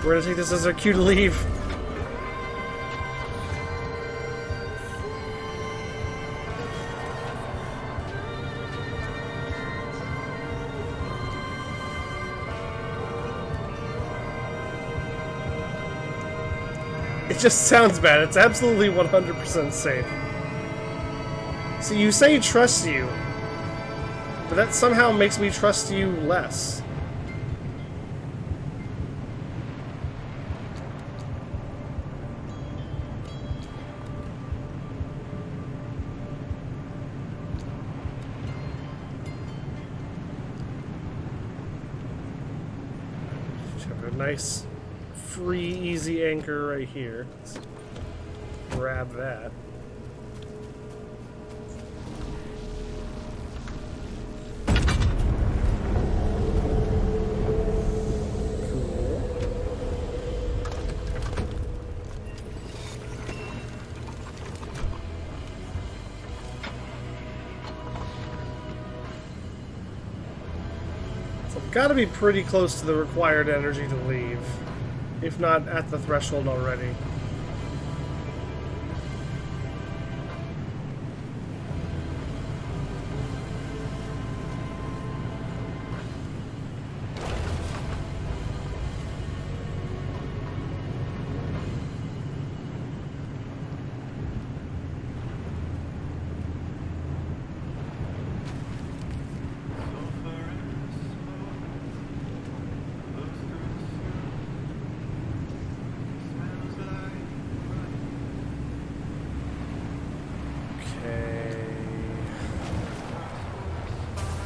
We're gonna take this as our cue to leave. It just sounds bad. It's absolutely 100% safe. So you say trust you, But that somehow makes me trust you less. Nice, free, easy anchor right here. Let's grab that. Cool. So I've got to be pretty close to the required energy to leave, if not at the threshold already.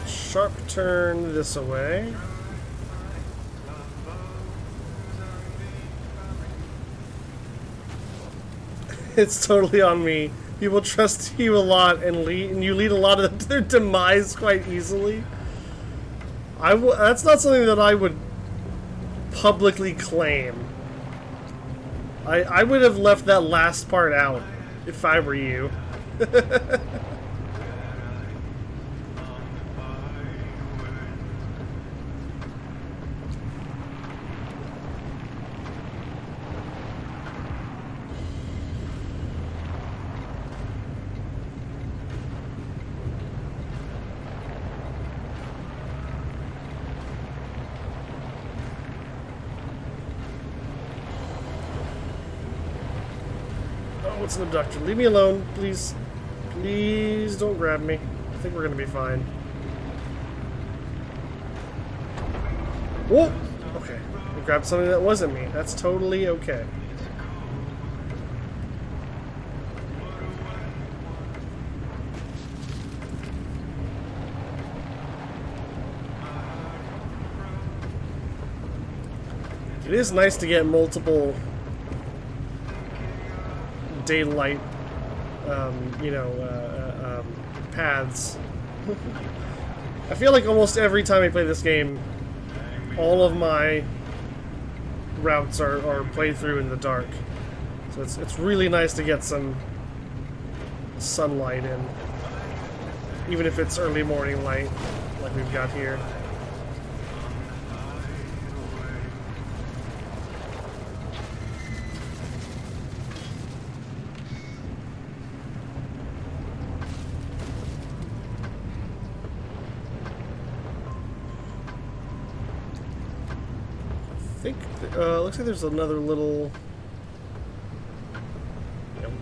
Sharp turn this away. It's totally on me. People trust you a lot, and you lead a lot of them to their demise quite easily. That's not something that I would publicly claim. I would have left that last part out if I were you. It's an abductor. Leave me alone, please. Please don't grab me. I think we're gonna be fine. Whoa! Okay. I grabbed something that wasn't me. That's totally okay. It is nice to get multiple daylight, paths. I feel like almost every time I play this game, all of my routes are played through in the dark. So it's really nice to get some sunlight in, even if it's early morning light, like we've got here. Looks like there's another little...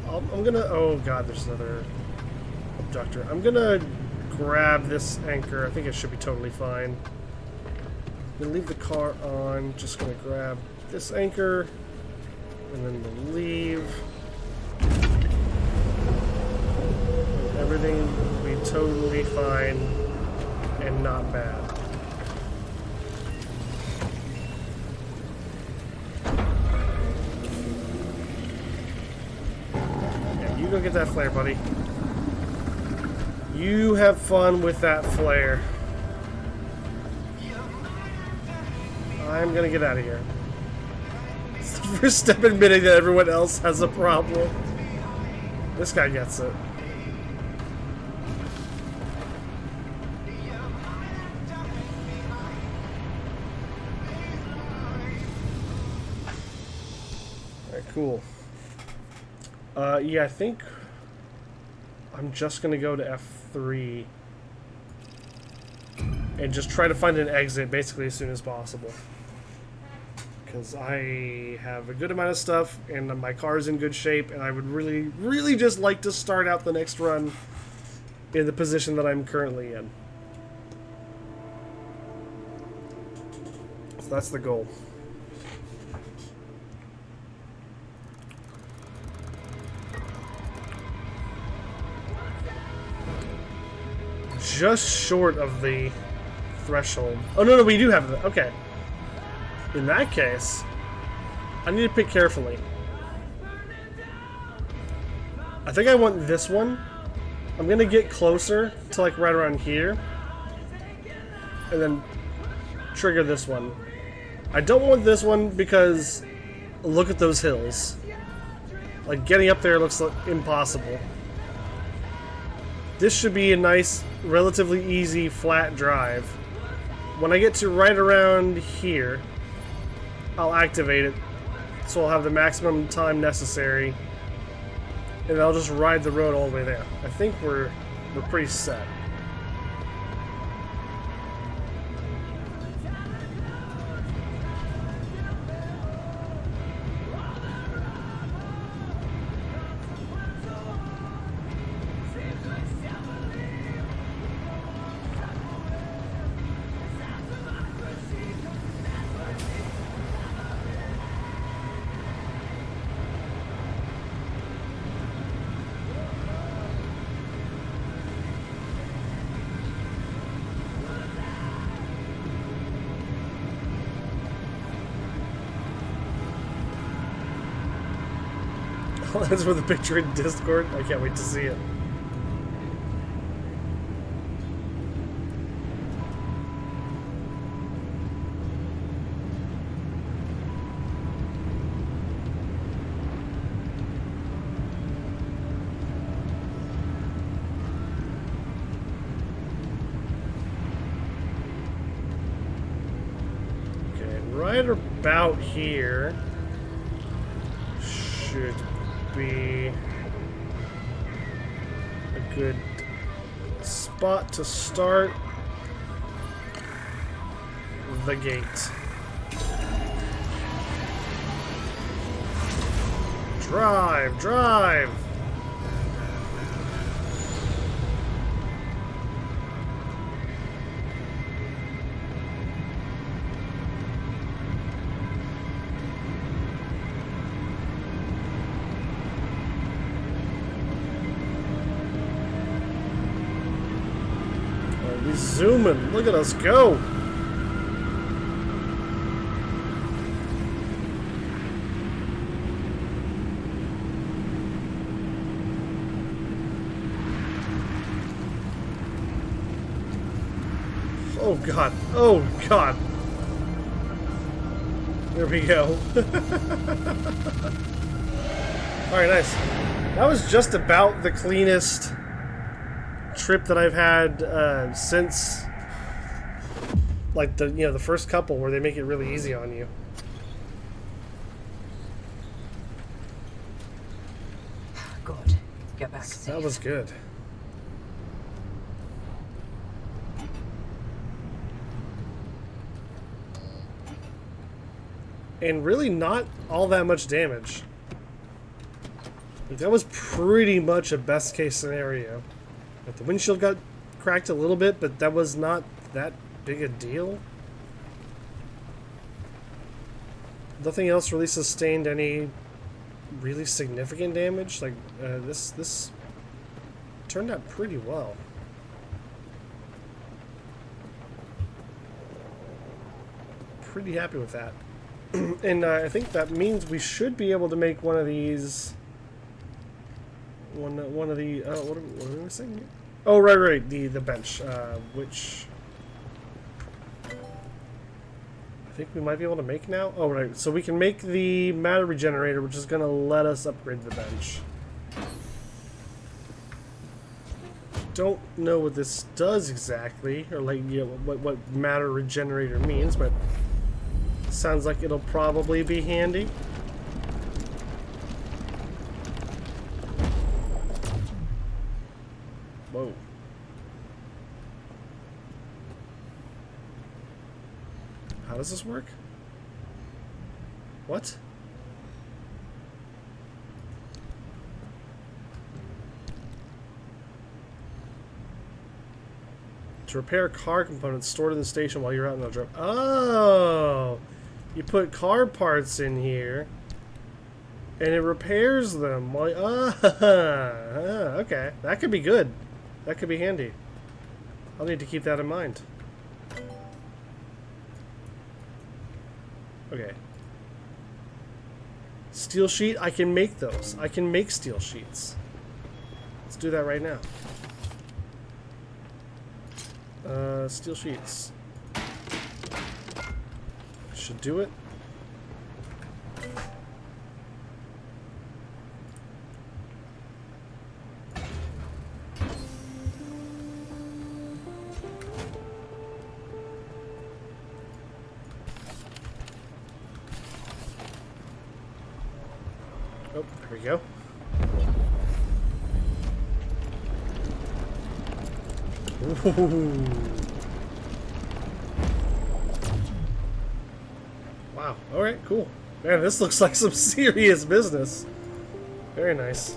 I'm gonna... Oh god, there's another abductor. I'm gonna grab this anchor. I think it should be totally fine. I'm gonna leave the car on. Just gonna grab this anchor. And then we'll leave. Everything will be totally fine and not bad. You go get that flare, buddy. You have fun with that flare. I'm gonna get out of here. It's the first step admitting that everyone else has a problem. This guy gets it. Alright, cool. Yeah, I think I'm just gonna go to F3 and just try to find an exit basically as soon as possible. Because I have a good amount of stuff and my car's in good shape, and I would really, really just like to start out the next run in the position that I'm currently in. That's the goal. Just short of the threshold. Oh no, we do have the. Okay. In that case, I need to pick carefully. I think I want this one. I'm gonna get closer to like right around here, and then trigger this one. I don't want this one because look at those hills. Like getting up there looks like impossible. This should be a nice, relatively easy, flat drive. When I get to right around here, I'll activate it, so I'll have the maximum time necessary, and I'll just ride the road all the way there. I think we're pretty set. That's for the picture in Discord. I can't wait to see it. Okay, right about here should be a good spot to start the gate. Drive, drive! Zooming. Look at us go. Oh god. Oh god. There we go. Alright, nice. That was just about the cleanest trip that I've had since like the first couple where they make it really easy on you. Good. Get back safe. That was good. And really not all that much damage. Like, that was pretty much a best case scenario. Like, the windshield got cracked a little bit, but that was not that big a deal. Nothing else really sustained any really significant damage. Like, this turned out pretty well. Pretty happy with that. And I think that means we should be able to make one of these. One of the what am I saying? Oh, right, the bench, which I think we might be able to make now. Oh, right, so we can make the matter regenerator, which is going to let us upgrade the bench. Don't know what this does exactly, or like what matter regenerator means, but sounds like it'll probably be handy. Whoa. How does this work? What? To repair car components stored in the station while you're out on the drive. Oh! You put car parts in here, and it repairs them. While, okay. That could be good. That could be handy. I'll need to keep that in mind. Okay. Steel sheet, I can make those. I can make steel sheets. Let's do that right now. Steel sheets. Should do it. Oh, there we go. Ooh. Wow. Alright, cool. Man, this looks like some serious business. Very nice.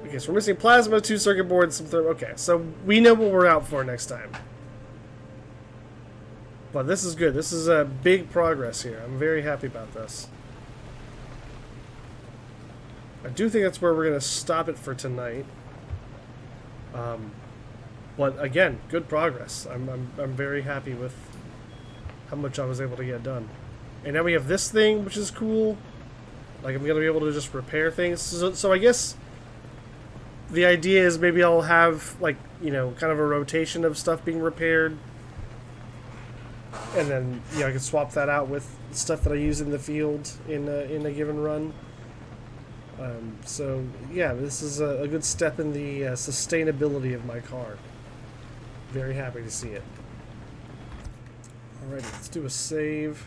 Okay, so we're missing plasma, 2 circuit boards, some thermal. Okay, so we know what we're out for next time. But this is good. This is a big progress here. I'm very happy about this. I do think that's where we're going to stop it for tonight. But again, good progress. I'm very happy with how much I was able to get done. And now we have this thing, which is cool. Like, I'm going to be able to just repair things. So I guess the idea is maybe I'll have, like, you know, kind of a rotation of stuff being repaired. And then, you know, I can swap that out with stuff that I use in the field in a given run. So, yeah, this is a good step in the sustainability of my car. Very happy to see it. Alrighty, let's do a save.